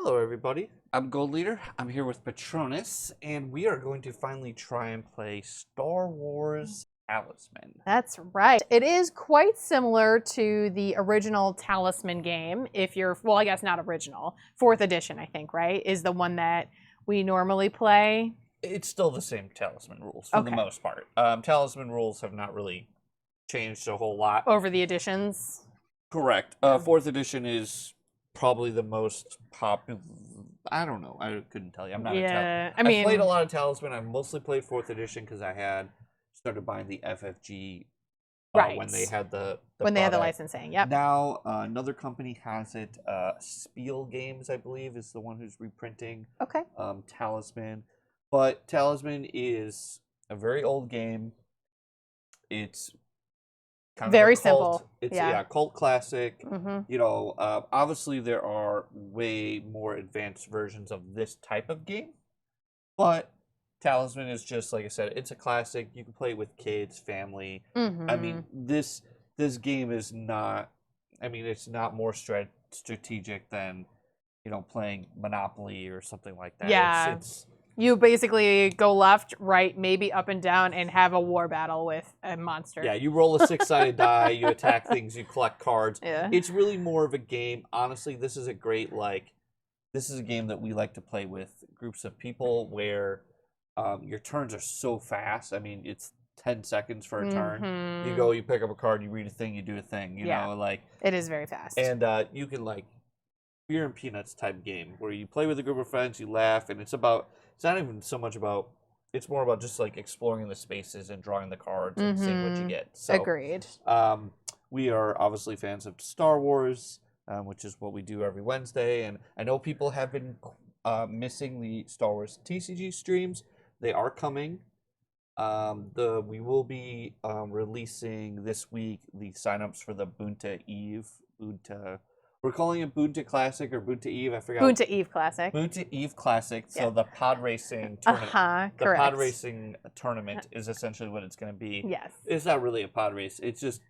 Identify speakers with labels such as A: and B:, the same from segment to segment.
A: Hello, everybody. I'm Gold Leader. I'm here with Patronus, and we are going to finally try and play Star Wars Talisman.
B: That's right. It is quite similar to the original Talisman game. If you're, well, I guess not original. 4th edition, I think, right? Is the one that we normally play.
A: It's still the same Talisman rules for the most part. Talisman rules have not really changed a whole lot.
B: Over the editions?
A: Correct. 4th edition is probably the most popular. I don't know. I couldn't tell you. I'm not
B: I
A: played a lot of Talisman. I've mostly played 4th edition because I had started buying the FFG when they had the
B: when they had the licensing. Yep.
A: Now another company has it. Spiel Games, I believe, is the one who's reprinting. Talisman, but Talisman is a very old game. It's kind of
B: very
A: a cult.
B: Simple.
A: It's cult classic. You know, obviously there are way more advanced versions of this type of game, but Talisman is just, like I said, it's a classic. You can play it with kids, family. I mean, this game is not. I mean, it's not more strategic than, you know, playing Monopoly or something like that.
B: Yeah.
A: It's
B: you basically go left, right, maybe up and down, and have a war battle with a monster.
A: Yeah, you roll a 6-sided die, you attack things, you collect cards.
B: Yeah.
A: It's really more of a game. Honestly, this is a great, this is a game that we like to play with groups of people where your turns are so fast. I mean, it's 10 seconds for a turn. You go, you pick up a card, you read a thing, you do a thing. You know,
B: it is very fast.
A: And you can beer and peanuts type game where you play with a group of friends, you laugh, and it's not even so much about. It's more about just exploring the spaces and drawing the cards and seeing what you get. So,
B: agreed.
A: We are obviously fans of Star Wars, which is what we do every Wednesday, and I know people have been missing the Star Wars TCG streams. They are coming. We will be releasing this week the signups for the Bunta Eve. We're calling it Bunta Classic or Bunta Eve. I forgot.
B: Bunta Eve Classic.
A: Bunta Eve Classic. So the pod racing tournament. The
B: correct.
A: pod racing tournament is essentially what it's going to be.
B: Yes.
A: It's not really a pod race. It's just.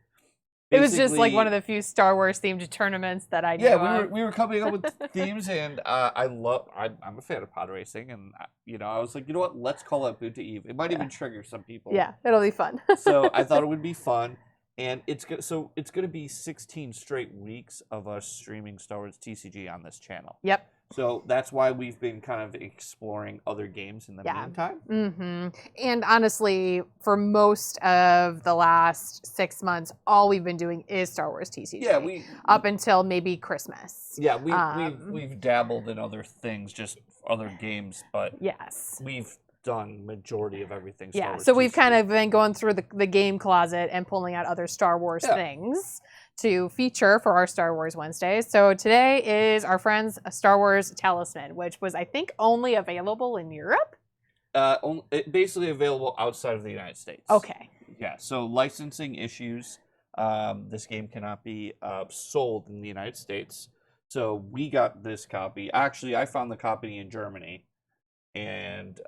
B: It was just one of the few Star Wars themed tournaments that I knew.
A: Yeah, we were coming up with themes, and I'm a fan of pod racing, and I was like, you know what? Let's call it Bunta Eve. It might even trigger some people.
B: Yeah, it'll be fun.
A: So I thought it would be fun, and it's going to be 16 straight weeks of us streaming Star Wars TCG on this channel.
B: Yep.
A: So that's why we've been kind of exploring other games in the meantime.
B: And honestly, for most of the last 6 months, all we've been doing is Star Wars TCG.
A: Yeah,
B: up until maybe Christmas.
A: Yeah, we've dabbled in other things, just other games, but we've done majority of everything. Star Wars
B: so we've kind of been going through the game closet and pulling out other Star Wars things to feature for our Star Wars Wednesdays. So today is our friends Star Wars Talisman, which was, I think, only available in Europe?
A: Basically available outside of the United States.
B: Okay.
A: Yeah, so licensing issues. This game cannot be sold in the United States. So we got this copy. Actually, I found the copy in Germany and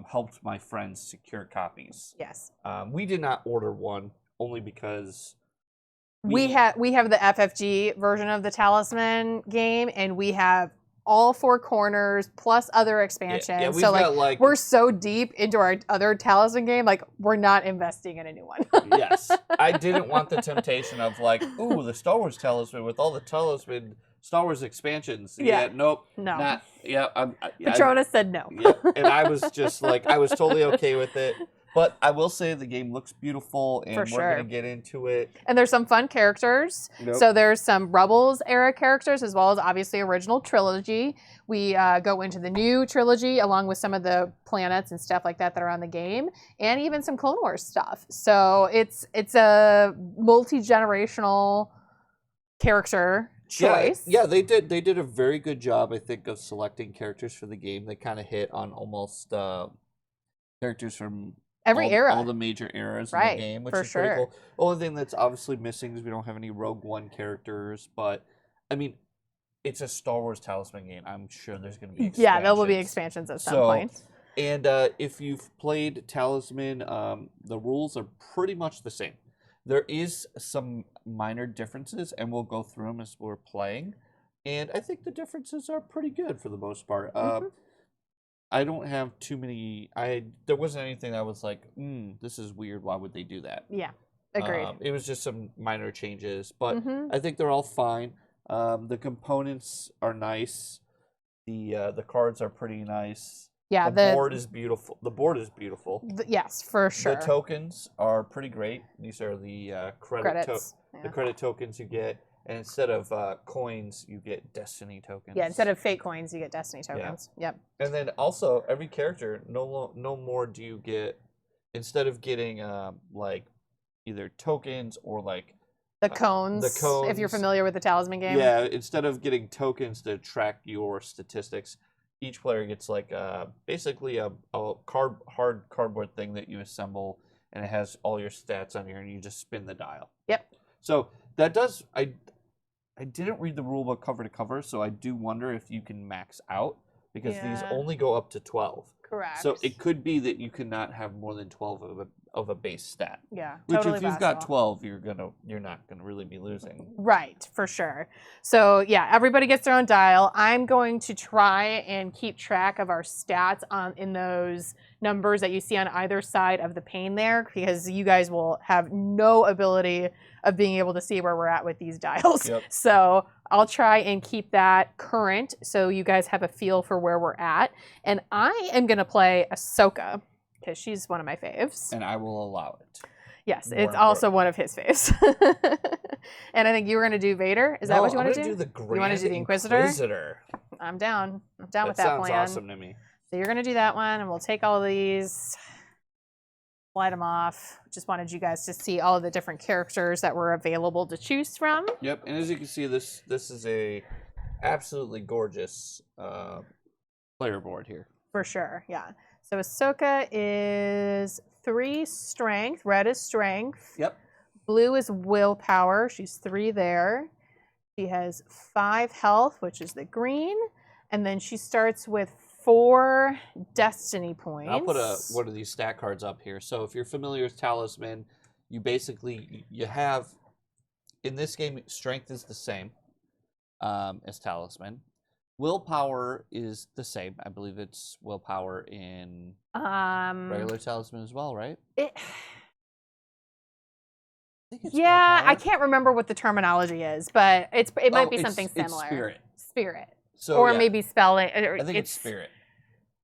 A: helped my friends secure copies.
B: Yes.
A: We did not order one, only because...
B: We have the FFG version of the Talisman game, and we have all 4 corners plus other expansions. So we're so deep into our other Talisman game, we're not investing in a new one.
A: Yes, I didn't want the temptation of ooh, the Star Wars Talisman with all the Talisman Star Wars expansions. Yeah, nope,
B: no,
A: not. Yeah,
B: Patronus said no.
A: Yeah, and I was just I was totally okay with it. But I will say the game looks beautiful, and we're going to get into it.
B: And there's some fun characters. So there's some Rebels era characters, as well as obviously original trilogy. We go into the new trilogy, along with some of the planets and stuff like that are on the game, and even some Clone Wars stuff. So it's a multi-generational character choice.
A: Yeah, they did a very good job, I think, of selecting characters for the game. They kind of hit on almost characters from...
B: every era.
A: All the major eras in the game, which is pretty cool. The only thing that's obviously missing is we don't have any Rogue One characters, but, I mean, it's a Star Wars Talisman game. I'm sure there's going to be expansions.
B: Yeah, there will be expansions at some point.
A: And if you've played Talisman, the rules are pretty much the same. There is some minor differences, and we'll go through them as we're playing. And I think the differences are pretty good for the most part.
B: Mm-hmm.
A: I don't have too many. There wasn't anything that was like, this is weird. Why would they do that?
B: Yeah, agreed.
A: It was just some minor changes, but
B: Mm-hmm.
A: I think they're all fine. The components are nice. The cards are pretty nice.
B: Yeah,
A: the board is beautiful. The board is beautiful.
B: Yes, for sure.
A: The tokens are pretty great. These are the
B: credits.
A: The credit tokens you get, and instead of coins, you get destiny tokens.
B: Yeah, instead of fake coins, you get destiny tokens.
A: Yeah.
B: Yep.
A: And then also every character, no more do you get, instead of getting like either tokens or like
B: the cones.
A: The cones.
B: If you're familiar with the Talisman game.
A: Yeah, instead of getting tokens to track your statistics, each player gets like basically a hard cardboard thing that you assemble, and it has all your stats on here, and you just spin the dial.
B: Yep.
A: So that does. I didn't read the rulebook cover to cover, so I do wonder if you can max out, because these only go up to 12.
B: Correct.
A: So it could be that you cannot have more than 12 of a base stat.
B: Yeah,
A: Which
B: totally
A: if you've
B: possible.
A: got 12, you're not gonna really be losing.
B: Right, for sure. So yeah, everybody gets their own dial. I'm going to try and keep track of our stats in those numbers that you see on either side of the pane there, because you guys will have no ability of being able to see where we're at with these dials.
A: Yep.
B: So I'll try and keep that current so you guys have a feel for where we're at. And I am going to play Ahsoka, because she's one of my faves.
A: And I will allow it.
B: Yes,
A: More
B: it's also one of his faves. And I think you were going to do Vader. Is that what you want to do?
A: Do the Grand
B: You want to do the Inquisitor?
A: Inquisitor.
B: I'm down. I'm down with that
A: Sounds
B: plan.
A: awesome to me.
B: So you're going to do that one, and we'll take all of these, slide them off. Just wanted you guys to see all of the different characters that were available to choose from.
A: Yep, and as you can see, this is a absolutely gorgeous player board here.
B: For sure, yeah. So Ahsoka is 3 strength. Red is strength.
A: Yep.
B: Blue is willpower. She's 3 there. She has 5 health, which is the green. And then she starts with 4 destiny points.
A: I'll put one of these stat cards up here. So if you're familiar with Talisman, you have, in this game, strength is the same as Talisman. Willpower is the same. I believe it's willpower in regular Talisman as well, right?
B: Yeah, I can't remember what the terminology is, but it might be something similar.
A: It's spirit.
B: Spirit.
A: So,
B: or maybe spelling.
A: I think it's spirit.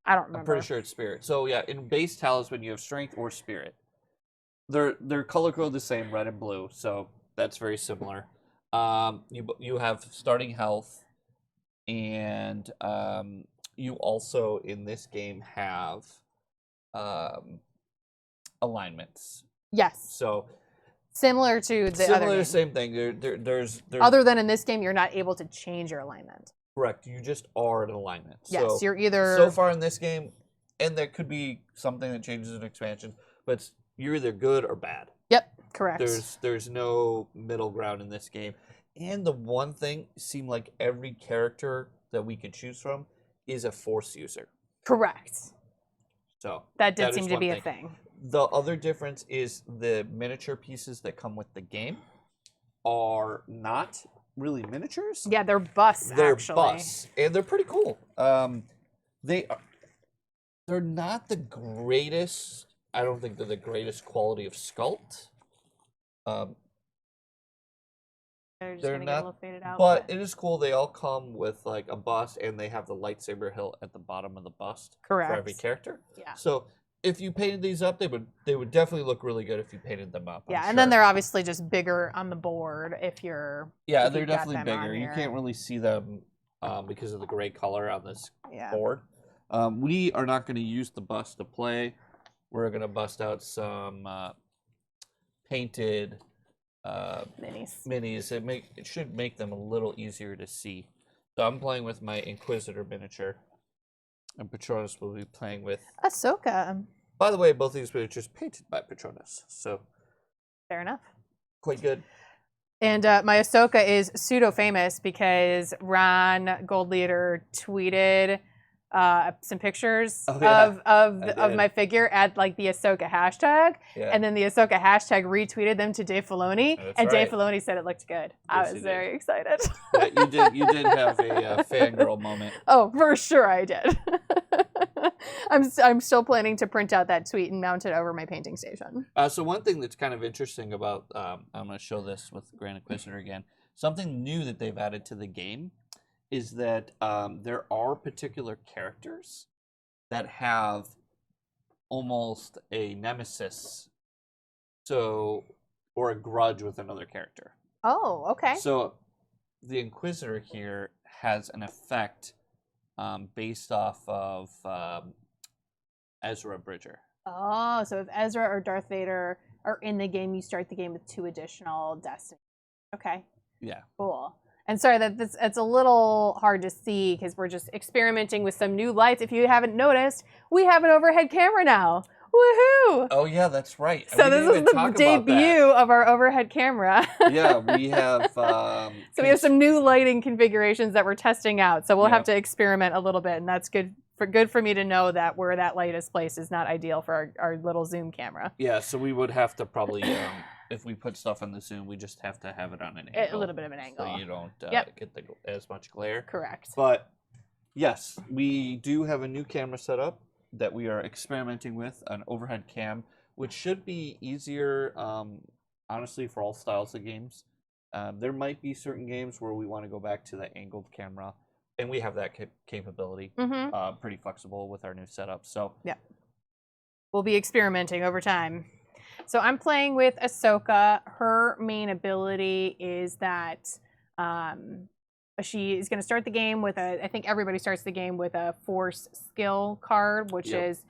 B: I don't remember.
A: I'm pretty sure it's spirit. So yeah, in base Talisman, you have strength or spirit. They're color code the same, red and blue, so that's very similar. You have starting health, and you also in this game have alignments.
B: Yes.
A: So
B: similar to the other game.
A: Same thing. There's
B: other than in this game, you're not able to change your alignment.
A: Correct. You just are in alignment.
B: Yes,
A: so,
B: you're either...
A: So far in this game, and there could be something that changes in expansion, but you're either good or bad.
B: Yep, correct.
A: There's no middle ground in this game. And the one thing, seemed like every character that we could choose from is a Force user.
B: Correct.
A: So
B: that did seem to be a thing.
A: The other difference is the miniature pieces that come with the game are not really miniatures.
B: Yeah, they're busts.
A: They're
B: actually
A: busts, and they're pretty cool. They're not the greatest. I don't think they're the greatest quality of sculpt. They're not, get a little faded out, but it is cool. They all come with like a bust, and they have the lightsaber hilt at the bottom of the bust.
B: Correct.
A: For every character.
B: Yeah.
A: So if you painted these up, they would definitely look really good if you painted them up.
B: Yeah, and then they're obviously just bigger on the board if you're.
A: Yeah, they're definitely bigger. You can't really see them because of the gray color on this board. We are not going to use the bust to play. We're going to bust out some painted minis. It should make them a little easier to see. So I'm playing with my Inquisitor miniature, and Patronus will be playing with
B: Ahsoka.
A: By the way, both these miniatures painted by Patronus, so
B: fair enough.
A: Quite good.
B: And my Ahsoka is pseudo famous because Ron Goldleader tweeted some pictures
A: Oh,
B: of my figure at like the Ahsoka hashtag,
A: Yeah.
B: and then the Ahsoka hashtag retweeted them to Dave Filoni, and Dave Filoni said it looked good. I was very excited.
A: Yeah, you did have a fangirl moment.
B: Oh, for sure I did. I'm still planning to print out that tweet and mount it over my painting station.
A: So one thing that's kind of interesting about, I'm going to show this with Grand Inquisitor again. Something new that they've added to the game is that there are particular characters that have almost a nemesis, or a grudge with another character.
B: Oh, okay.
A: So the Inquisitor here has an effect based off of Ezra Bridger.
B: Oh, so if Ezra or Darth Vader are in the game, you start the game with 2 additional destinies. Okay.
A: Yeah.
B: Cool. And sorry that it's a little hard to see because we're just experimenting with some new lights. If you haven't noticed, we have an overhead camera now. Woohoo!
A: Oh yeah, that's right.
B: So this is the debut of our overhead camera.
A: Yeah, we have.
B: So we have some new lighting configurations that we're testing out. So we'll have to experiment a little bit, and that's good for me to know that where that light is placed is not ideal for our little zoom camera.
A: Yeah, so we would have to probably, if we put stuff on the zoom, we just have to have it on an angle.
B: A little bit of an angle.
A: So you don't get as much glare.
B: Correct.
A: But yes, we do have a new camera setup that we are experimenting with, an overhead cam, which should be easier, honestly, for all styles of games. There might be certain games where we want to go back to the angled camera, and we have that capability. Pretty flexible with our new setup. So
B: yeah, we'll be experimenting over time. So I'm playing with Ahsoka. Her main ability is that she is going to start the game with I think everybody starts the game with a Force skill card, which is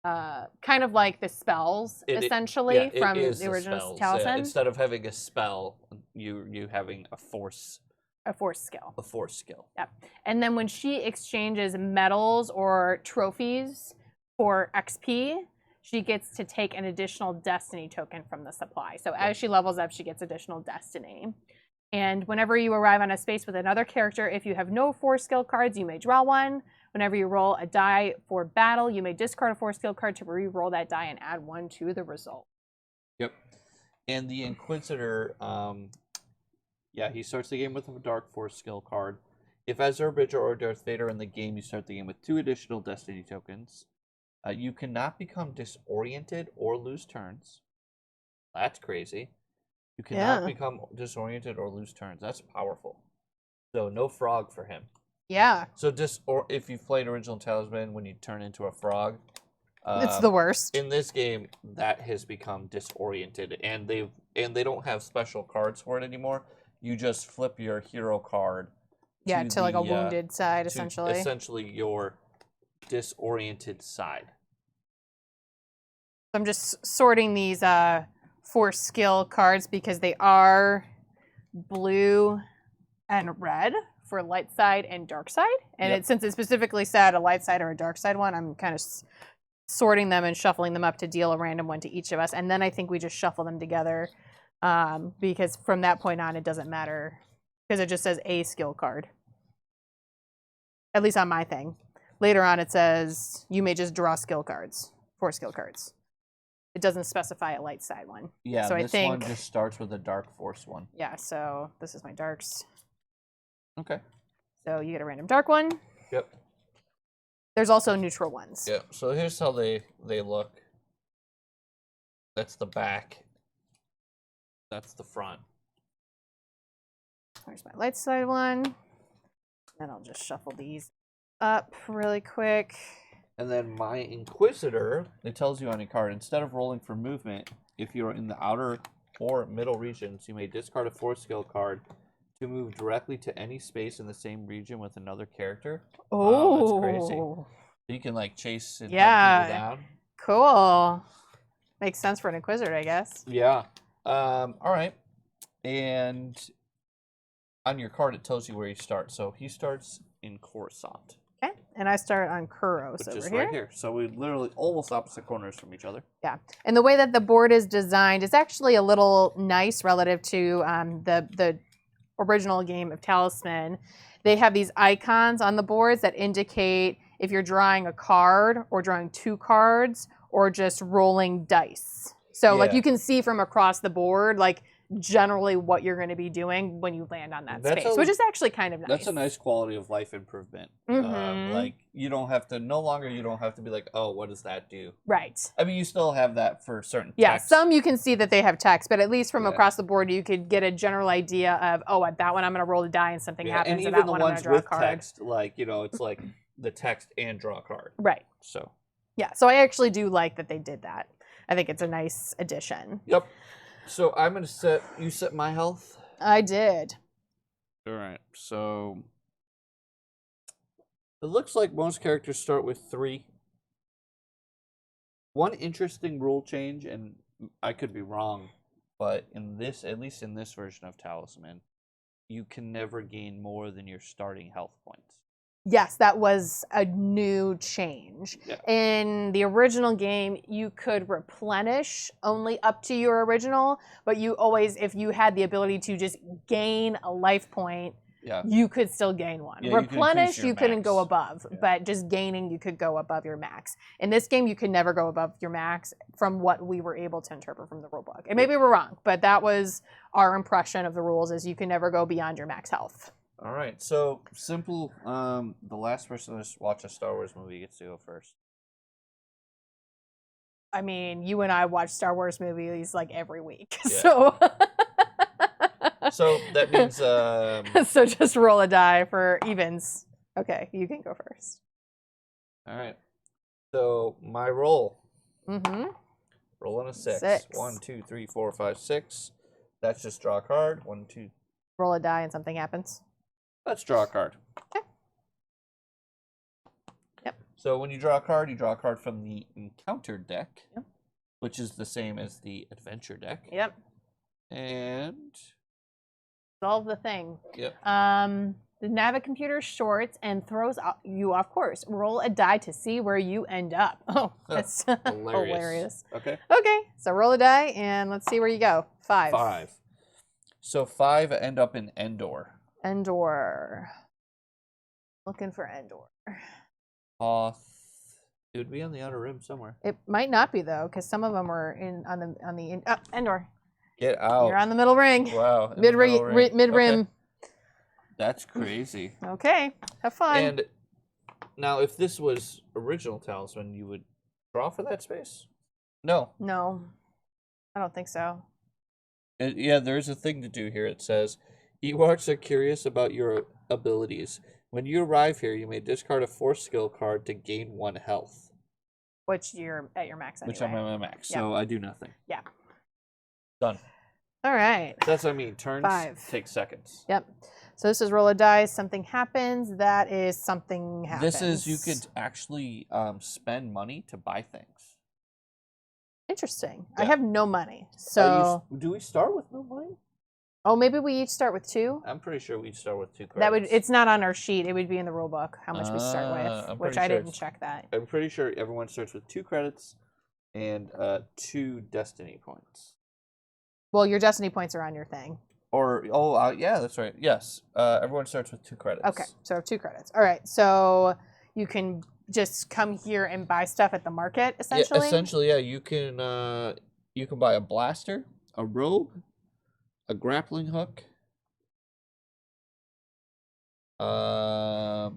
B: kind of like the spells, essentially, from the original Talisman.
A: Yeah, instead of having a spell, you having a Force
B: skill.
A: A Force skill.
B: Yep. And then when she exchanges medals or trophies for XP, she gets to take an additional destiny token from the supply. So as she levels up, she gets additional destiny. And whenever you arrive on a space with another character, if you have no Force skill cards, you may draw one. Whenever you roll a die for battle, you may discard a Force skill card to re-roll that die and add 1 to the result.
A: Yep. And the Inquisitor, he starts the game with a Dark Force skill card. If Ezra Bridger or Darth Vader are in the game, you start the game with 2 additional destiny tokens. You cannot become disoriented or lose turns. That's crazy. You cannot become disoriented or lose turns. That's powerful. So no frog for him.
B: Yeah.
A: So if you've played original Talisman, when you turn into a frog,
B: it's the worst.
A: In this game, that has become disoriented, and they don't have special cards for it anymore. You just flip your hero card.
B: To like a wounded side, essentially.
A: Essentially, your disoriented side.
B: I'm just sorting these Force skill cards because they are blue and red for light side and dark side. And since it specifically said a light side or a dark side one, I'm kind of sorting them and shuffling them up to deal a random one to each of us. And then I think we just shuffle them together because from that point on, it doesn't matter because it just says a skill card. At least on my thing. Later on, it says you may just draw skill cards, 4 skill cards. It doesn't specify a light side one.
A: Yeah,
B: so
A: this one just starts with a Dark Force one.
B: Yeah, so this is my darks.
A: Okay.
B: So you get a random dark one.
A: Yep.
B: There's also neutral ones.
A: Yep. So here's how they look. That's the back. That's the front.
B: There's my light side one. And I'll just shuffle these up really quick.
A: And then my Inquisitor, it tells you on your card, instead of rolling for movement, if you're in the outer or middle regions, you may discard a Force skill card to move directly to any space in the same region with another character.
B: Oh,
A: that's crazy. So you can like chase and hunt people down.
B: Cool. Makes sense for an Inquisitor, I guess.
A: Yeah. All right. And on your card, it tells you where you start. So he starts in Coruscant.
B: Okay, and I start on Kuros over here.
A: Right here. So we literally almost opposite corners from each other.
B: Yeah, and the way that the board is designed is actually a little nice relative to the original game of Talisman. They have these icons on the boards that indicate if you're drawing a card or drawing 2 cards or just rolling dice. So like you can see from across the board, like generally what you're going to be doing when you land on that space, which is actually kind of nice.
A: That's a nice quality of life improvement. Like you don't have to, no longer you don't have to be like, oh, what does that do?
B: Right.
A: I mean, you still have that for certain text.
B: Yeah, some you can see that they have text, but at least from across the board, you could get a general idea of, oh, at that one I'm going to roll a die and something happens.
A: And even
B: that
A: the
B: one
A: ones
B: I'm going to draw a card.
A: text, like, you know, it's like the text and draw a card.
B: Right.
A: So.
B: Yeah, so I actually do like that they did that. I think it's a nice addition.
A: Yep. So I'm going to set, you set my health?
B: I did.
A: All right, so it looks like most characters start with 3. One interesting rule change, and I could be wrong, but in this, at least in this version of Talisman, you can never gain more than your starting health points.
B: Yes, that was a new change. Yeah. In the original game, you could replenish only up to your original, but you always, if you had the ability to just gain a life point, you could still gain one. Yeah, replenish, you couldn't go above, but just gaining, you could go above your max. In this game, you could never go above your max from what we were able to interpret from the rulebook. And maybe we're wrong, but that was our impression of the rules, is you can never go beyond your max health.
A: All right, so simple. The last person to watch a Star Wars movie gets to go first.
B: I mean, you and I watch Star Wars movies like every week, so.
A: So that means.
B: So just roll a die for evens. Okay, you can go first.
A: All right. So my roll.
B: Mm-hmm.
A: Rolling a 6. 1, 2, 3, 4, 5, 6. That's just draw a card. 1, 2.
B: Roll a die and something happens.
A: Let's draw a card.
B: Okay. Yep.
A: So when you draw a card from the encounter deck, which is the same as the adventure deck.
B: Yep.
A: And
B: solve the thing.
A: Yep.
B: The Navicomputer shorts and throws you off course. Roll a die to see where you end up. Oh, that's hilarious.
A: Okay.
B: Okay, so roll a die and let's see where you go. 5.
A: 5. So 5 end up in Endor.
B: Endor. Looking for Endor.
A: It would be on the Outer Rim somewhere.
B: It might not be though, because some of them are Endor.
A: Get out.
B: You're on the middle ring.
A: Wow.
B: Mid rim.
A: Okay. That's crazy.
B: Okay. Have fun.
A: And now, if this was original Talisman, you would draw for that space? No.
B: No. I don't think so.
A: Yeah, there's a thing to do here. It says, Ewoks are curious about your abilities. When you arrive here, you may discard a Force skill card to gain 1 health.
B: Which you're at your max anyway.
A: Which I'm at my max, so I do nothing.
B: Yeah.
A: Done.
B: All right.
A: That's what I mean. Turns
B: 5.
A: take seconds.
B: Yep. So this is roll a dice. Something happens. That is something happens.
A: This is, you could actually spend money to buy things.
B: Interesting. Yeah. I have no money. So
A: do we start with no money?
B: Oh, maybe we each start with 2?
A: I'm pretty sure we start with 2 credits.
B: That would, it's not on our sheet. It would be in the rule book how much we start with, which I didn't check that.
A: I'm pretty sure everyone starts with 2 credits and 2 destiny points.
B: Well, your destiny points are on your thing.
A: Or yeah, that's right. Yes, everyone starts with 2 credits.
B: Okay, so 2 credits. All right, so you can just come here and buy stuff at the market, essentially.
A: Yeah, essentially, yeah. You can buy a blaster, a robe, a grappling hook.
B: How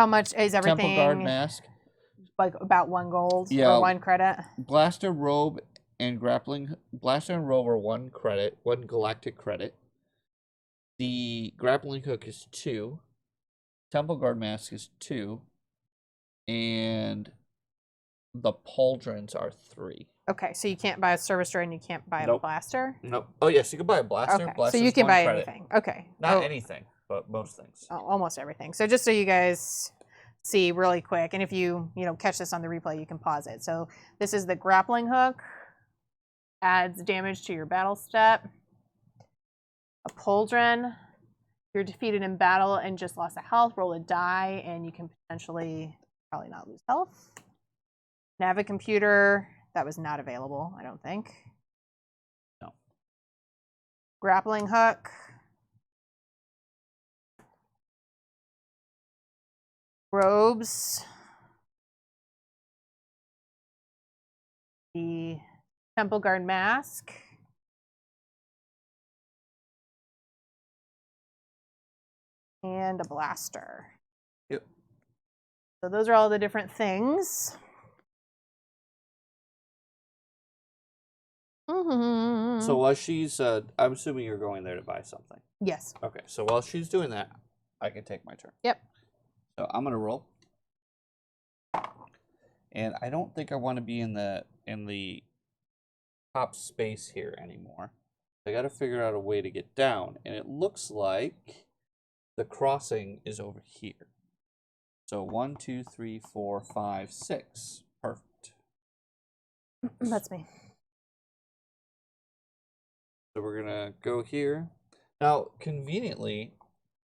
B: much is everything?
A: Temple Guard mask.
B: Like about 1 gold or 1 credit.
A: Blaster, robe, and grappling. Blaster and robe are 1 credit, 1 galactic credit. The grappling hook is 2. Temple Guard mask is 2. And the pauldrons are 3.
B: Okay, so you can't buy a service droid and you can't buy a blaster?
A: Nope. Oh, yes, you can buy a blaster.
B: Okay, so you can buy anything. Okay.
A: Not anything, but most things.
B: Oh, almost everything. So just so you guys see really quick, and if you catch this on the replay, you can pause it. So this is the grappling hook. Adds damage to your battle step. A pauldron. You're defeated in battle and just lost a health. Roll a die, and you can potentially probably not lose health. Navicomputer. That was not available, I don't think.
A: No.
B: Grappling hook. Robes. the Temple Guard mask. And a blaster.
A: Yep.
B: So those are all the different things.
A: So while she's, I'm assuming you're going there to buy something.
B: Yes.
A: Okay, so while she's doing that, I can take my turn.
B: Yep.
A: So I'm gonna roll, and I don't think I want to be in the top space here anymore. I got to figure out a way to get down, and it looks like the crossing is over here. So 1, 2, 3, 4, 5, 6. Perfect.
B: That's me.
A: So we're gonna go here. Now, conveniently,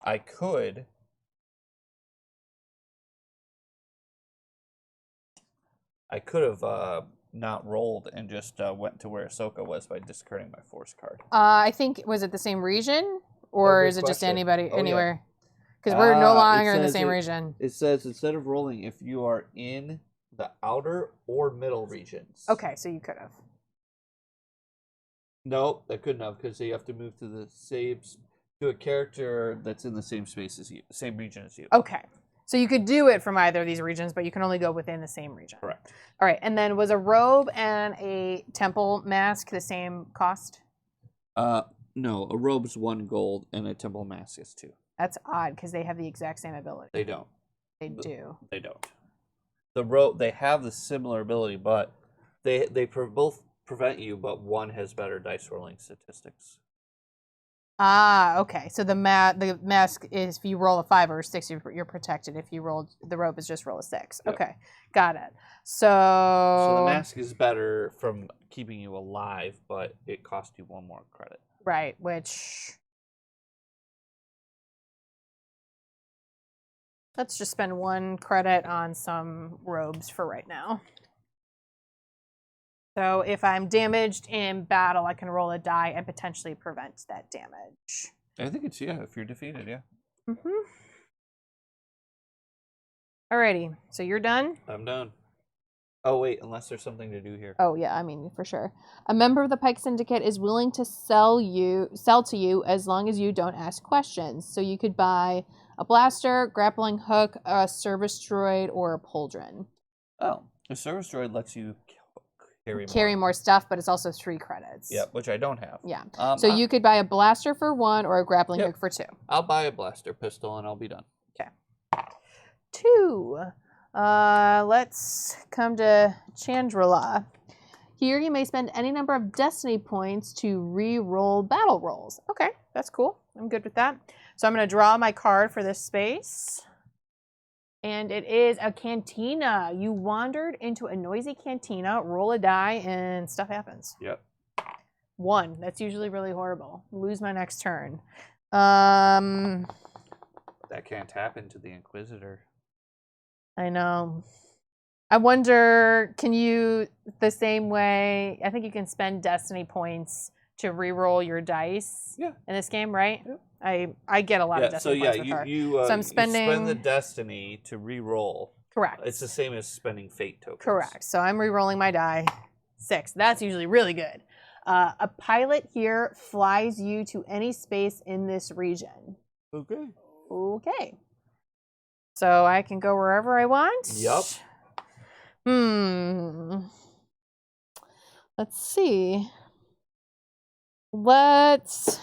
A: I could have not rolled and just went to where Ahsoka was by discarding my force card.
B: I think, was it the same region? Or is it just anybody, anywhere? Because we're no longer in the same region.
A: It says, instead of rolling, if you are in the outer or middle regions.
B: Okay, so you could have.
A: No, that couldn't have, because you have to move to the same, to a character that's in the same space as you, same region as you.
B: Okay. So you could do it from either of these regions, but you can only go within the same region.
A: Correct.
B: All right, and then was a robe and a temple mask the same cost?
A: No, a robe's 1 gold and a temple mask is 2.
B: That's odd, because they have the exact same ability.
A: They don't.
B: They do.
A: They don't. The robe, they have the similar ability, but they both prevent you, but one has better dice rolling statistics.
B: Ah, okay. So the mask is if you roll a 5 or a 6, you're protected. If you roll the rope, is just roll a 6.
A: Yep.
B: Okay, got it. So
A: the mask is better from keeping you alive, but it costs you 1 more credit.
B: Right, which let's just spend 1 credit on some robes for right now. So if I'm damaged in battle, I can roll a die and potentially prevent that damage.
A: I think it's, yeah, if you're defeated, yeah.
B: Mm-hmm. Alrighty, so you're done?
A: I'm done. Oh, wait, unless there's something to do here.
B: Oh, yeah, I mean, for sure. A member of the Pike Syndicate is willing to sell to you as long as you don't ask questions. So you could buy a blaster, grappling hook, a service droid, or a pauldron.
A: Oh, a service droid lets you
B: carry more stuff, but it's also 3 credits.
A: Yeah, which I don't have.
B: Yeah. So you could buy a blaster for 1 or a grappling hook for 2.
A: I'll buy a blaster pistol and I'll be done.
B: Okay. 2. Let's come to Chandrila. Here you may spend any number of destiny points to re-roll battle rolls. Okay, that's cool. I'm good with that. So I'm going to draw my card for this space. And it is a cantina. You wandered into a noisy cantina, roll a die, and stuff happens.
A: Yep.
B: 1. That's usually really horrible. Lose my next turn. That
A: can't happen to the Inquisitor.
B: I know. I wonder, can you, the same way, I think you can spend destiny points to re-roll your dice in this game, right? Yep. I get a lot of destiny points with her. So I'm spending...
A: you spend the destiny to re-roll.
B: Correct.
A: It's the same as spending fate tokens.
B: Correct. So I'm re-rolling my die. 6. That's usually really good. A pilot here flies you to any space in this region.
A: Okay.
B: Okay. So I can go wherever I want?
A: Yep.
B: Let's see. Let's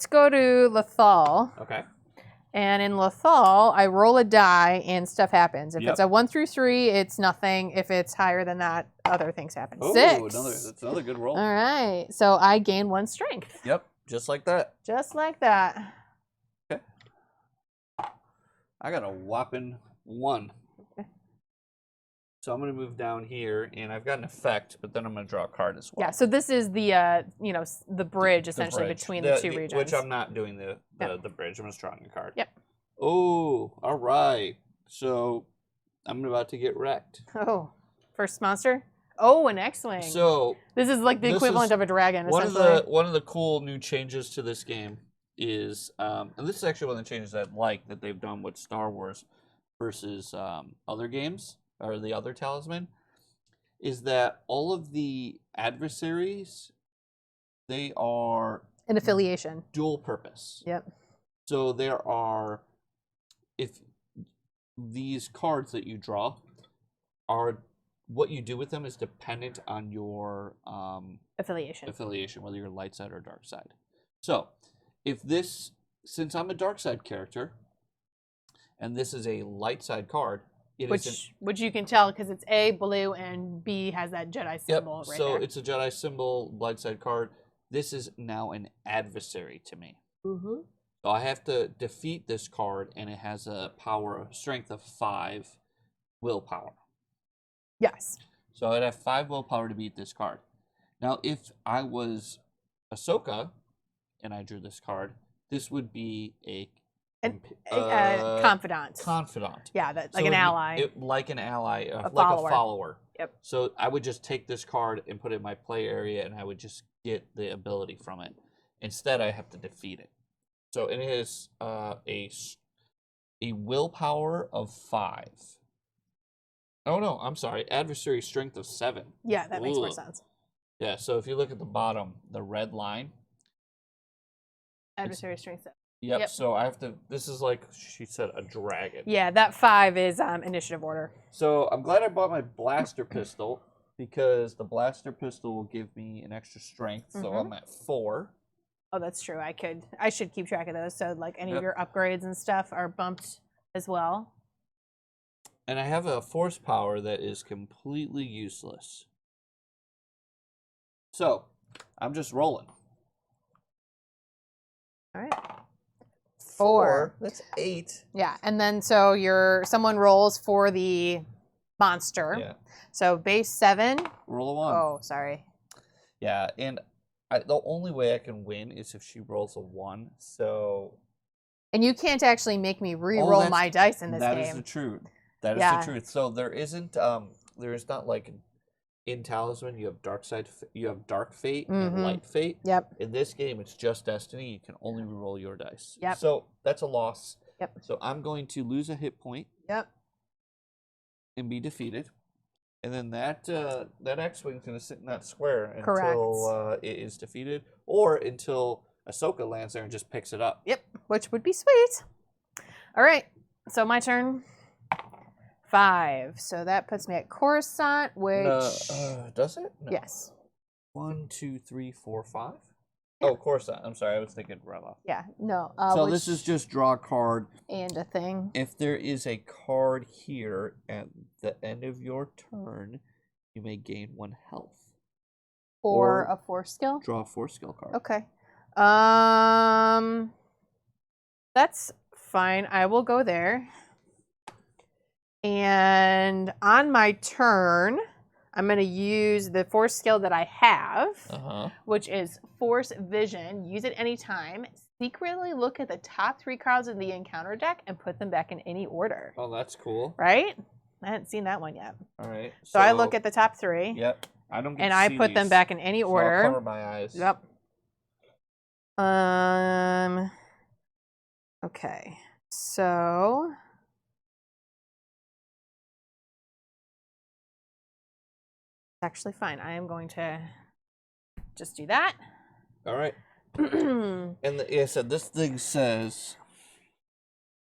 B: go to Lethal.
A: Okay.
B: And in Lethal, I roll a die and stuff happens. If it's a 1 through 3, it's nothing. If it's higher than that, other things happen.
A: Oh,
B: 6.
A: that's another good roll.
B: All right. So I gain 1 strength.
A: Yep. Just like that.
B: Just like that.
A: Okay. I got a whopping 1. Okay. So I'm going to move down here, and I've got an effect, but then I'm going to draw a card as well.
B: Yeah, so this is the, the bridge, essentially, between the 2 regions.
A: Which I'm not doing the bridge. I'm just drawing a card.
B: Yep.
A: Oh, all right. So I'm about to get wrecked.
B: Oh, first monster? Oh, an X-Wing.
A: So
B: this is like the equivalent of a dragon,
A: essentially. One of the cool new changes to this game is, and this is actually one of the changes I like that they've done with Star Wars versus other games, or the other Talisman, is that all of the adversaries, they are
B: An affiliation.
A: dual purpose.
B: Yep.
A: So there are, if these cards that you draw are, what you do with them is dependent on your affiliation, whether you're light side or dark side. So if this, since I'm a dark side character, and this is a light side card,
B: which you can tell because it's A, blue, and B has that Jedi symbol right
A: so
B: there.
A: it's a Jedi symbol, light side card. This is now an adversary to me.
B: Mm-hmm.
A: So I have to defeat this card, and it has a strength of 5 willpower.
B: Yes.
A: So I'd have 5 willpower to beat this card. Now, if I was Ahsoka and I drew this card, this would be a
B: confidant.
A: Confidant.
B: Yeah, like an ally.
A: Like an ally, like
B: follower.
A: a follower.
B: Yep.
A: So I would just take this card and put it in my play area, and I would just get the ability from it. Instead, I have to defeat it. So it is a willpower of 5. Oh no, I'm sorry. Adversary strength of 7.
B: Yeah, that makes more sense.
A: Yeah, so if you look at the bottom, the red line.
B: Adversary strength 7.
A: Yep, so I have to, this is like she said, a dragon.
B: Yeah, that 5 is initiative order.
A: So I'm glad I bought my blaster pistol, because the blaster pistol will give me an extra strength, so I'm at 4.
B: Oh, that's true. I should keep track of those, so like any of your upgrades and stuff are bumped as well.
A: And I have a force power that is completely useless. So, I'm just rolling.
B: All right.
A: 4. That's 8.
B: Yeah, and then so someone rolls for the monster.
A: Yeah.
B: So base 7.
A: Roll a 1.
B: Oh, sorry.
A: Yeah, and the only way I can win is if she rolls a 1. So.
B: And you can't actually make me re-roll my dice in this game.
A: That is the truth. That is the truth. So there isn't. There is not like in Talisman you have dark fate and light fate.
B: Yep.
A: In this game, it's just destiny. You can only re-roll your dice.
B: Yep.
A: So that's a loss.
B: Yep.
A: So I'm going to lose a hit point.
B: Yep.
A: And be defeated. And then that X-Wing is going to sit in that square until it is defeated, or until Ahsoka lands there and just picks it up.
B: Yep, which would be sweet. All right, so my turn. 5. So that puts me at Coruscant, which
A: does it? No.
B: Yes.
A: 1, 2, 3, 4, 5. Yeah. Oh, Coruscant. I'm sorry, I was thinking Rella.
B: Yeah, no.
A: So this is just draw a card
B: and a thing.
A: If there is a card here at the end of your turn, you may gain 1 health.
B: Or a force skill.
A: Draw a force skill card.
B: Okay. That's fine. I will go there. And on my turn, I'm going to use the force skill that I have, which is Force Vision. Use it anytime. Secretly look at the top 3 cards in the encounter deck and put them back in any order.
A: Oh, that's cool.
B: Right? I hadn't seen that one yet.
A: All right.
B: So I look at the top 3.
A: Yep. I don't get
B: and
A: to
B: I
A: see
B: put them
A: these,
B: back in any order.
A: So I'll cover my eyes.
B: Yep. Okay. So actually fine. I am going to just do that.
A: All right. And like I said, this thing says,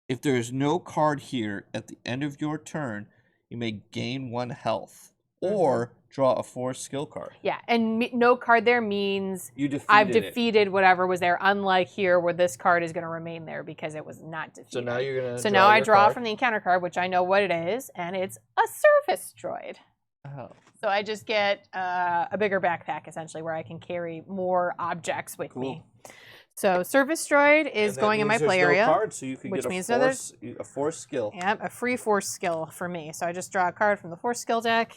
A: if there is no card here at the end of your turn, you may gain 1 health or draw a force skill card.
B: Yeah, and no card there means
A: I've
B: defeated whatever was there, unlike here where this card is going to remain there because it was not defeated.
A: So now you're going to
B: So now I draw from the encounter card, which I know what it is, and it's a service droid.
A: Oh.
B: So I just get a bigger backpack, essentially, where I can carry more objects with me. So service droid is going in my play area,
A: card, so you can
B: which
A: get
B: means
A: a force skill.
B: Yep, a free force skill for me. So I just draw a card from the force skill deck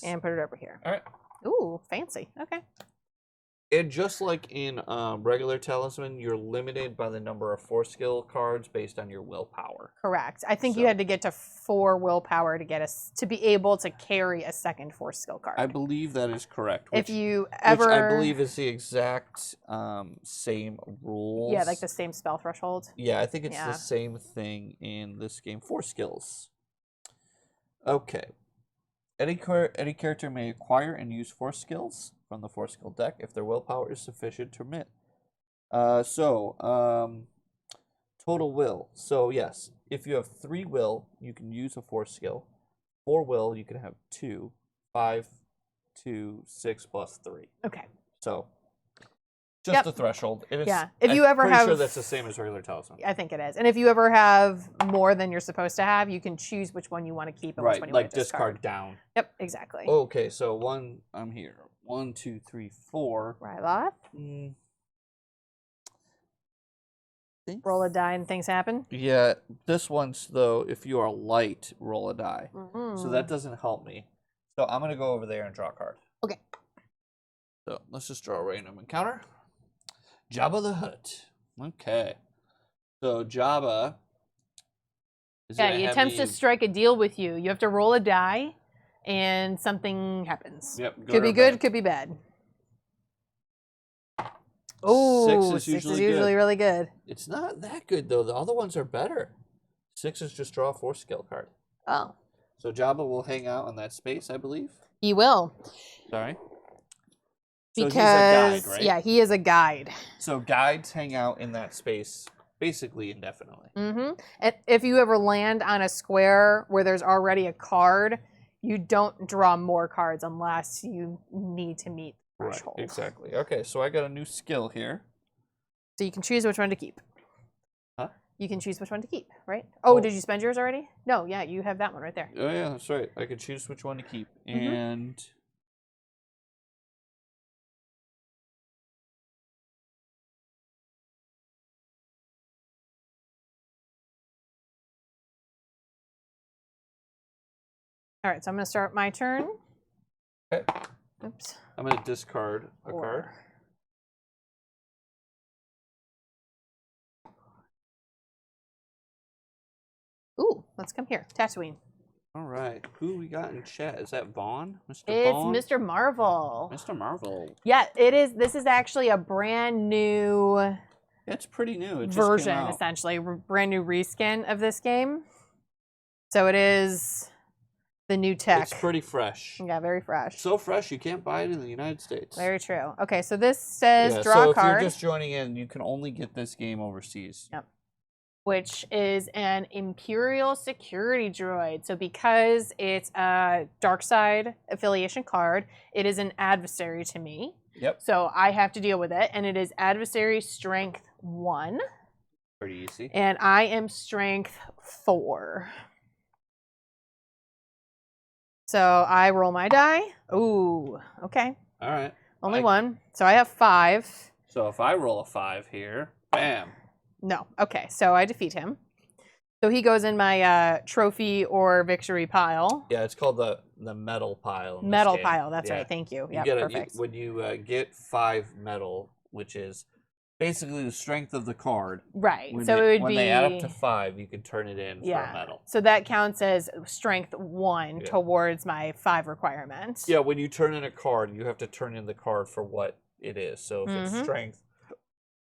B: and put it over here.
A: All right.
B: Ooh, fancy. Okay.
A: And just like in regular Talisman, you're limited by the number of force skill cards based on your willpower.
B: Correct. I think you had to get to 4 willpower to be able to carry a second force skill card.
A: I believe that is correct.
B: If you ever,
A: which I believe is the exact same rules.
B: Yeah, like the same spell threshold.
A: Yeah, I think it's the same thing in this game. 4 skills. Okay. Any character may acquire and use force skills from the force skill deck if their willpower is sufficient to permit. Total will. So yes, if you have 3 will, you can use a force skill. 4 will, you can have 2. 5, 2, 6 plus 3.
B: Okay.
A: So just the threshold.
B: Yeah. If you ever
A: pretty
B: have,
A: sure that's the same as regular talisman.
B: I think it is. And if you ever have more than you're supposed to have, you can choose which one you want to keep and which one you want to discard.
A: Discard down.
B: Yep, exactly.
A: Okay, so I'm here. 1, 2, 3, 4.
B: Ryloth. Roll a die and things happen.
A: Yeah, this one's though, if you are light, roll a die. So that doesn't help me. So I'm gonna go over there and draw a card.
B: Okay.
A: So let's just draw a random encounter. Jabba the Hutt. Okay. So Jabba.
B: He attempts to strike a deal with you. You have to roll a die, and something happens.
A: Yep.
B: Could be good, could be bad. Oh, 6 is usually really good.
A: It's not that good though. The other ones are better. 6 is just draw a force skill card.
B: Oh.
A: So Jabba will hang out in that space, I believe.
B: He will.
A: Sorry.
B: Because
A: so he's a guide, right?
B: Yeah, he is a guide.
A: So guides hang out in that space basically indefinitely.
B: And if you ever land on a square where there's already a card, you don't draw more cards unless you need to meet the threshold.
A: Right, exactly. Okay, so I got a new skill here.
B: So you can choose which one to keep.
A: Huh?
B: You can choose which one to keep, right? Oh, did you spend yours already? No, yeah, you have that one right there.
A: Oh yeah, that's right. I can choose which one to keep. And
B: all right, so I'm going to start my turn.
A: okay.
B: Oops.
A: I'm going to discard a card.
B: Ooh, let's come here. Tatooine.
A: All right. Who we got in chat? Is that Vaughn?
B: It's Mr. Marvel.
A: Mr. Marvel.
B: Yeah, it is. This is actually a brand new
A: It's pretty new. It
B: version,
A: just came out.
B: essentially. Brand new reskin of this game. So it is the new tech.
A: It's pretty fresh.
B: Yeah, very fresh.
A: So fresh, you can't buy it in the United States.
B: Very true. Okay, so this says draw
A: so
B: a card.
A: if you're just joining in, you can only get this game overseas.
B: Yep. Which is an Imperial security droid. So because it's a dark side affiliation card, it is an adversary to me.
A: Yep.
B: So I have to deal with it, and it is adversary strength 1.
A: Pretty easy.
B: And I am strength 4. So I roll my die. Ooh, okay.
A: All right.
B: Only 1. So I have 5.
A: So if I roll a 5 here, bam.
B: No. Okay, so I defeat him. So he goes in my trophy or victory pile.
A: Yeah, it's called the medal pile. In
B: Medal
A: this game.
B: pile, that's right. Thank you. Yeah, perfect.
A: When you get 5 medal, which is basically the strength of the card.
B: Right.
A: When
B: so
A: they,
B: it would
A: when
B: be.
A: they add up to 5, you can turn it in for a medal.
B: So that counts as strength 1 towards my 5 requirement.
A: Yeah, when you turn in a card, you have to turn in the card for what it is. So if it's strength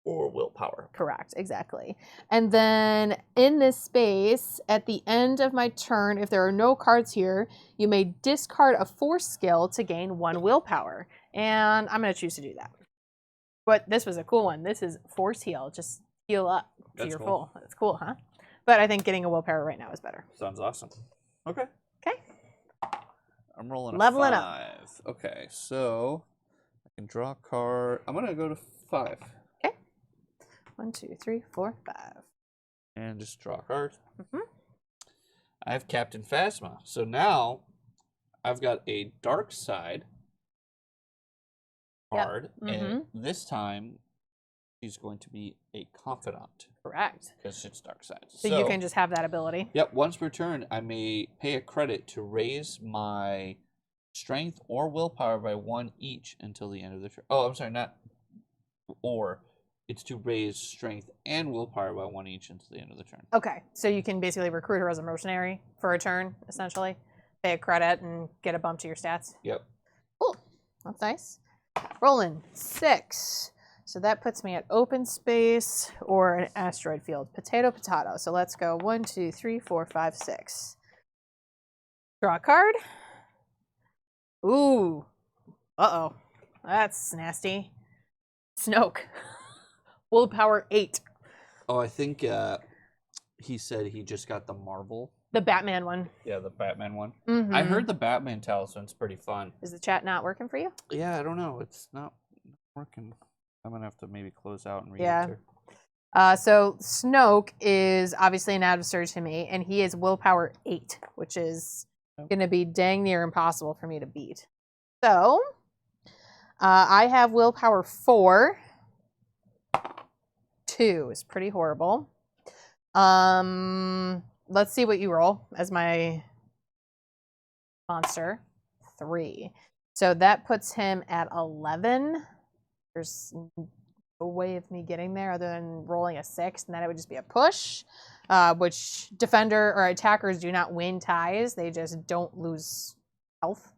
A: or willpower.
B: Correct, exactly. And then in this space, at the end of my turn, if there are no cards here, you may discard a force skill to gain 1 willpower. And I'm going to choose to do that. But this was a cool one. This is force heal. Just heal up to your full. That's cool, huh? But I think getting a willpower right now is better.
A: Sounds awesome. Okay.
B: Okay.
A: I'm rolling
B: Leveling
A: a 5.
B: up.
A: Okay, so I can draw a card. I'm going to go to 5.
B: 1, 2, 3, 4, 5.
A: And just draw a card. I have Captain Phasma. So now I've got a dark side card. And this time she's going to be a confidant.
B: Correct.
A: Because it's dark side.
B: So you can just have that ability.
A: Yep. Once per turn, I may pay a credit to raise my strength or willpower by 1 each until the end of the turn. Oh, I'm sorry. Not or. It's to raise strength and willpower by 1 each until the end of the turn.
B: Okay, so you can basically recruit her as a mercenary for a turn, essentially. Pay a credit and get a bump to your stats.
A: Yep.
B: Cool. That's nice. Rolling 6. So that puts me at open space or an asteroid field. Potato, potato. So let's go 1, 2, 3, 4, 5, 6. Draw a card. Ooh. Uh-oh. That's nasty. Snoke. Willpower 8.
A: Oh, I think he said he just got the Marvel.
B: The Batman one.
A: Yeah, the Batman one.
B: Mm-hmm.
A: I heard the Batman Talisman's pretty fun.
B: Is the chat not working for you?
A: Yeah, I don't know. It's not working. I'm going to have to maybe close out and read
B: Yeah.
A: it.
B: So Snoke is obviously an adversary to me, and he is willpower 8, which is going to be dang near impossible for me to beat. So I have willpower 4. 2 is pretty horrible. Let's see what you roll as my monster. 3. So that puts him at 11. There's no way of me getting there other than rolling a 6, and then it would just be a push, which defender or attackers do not win ties. They just don't lose health.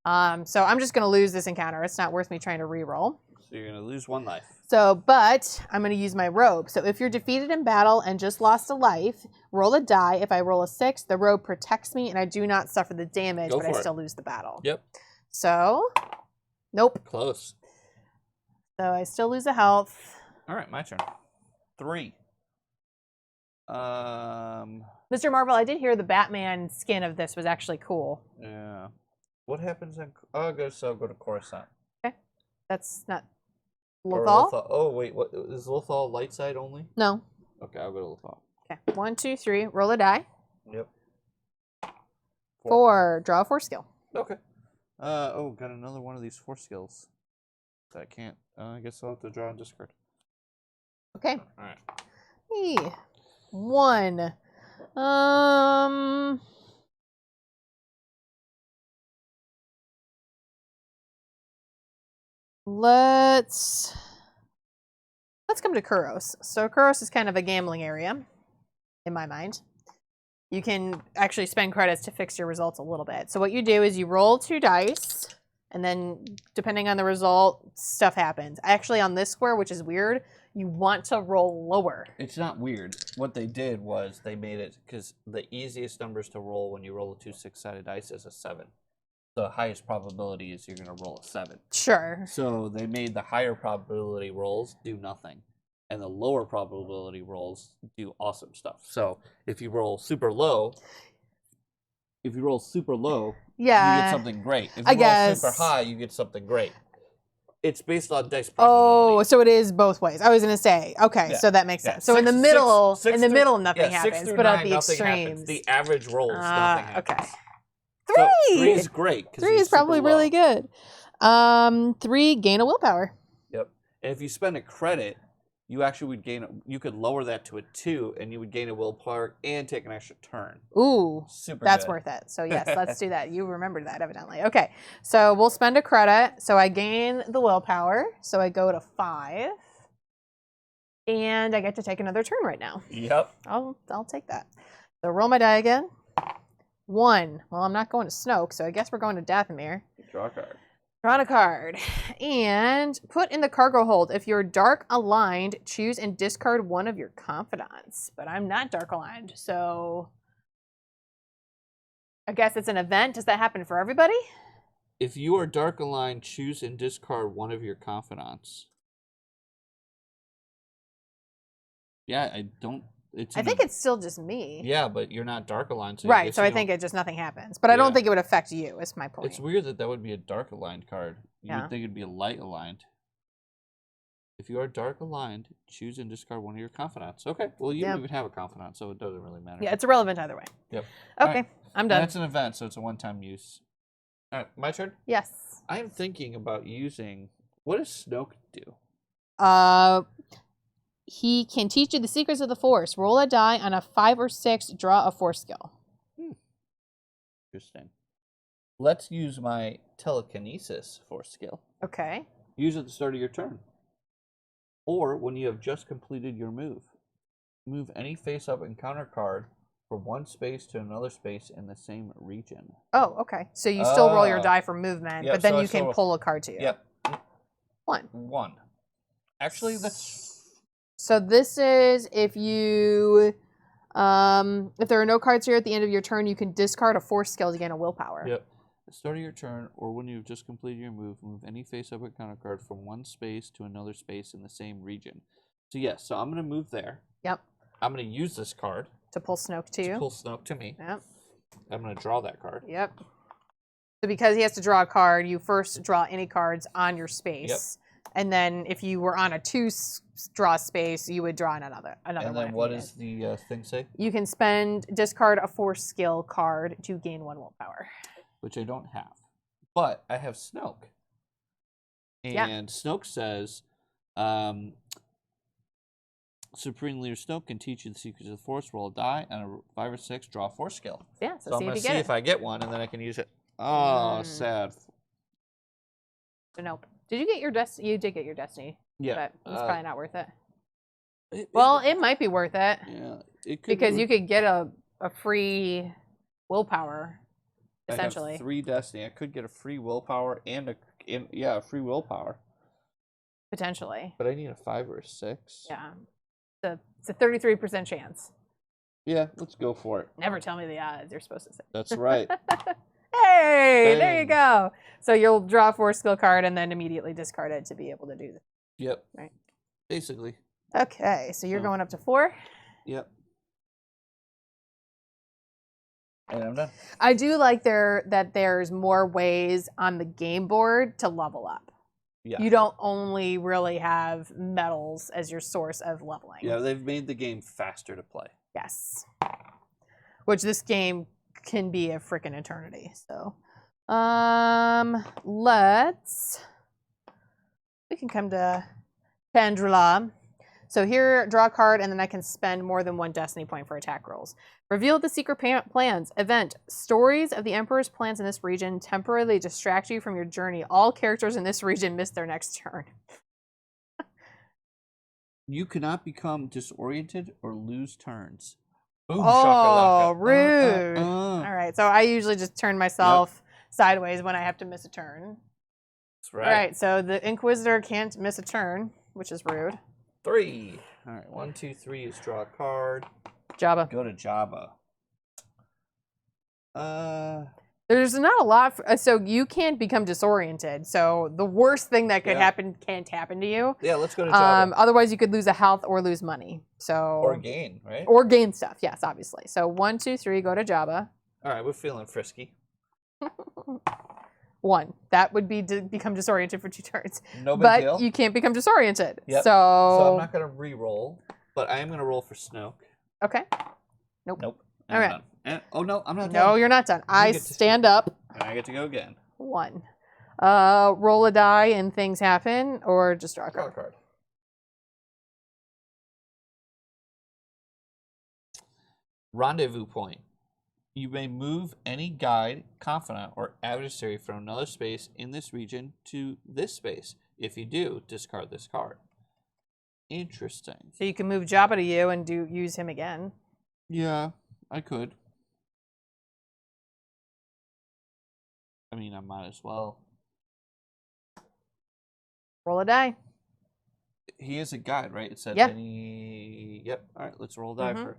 B: So I'm just going to lose this encounter. It's not worth me trying to re-roll.
A: So you're going to lose 1 life.
B: So, but I'm going to use my robe. So if you're defeated in battle and just lost a life, roll a die. If I roll a 6, the robe protects me and I do not suffer the damage, but I still lose the battle.
A: Yep.
B: So, nope.
A: Close.
B: So I still lose a health.
A: All right, my turn. 3.
B: Mr. Marvel, I did hear the Batman skin of this was actually cool.
A: Yeah. What happens in... Oh, go to Coruscant.
B: Okay. That's not... Lothal?
A: Oh, wait. What is Lothal light side only?
B: No.
A: Okay, I'll go to Lothal.
B: Okay. 1, 2, 3. Roll a die.
A: Yep.
B: 4. Draw a 4 skill.
A: Okay. Oh, got another one of these 4 skills. I can't. I guess I'll have to draw and discard.
B: Okay.
A: All right.
B: Hey. 1. Let's come to Kuros. So Kuros is kind of a gambling area, in my mind. You can actually spend credits to fix your results a little bit. So what you do is you roll 2 dice, and then depending on the result, stuff happens. Actually, on this square, which is weird, you want to roll lower.
A: It's not weird. What they did was they made it, because the easiest numbers to roll when you roll a 2 6-sided dice is a 7. The highest probability is you're going to roll a 7.
B: Sure.
A: So they made the higher probability rolls do nothing, and the lower probability rolls do awesome stuff. So if you roll super low, you get something great. If you roll super high, you get something great. It's based on dice probability.
B: Oh, so it is both ways. I was going to say, okay, so that makes sense. So in the middle, nothing happens, but at the extremes,
A: the average rolls, nothing happens.
B: Okay. 3!
A: So 3 is great.
B: 3 is probably really good. 3, gain a willpower.
A: Yep. And if you spend a credit, you actually would you could lower that to a 2, and you would gain a willpower and take an extra turn.
B: Ooh, that's worth it. So yes, let's do that. You remembered that, evidently. Okay, so we'll spend a credit. So I gain the willpower. So I go to 5. And I get to take another turn right now.
A: Yep.
B: I'll take that. So roll my die again. 1. Well, I'm not going to Snoke, so I guess we're going to Dathomir.
A: Draw a card.
B: Draw a card. And put in the cargo hold. If you're dark aligned, choose and discard one of your confidants. But I'm not dark aligned, so I guess it's an event. Does that happen for everybody?
A: If you are dark aligned, choose and discard one of your confidants. Yeah, I think
B: it's still just me.
A: Yeah, but you're not dark aligned. So
B: right, so I think nothing happens. But I don't think it would affect you, is my point.
A: It's weird that would be a dark aligned card. You would think it'd be a light aligned. If you are dark aligned, choose and discard one of your confidants. Okay, well, you don't even have a confidant, so it doesn't really matter.
B: Yeah, it's irrelevant either way.
A: Yep.
B: Okay, right. I'm done.
A: That's an event, so it's a one-time use. All right, my turn?
B: Yes.
A: I'm thinking about using... What does Snoke do?
B: He can teach you the secrets of the Force. Roll a die on a 5 or 6, draw a 4 skill.
A: Interesting. Let's use my telekinesis 4 skill.
B: Okay.
A: Use it at the start of your turn. Or when you have just completed your move. Move any face-up encounter card from one space to another space in the same region.
B: Oh, okay. So you still roll your die for movement, but then you can pull a card to you.
A: Yep.
B: 1.
A: Actually, that's...
B: So this is if you, if there are no cards here at the end of your turn, you can discard a 4 skill to gain a willpower.
A: Yep. At the start of your turn, or when you've just completed your move any face-up encounter card from one space to another space in the same region. So yes, so I'm going to move there.
B: Yep.
A: I'm going to use this card.
B: To pull Snoke to you.
A: To pull Snoke to me.
B: Yep.
A: I'm going to draw that card.
B: Yep. So because he has to draw a card, you first draw any cards on your space. Yep. And then if you were on a 2-draw space, you would draw another one.
A: And then what does the thing say?
B: You can discard a Force skill card to gain 1 willpower.
A: Which I don't have. But I have Snoke. And Snoke says, Supreme Leader Snoke can teach you the secrets of the Force. Roll a die, and a 5 or 6, draw a Force skill.
B: Yeah,
A: so I'm going to see if I get one, and then I can use it. Oh, sad.
B: So nope. Did you get your Destiny? You did get your Destiny.
A: Yeah.
B: But it's probably not worth it. It might be worth it.
A: Yeah. It could
B: because you could get a free willpower, essentially.
A: I have 3 Destiny. I could get a free willpower and a free willpower.
B: Potentially.
A: But I need a 5 or a 6.
B: Yeah. It's a 33% chance.
A: Yeah, let's go for it.
B: Never tell me the odds. You're supposed to say.
A: That's right.
B: Hey, bang. There you go. So you'll draw a Force skill card and then immediately discard it to be able to do this.
A: Yep.
B: Right.
A: Basically.
B: Okay, so you're going up to 4.
A: Yep. And I'm done.
B: I do like that there's more ways on the game board to level up. Yeah. You don't only really have medals as your source of leveling.
A: Yeah, they've made the game faster to play.
B: Yes. Which this game can be a freaking eternity. So, we can come to Pandrula. So here, draw a card, and then I can spend more than 1 Destiny point for attack rolls. Reveal the secret plans. Event. Stories of the Emperor's plans in this region temporarily distract you from your journey. All characters in this region miss their next turn.
A: You cannot become disoriented or lose turns.
B: Boom, shakalaka. Rude. All right, so I usually just turn myself sideways when I have to miss a turn.
A: That's right.
B: All right, so the Inquisitor can't miss a turn, which is rude.
A: 3. All right, 1, 2, 3 is draw a card.
B: Jabba.
A: Go to Jabba.
B: There's not a lot, so you can't become disoriented. So the worst thing that could happen can't happen to you.
A: Yeah, let's go to Jabba.
B: Otherwise, you could lose a health or lose money. So
A: or gain, right?
B: Or gain stuff. Yes, obviously. So 1, 2, 3, go to Jabba.
A: All right, we're feeling frisky.
B: 1. That would be to become disoriented for 2 turns.
A: No big deal.
B: But you can't become disoriented.
A: Yep.
B: So
A: I'm not going to re-roll, but I am going to roll for Snoke.
B: Okay. Nope. All right.
A: And, oh, no, I'm not done.
B: No, you're not done. I stand up.
A: And I get to go again.
B: 1. Roll a die and things happen, or just draw a card.
A: Draw a card. Rendezvous point. You may move any guide, confidant, or adversary from another space in this region to this space. If you do, discard this card. Interesting.
B: So you can move Jabba to you and use him again.
A: Yeah, I could. I mean, I might as well.
B: Roll a die.
A: He is a guide, right? It said any... Yep. All right, let's roll a die for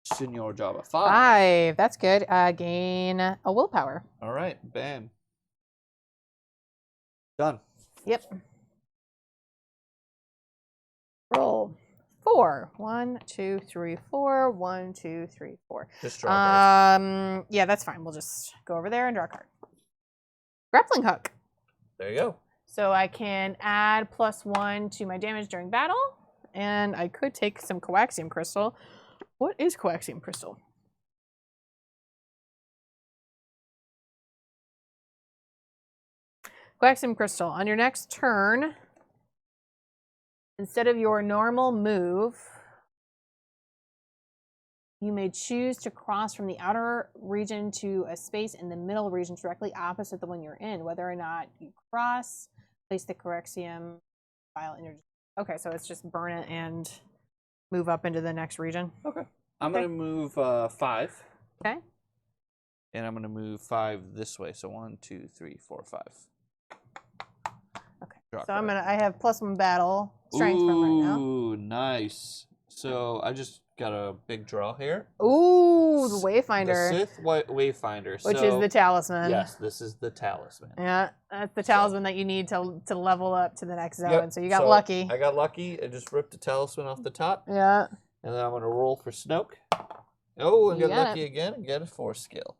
A: Senor Jabba.
B: 5. That's good. Gain a willpower.
A: All right. Bam. Done.
B: Yep. Roll. 4. 1, 2, 3, 4. 1, 2, 3, 4.
A: Just draw a card.
B: Yeah, that's fine. We'll just go over there and draw a card. Grappling hook.
A: There you go.
B: So I can add +1 to my damage during battle, and I could take some coaxium crystal. What is coaxium crystal? Coaxium crystal. On your next turn, instead of your normal move, you may choose to cross from the outer region to a space in the middle region directly opposite the one you're in. Whether or not you cross, place the coaxium file in your... Okay, so it's just burn it and move up into the next region.
A: Okay. I'm going to move 5.
B: Okay.
A: And I'm going to move 5 this way. So 1, 2, 3, 4, 5.
B: Okay. So I have +1 battle strength from right now.
A: Ooh, nice. So I just got a big draw here.
B: Ooh, the Wayfinder.
A: The Sith Wayfinder.
B: Which is the Talisman.
A: Yes, this is the Talisman.
B: Yeah, that's the Talisman that you need to level up to the next zone.
A: Yep.
B: So you got lucky.
A: I got lucky. I just ripped the Talisman off the top.
B: Yeah.
A: And then I'm going to roll for Snoke. Oh, and got lucky again and get a Force skill.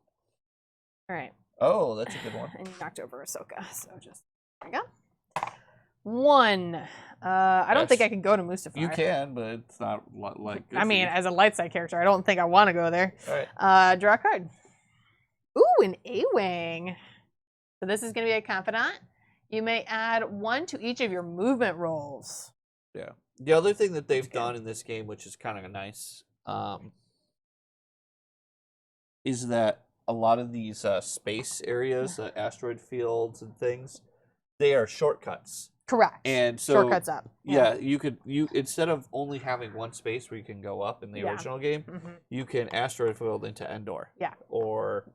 B: All right.
A: Oh, that's a good one.
B: And you knocked over Ahsoka. So just, there we go. 1. I don't think I can go to Mustafar.
A: You can, but it's not like...
B: I mean, as a light side character, I don't think I want to go there.
A: All right.
B: Draw a card. Ooh, an A-Wing. So this is going to be a Confidant. You may add 1 to each of your movement rolls.
A: Yeah. The other thing that they've done in this game, which is kind of nice, is that a lot of these space areas, asteroid fields and things, they are shortcuts.
B: Correct.
A: And so
B: shortcuts up.
A: Yeah, you instead of only having one space where you can go up in the original game, you can asteroid field into Endor.
B: Yeah.
A: Or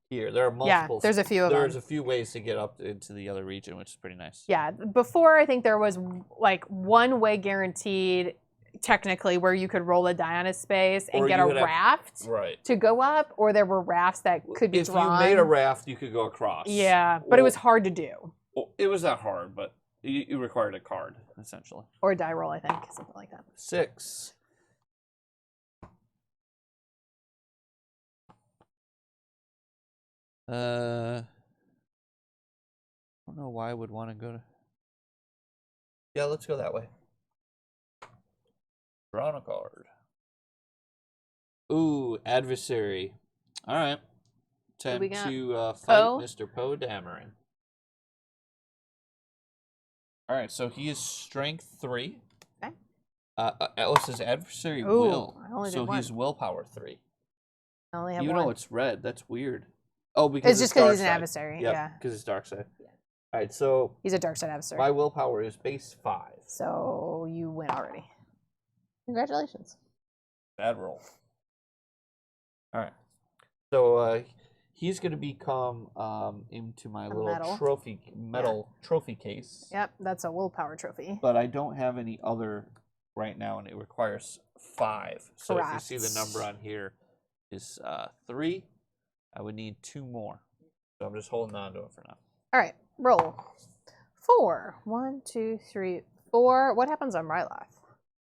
A: here, there are multiple.
B: Yeah, there's a few of them.
A: There's a few ways to get up into the other region, which is pretty nice.
B: Yeah, before I think there was like one way guaranteed, technically, where you could roll a die on a space and get a raft to go up, or there were rafts that could be drawn.
A: If you made a raft, you could go across.
B: Yeah, but it was hard to do.
A: Well, it was not hard, but you required a card, essentially.
B: Or a die roll, I think, something like that.
A: 6. I don't know why I would want to go to... Yeah, let's go that way. Draw on a card. Ooh, adversary. All right. Time to fight Mr. Poe Dameron. All right, so he is strength 3.
B: Okay.
A: It says adversary will. So he's willpower 3.
B: I only have
A: Even
B: 1.
A: though it's red, that's weird. Oh, because
B: it's just because he's an adversary.
A: Yep,
B: yeah.
A: Because it's dark side. Yeah. All right, so
B: he's a dark side adversary.
A: My willpower is base 5.
B: So you win already. Congratulations.
A: Bad roll. All right. So he's going to become into my little trophy case.
B: Yep, that's a willpower trophy.
A: But I don't have any other right now, and it requires 5. So if you see the number on here is 3, I would need 2 more. So I'm just holding on to it for now.
B: All right, roll. 4. 1, 2, 3, 4. What happens on Ryloth?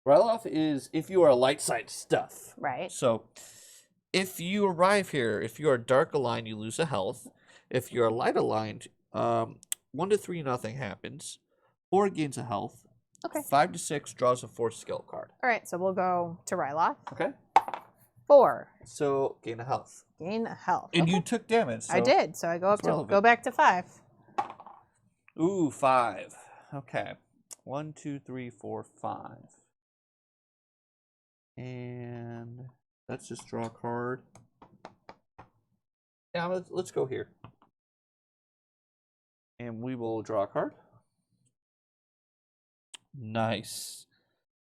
A: Ryloth is if you are light side stuff.
B: Right.
A: So if you arrive here, if you are dark aligned, you lose a health. If you are light aligned, 1 to 3 nothing happens. 4 gains a health.
B: Okay.
A: 5 to 6 draws a Force skill card.
B: All right, so we'll go to Ryloth.
A: Okay.
B: 4.
A: So gain a health.
B: Gain a health.
A: And you took damage. So
B: I did. So I go back to 5.
A: Ooh, 5. Okay. 1, 2, 3, 4, 5. And let's just draw a card. Yeah, let's go here. And we will draw a card. Nice.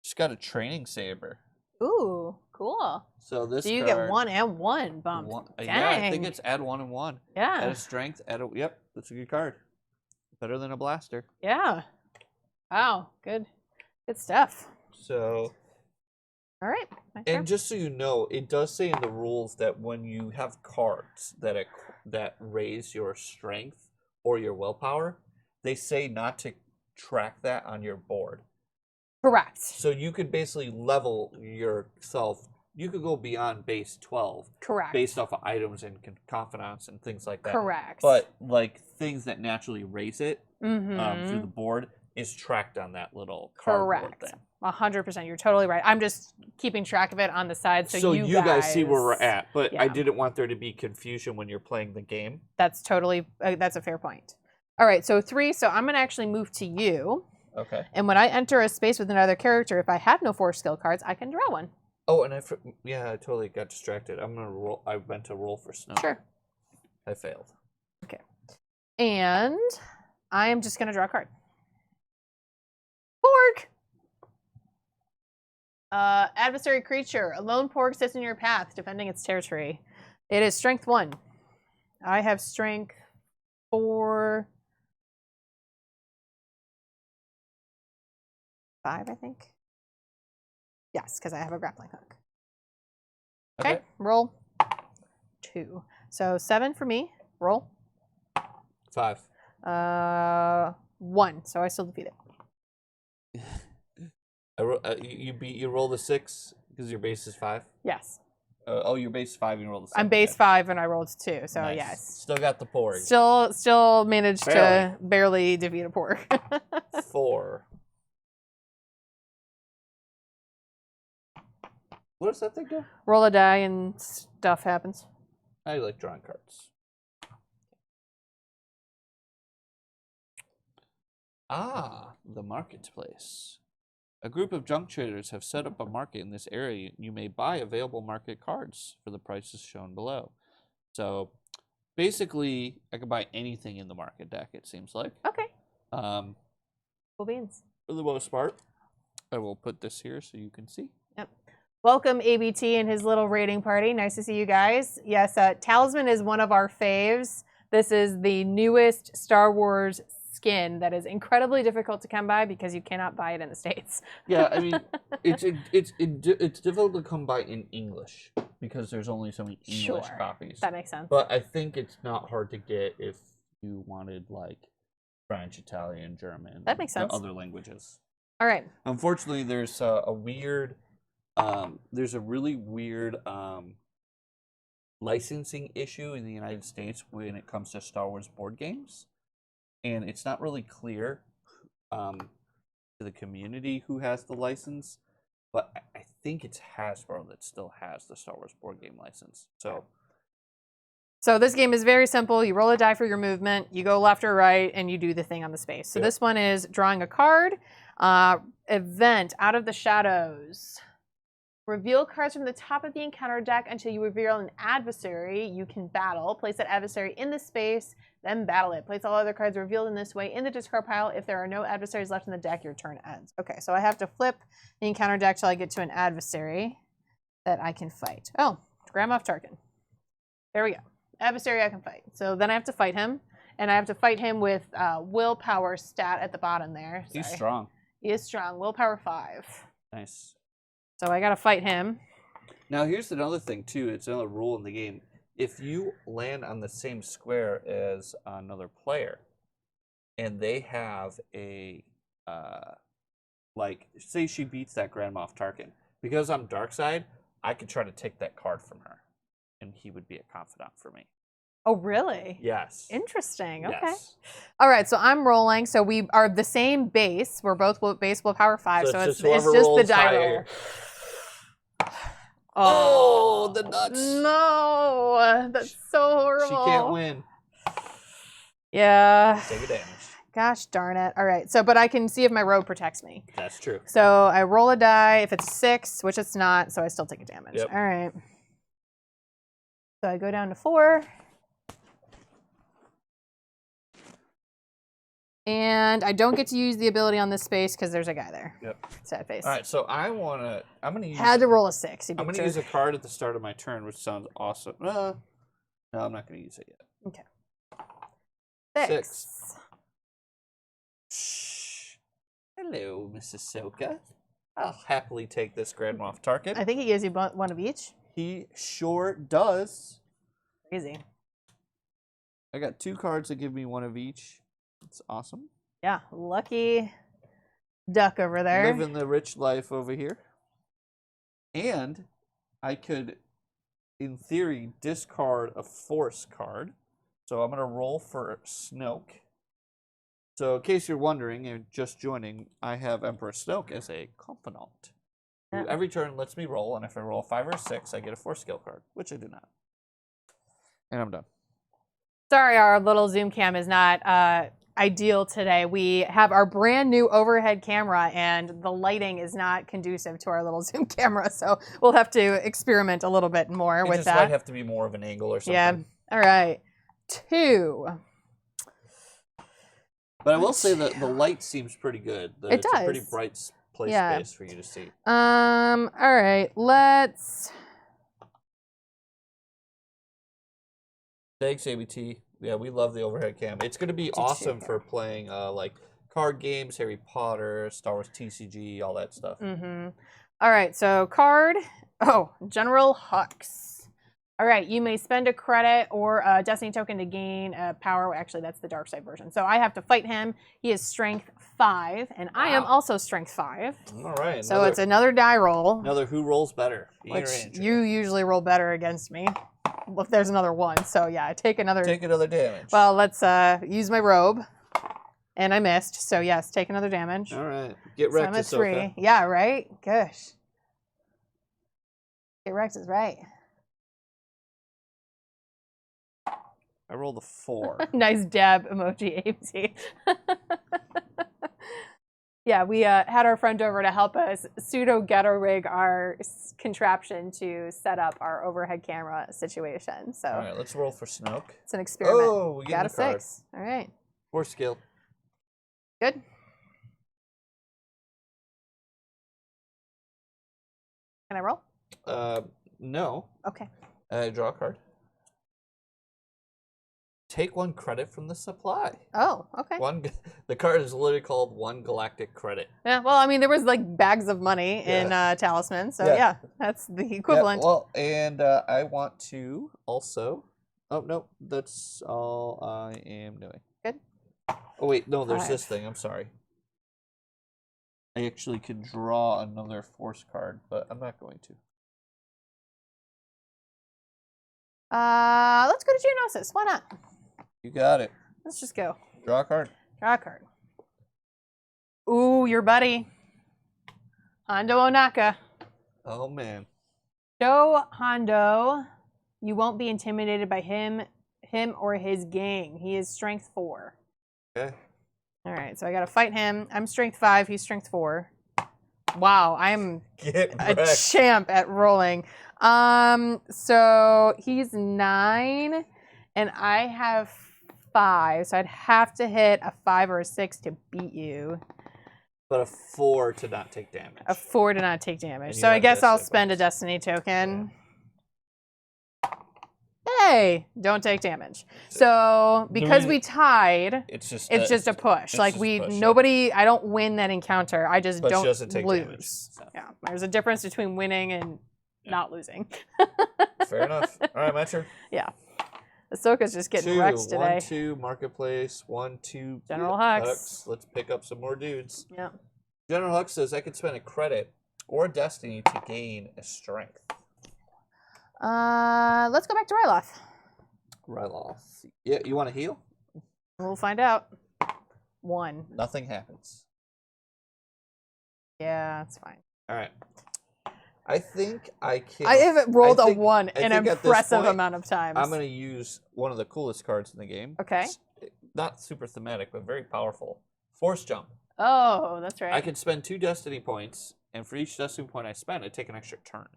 A: Just got a training saber.
B: Ooh, cool.
A: So this
B: you
A: card,
B: get 1 and 1 bumped.
A: Yeah, I think it's add 1 and 1.
B: Yeah.
A: Add a strength, yep, that's a good card. Better than a blaster.
B: Yeah. Wow, good stuff.
A: So...
B: All right.
A: And just so you know, it does say in the rules that when you have cards that raise your strength or your willpower, they say not to track that on your board.
B: Correct.
A: So you could basically level yourself. You could go beyond base 12.
B: Correct.
A: Based off of items and confidants and things like that.
B: Correct.
A: But like things that naturally raise it through the board is tracked on that little cardboard thing.
B: 100%. You're totally right. I'm just keeping track of it on the side so you
A: guys see where we're at. But I didn't want there to be confusion when you're playing the game.
B: That's totally, that's a fair point. All right, so 3. So I'm going to actually move to you.
A: Okay.
B: And when I enter a space with another character, if I have no Force skill cards, I can draw 1.
A: Oh, and I totally got distracted. I'm going to roll. I meant to roll for Snow.
B: Sure.
A: I failed.
B: Okay. And I am just going to draw a card. Porg! Adversary creature. A lone porg sits in your path, defending its territory. It is strength 1. I have strength 4. 5, I think. Yes, because I have a grappling hook. Okay, roll 2. So 7 for me. Roll
A: 5.
B: 1. So I still defeat it.
A: You roll the 6 because your base is 5.
B: Yes.
A: Your base is 5. You roll the 7.
B: I'm base 5 and I rolled 2. So
A: nice.
B: Yes.
A: Still got the porg.
B: Still managed to barely defeat a porg.
A: 4. What does that thing do?
B: Roll a die and stuff happens.
A: I like drawing cards. The marketplace. A group of junk traders have set up a market in this area. You may buy available market cards for the prices shown below. So, basically, I can buy anything in the market deck, it seems like.
B: Okay. Cool beans.
A: For the most part, I will put this here so you can see.
B: Yep. Welcome, ABT and his little raiding party. Nice to see you guys. Yes, Talisman is one of our faves. This is the newest Star Wars skin that is incredibly difficult to come by because you cannot buy it in the States.
A: Yeah, I mean, it's difficult to come by in English because there's only so many English copies.
B: That makes sense.
A: But I think it's not hard to get if you wanted like French, Italian, German.
B: That makes sense.
A: Other languages.
B: All right.
A: Unfortunately, there's a weird, there's a really weird licensing issue in the United States when it comes to Star Wars board games. And it's not really clear to the community who has the license, but I think it's Hasbro that still has the Star Wars board game license.
B: So this game is very simple. You roll a die for your movement, you go left or right, and you do the thing on the space. So this one is drawing a card. Event, Out of the Shadows. Reveal cards from the top of the encounter deck until you reveal an adversary you can battle. Place that adversary in the space, then battle it. Place all other cards revealed in this way in the discard pile. If there are no adversaries left in the deck, your turn ends. Okay, so I have to flip the encounter deck till I get to an adversary that I can fight. Oh, Grand Moff Talkin. There we go. Adversary I can fight. So then I have to fight him, and I have to fight him with willpower stat at the bottom there. Sorry.
A: He's strong.
B: He is strong. Willpower 5.
A: Nice.
B: So I gotta fight him.
A: Now here's another thing too. It's another rule in the game. If you land on the same square as another player, and they have a like, say she beats that Grand Moff Tarkin, because I'm dark side, I could try to take that card from her, and he would be a confidant for me.
B: Oh, really?
A: Yes.
B: Interesting. Okay.
A: Yes.
B: All right. So I'm rolling. So we are the same base. We're both base willpower 5. So it's just the die roll.
A: Oh, the nuts.
B: No. That's so horrible.
A: She can't win.
B: Yeah.
A: Take a damage.
B: Gosh darn it. All right. So, but I can see if my robe protects me.
A: That's true.
B: So I roll a die. If it's a 6, which it's not, so I still take a damage.
A: Yep.
B: All right. So I go down to 4. And I don't get to use the ability on this space because there's a guy there.
A: Yep.
B: Sad face.
A: All right, so I'm gonna use.
B: Had to roll a 6.
A: I'm gonna use a card at the start of my turn, which sounds awesome. No, I'm not gonna use it yet.
B: Okay.
A: 6. Shh. Hello, Mrs. Soka. I'll happily take this Grand Moff Tarkin.
B: I think he gives you one of each.
A: He sure does.
B: Crazy.
A: I got 2 cards that give me one of each. It's awesome.
B: Yeah, lucky duck over there.
A: Living the rich life over here. And I could, in theory, discard a Force card. So I'm going to roll for Snoke. So in case you're wondering and just joining, I have Emperor Snoke as a confidant. Yeah. Every turn lets me roll, and if I roll a 5 or a 6, I get a Force skill card, which I do not. And I'm done.
B: Sorry, our little Zoom cam is not ideal today. We have our brand new overhead camera, and the lighting is not conducive to our little Zoom camera, so we'll have to experiment a little bit more with that. It
A: might have to be more of an angle or something.
B: Yeah. All right. 2.
A: But I will say that the light seems pretty good.
B: It does.
A: It's a pretty bright space for you to see.
B: All right. Let's.
A: Thanks, ABT. Yeah, we love the overhead cam. It's going to be awesome for playing like card games, Harry Potter, Star Wars TCG, all that stuff.
B: Mm-hmm. All right, so card. Oh, General Hux. All right, you may spend a credit or a destiny token to gain a power. Actually, that's the dark side version. So I have to fight him. He is strength 5, and I am also strength 5.
A: All right.
B: So it's another die roll.
A: Another who rolls better.
B: Which you usually roll better against me. If there's another one. So yeah, take another
A: damage.
B: Well, let's use my robe. And I missed. So yes, take another damage.
A: All right. Get wrecked,
B: so I'm at 3. Yeah, right? Gosh. Get wrecked is right.
A: I rolled a 4.
B: Nice dab emoji, AMC. Yeah, we had our friend over to help us pseudo ghetto rig our contraption to set up our overhead camera situation. So
A: all right, let's roll for Snoke.
B: It's an experiment.
A: Oh, we got a
B: 6. All right.
A: 4 skill.
B: Good. Can I roll?
A: No.
B: Okay.
A: Draw a card. Take 1 credit from the supply.
B: Oh, okay.
A: The card is literally called 1 galactic credit.
B: Yeah, well, I mean, there was like bags of money in Talisman, so yeah, that's the equivalent.
A: Yeah, well, and I want to also. Oh no, that's all I am doing.
B: Good.
A: Oh wait, no, there's this thing. I'm sorry. I actually could draw another force card, but I'm not going to.
B: Let's go to Geonosis. Why not?
A: You got it.
B: Let's just go.
A: Draw a card.
B: Draw a card. Ooh, your buddy. Hondo Onaka.
A: Oh, man.
B: Show Hondo you won't be intimidated by him or his gang. He is strength 4.
A: Okay.
B: All right, so I got to fight him. I'm strength 5. He's strength 4. Wow, I'm a champ at rolling. So he's 9, and I have 5. So I'd have to hit a 5 or a 6 to beat you.
A: But a 4 to not take damage.
B: A 4 to not take damage. So I guess I'll spend a destiny token. Yeah. Hey, don't take damage. So because we tied, it's just a push. Like nobody. I don't win that encounter. I just don't lose. So. Yeah, there's a difference between winning and not losing.
A: Fair enough. All right, my turn.
B: Yeah. Ahsoka's just getting wrecked today.
A: 1, 2, Marketplace. 1, 2,
B: General Hux.
A: Let's pick up some more dudes.
B: Yeah.
A: General Hux says I could spend a credit or a destiny to gain a strength.
B: Let's go back to Ryloth.
A: Ryloth. Yeah, you want to heal?
B: We'll find out. 1.
A: Nothing happens.
B: Yeah, that's fine.
A: All right. I think I can.
B: I haven't rolled a 1 an impressive amount of times.
A: I'm going to use one of the coolest cards in the game.
B: Okay.
A: It's not super thematic, but very powerful. Force Jump.
B: Oh, that's right.
A: I can spend 2 destiny points, and for each destiny point I spend, I take an extra turn.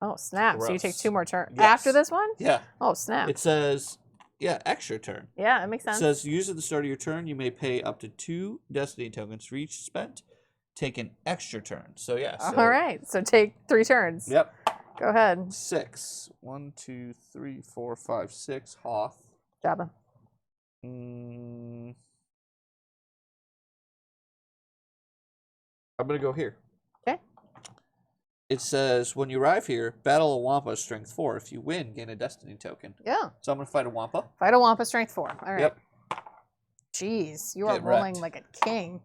B: Oh, snap. So you take 2 more turns.
A: Yes.
B: After this one?
A: Yeah.
B: Oh, snap.
A: It says, extra turn.
B: Yeah, that makes sense.
A: It says, use at the start of your turn, you may pay up to 2 destiny tokens for each spent. Take an extra turn. So, yeah. So,
B: all right. So take 3 turns.
A: Yep.
B: Go ahead.
A: 6. 1, 2, 3, 4, 5, 6. Hoth.
B: Jabba.
A: I'm going to go here.
B: Okay.
A: It says, when you arrive here, battle a Wampa strength 4. If you win, gain a destiny token.
B: Yeah.
A: So I'm going to fight a Wampa.
B: Fight a Wampa strength 4. All right.
A: Yep.
B: Jeez, you are rolling like a king.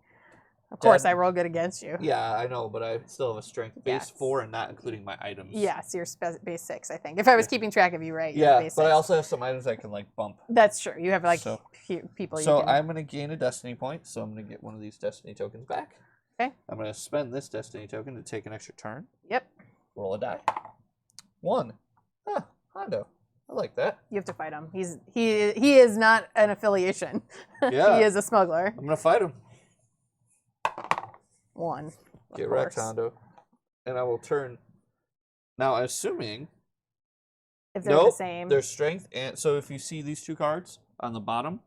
B: Of course, I roll good against you.
A: Yeah, I know, but I still have a strength base 4 and not including my items.
B: Yeah, so you're base 6, I think. If I was keeping track of you right, you're base 6.
A: But I also have some items I can, like, bump.
B: That's true. You have, like, people you can...
A: So I'm going to gain a destiny point, so I'm going to get one of these destiny tokens back.
B: Okay.
A: I'm going to spend this destiny token to take an extra turn.
B: Yep.
A: Roll a die. 1. Ah, Hondo. I like that.
B: You have to fight him. He is not an affiliation.
A: Yeah.
B: He is a smuggler.
A: I'm going to fight him.
B: 1.
A: Get wrecked, Hondo. And I will turn. Now, assuming.
B: If they're the same.
A: Their strength. And so if you see these 2 cards on the bottom,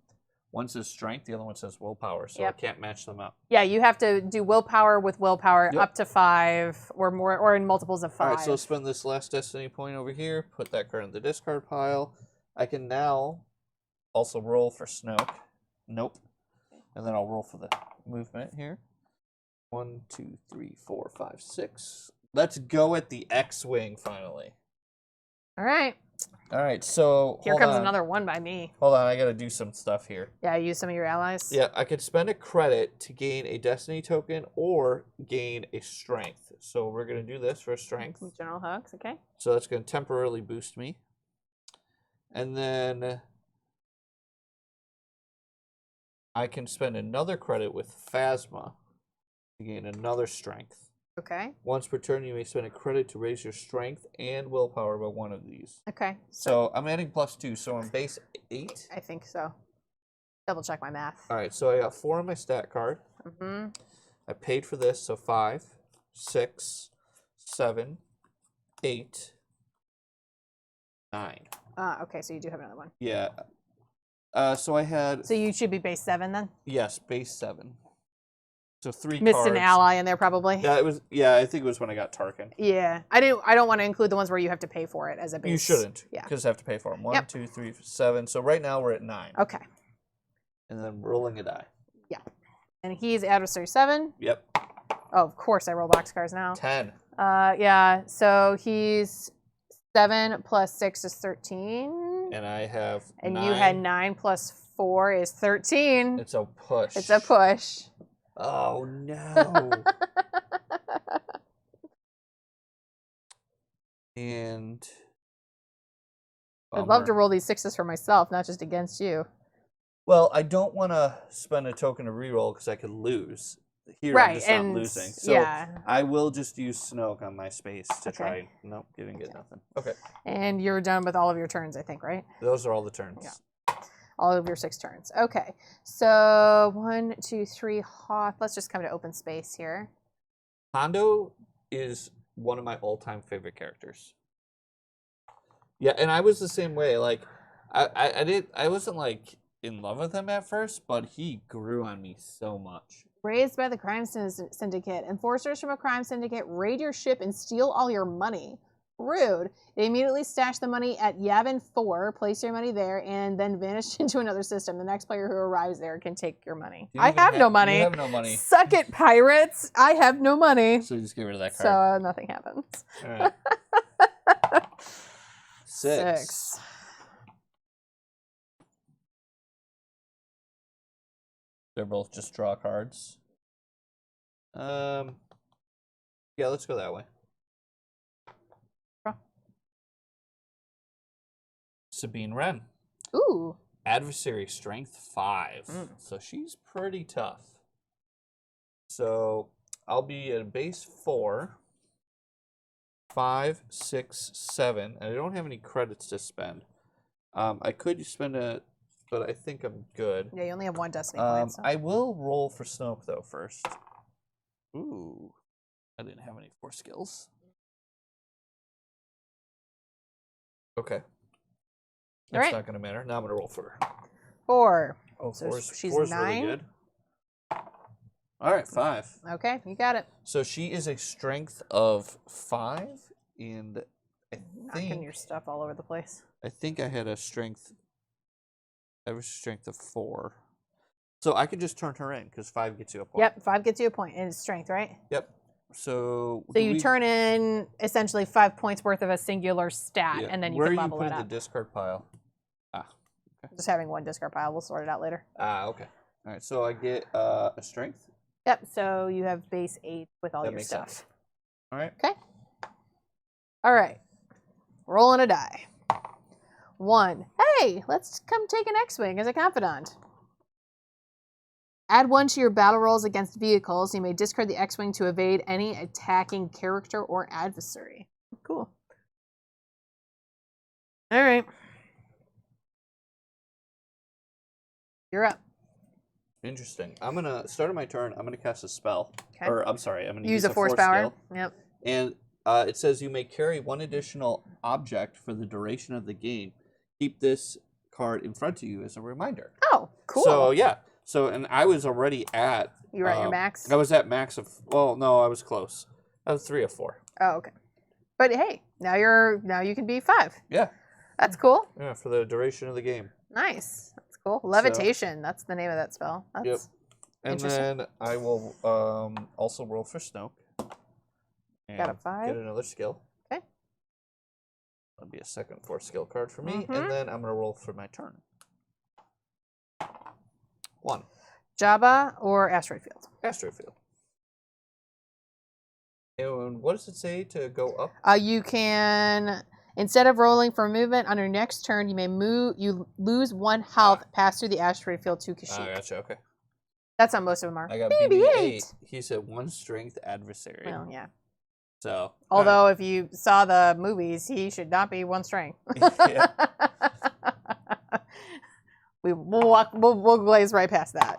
A: one says strength, the other one says willpower. So I can't match them up.
B: Yeah, you have to do willpower with willpower up to 5 or more, or in multiples of 5.
A: All right, so spend this last destiny point over here. Put that card in the discard pile. I can now also roll for Snoke. Nope. And then I'll roll for the movement here. 1, 2, 3, 4, 5, 6. Let's go at the X-Wing finally.
B: All right.
A: All right, so
B: Here comes another one by me.
A: Hold on, I got to do some stuff here.
B: Yeah, use some of your allies.
A: Yeah, I could spend a credit to gain a Destiny token or gain a Strength. So we're going to do this for Strength.
B: General Hooks, okay.
A: So that's going to temporarily boost me. And then I can spend another credit with Phasma to gain another Strength.
B: Okay.
A: Once per turn, you may spend a credit to raise your Strength and Willpower by one of these.
B: Okay.
A: So I'm adding +2, so I'm base 8?
B: I think so. Double check my math.
A: All right, so I got 4 on my stat card.
B: Mm-hmm.
A: I paid for this, so 5, 6, 7, 8, 9.
B: Okay, so you do have another one.
A: Yeah. So I had...
B: So you should be base 7 then?
A: Yes, base 7. So 3
B: Missed
A: cards.
B: an ally in there probably.
A: Yeah, it was. Yeah, I think it was when I got Tarkin.
B: Yeah, I don't want to include the ones where you have to pay for it as a base.
A: You shouldn't.
B: Yeah.
A: Because I have to pay for them. 1, 2, 3, 7. So right now we're at 9.
B: Okay.
A: And then rolling a die.
B: Yeah. And he's adversary 7.
A: Yep.
B: Oh, of course I roll boxcars now.
A: 10.
B: Yeah. So he's 7 plus 6 is 13.
A: And I have.
B: And
A: 9.
B: you had 9 plus 4 is 13.
A: It's a push.
B: It's a push.
A: Oh no. And
B: I'd love to roll these 6s for myself, not just against you.
A: Well, I don't want to spend a token to reroll because I could lose. Here,
B: right,
A: I'm just not losing. So
B: yeah.
A: I will just use Snoke on my space to try. Nope, didn't get nothing. Okay.
B: And you're done with all of your turns, I think, right?
A: Those are all the turns.
B: Yeah. All of your 6 turns. Okay. So 1, 2, 3, Hoth. Let's just come to open space here.
A: Hondo is one of my all-time favorite characters. Yeah, and I was the same way. Like, I wasn't like in love with him at first, but he grew on me so much.
B: Raised by the crime syndicate. Enforcers from a crime syndicate raid your ship and steal all your money. Rude. They immediately stash the money at Yavin 4, place your money there, and then vanish into another system. The next player who arrives there can take your money. I have no money.
A: You have no money.
B: Suck it, pirates. I have no money.
A: So just get rid of that
B: So
A: card.
B: nothing happens.
A: All right. 6. They're both just draw cards. Yeah, let's go that way. Sabine Wren.
B: Ooh.
A: Adversary strength 5. So she's pretty tough. So I'll be at base 4, 5, 6, 7. And I don't have any credits to spend. I could spend a, but I think I'm good.
B: Yeah, you only have 1 destiny point. So.
A: I will roll for Snoke though first. Ooh, I didn't have any 4 skills. Okay. That's not going to matter. Now I'm going to roll for her.
B: 4.
A: Oh,
B: so she's
A: 4's
B: 9.
A: really good. All right, 5.
B: Okay, you got it.
A: So she is a strength of 5, and I
B: Knocking
A: think
B: your stuff all over the place.
A: I think I had a strength. I have a strength of 4, so I could just turn her in because 5 gets you a point.
B: Yep, 5 gets you a point, and it's strength, right?
A: Yep. So
B: you turn in essentially 5 points worth of a singular stat, and then you can level it up.
A: Where are you putting the discard pile? Okay.
B: Just having 1 discard pile. We'll sort it out later.
A: Okay. All right. So I get a strength.
B: Yep. So you have base 8 with all your stuff.
A: Sense. All right.
B: Okay. All right. Rolling a die. 1. Hey, let's come take an X-Wing as a confidant. Add 1 to your battle rolls against vehicles. You may discard the X-Wing to evade any attacking character or adversary. Cool. All right. You're up.
A: Interesting. I'm going to, start of my turn, I'm going to cast a spell.
B: Okay.
A: Or, I'm sorry, I'm going to
B: use a force power.
A: skill.
B: Yep.
A: And it says you may carry 1 additional object for the duration of the game. Keep this card in front of you as a reminder.
B: Oh, cool.
A: So, yeah. So, and I was already at...
B: You were at your max?
A: I was at max of... Well, no, I was close. I was 3 of 4.
B: Oh, okay. But hey, now you can be 5.
A: Yeah.
B: That's cool.
A: Yeah, for the duration of the game.
B: Nice. That's cool. Levitation. That's the name of that spell. That's
A: And then I will also roll for Snoke.
B: Got a 5.
A: Get another skill.
B: Okay.
A: That'll be a second force skill card for me. And then I'm going to roll for my turn. 1.
B: Jabba or Asteroid Field?
A: Asteroid Field. And what does it say to go up?
B: You can, instead of rolling for movement, on your next turn, you may move. You lose 1 health, pass through the asteroid field to Kashyyyk.
A: Gotcha. Okay.
B: That's how most of them are.
A: I got BB-8. He said 1 strength adversary.
B: Well, yeah.
A: So.
B: Although if you saw the movies, he should not be 1 strength.
A: Yeah.
B: We'll glaze right past that.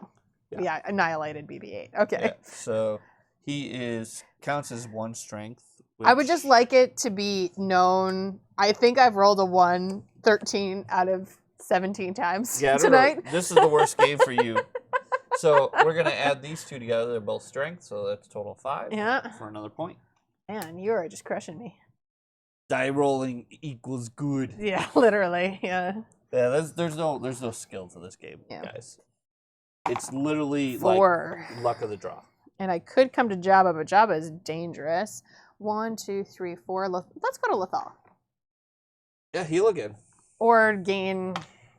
B: Yeah, annihilated BB-8. Okay.
A: Yeah, so he counts as 1 strength.
B: I would just like it to be known. I think I've rolled a 1 13 out of 17 times tonight.
A: This is the worst game for you. So we're going to add these two together. They're both strength, so that's total 5 for another point.
B: Man, you are just crushing me.
A: Die rolling equals good.
B: Yeah, literally. Yeah.
A: Yeah, there's no skill to this game, guys. It's literally
B: 4.
A: like luck of the draw.
B: And I could come to Jabba, but Jabba is dangerous. 1, 2, 3, 4. Let's go to Lethal.
A: Yeah, heal again.
B: Or gain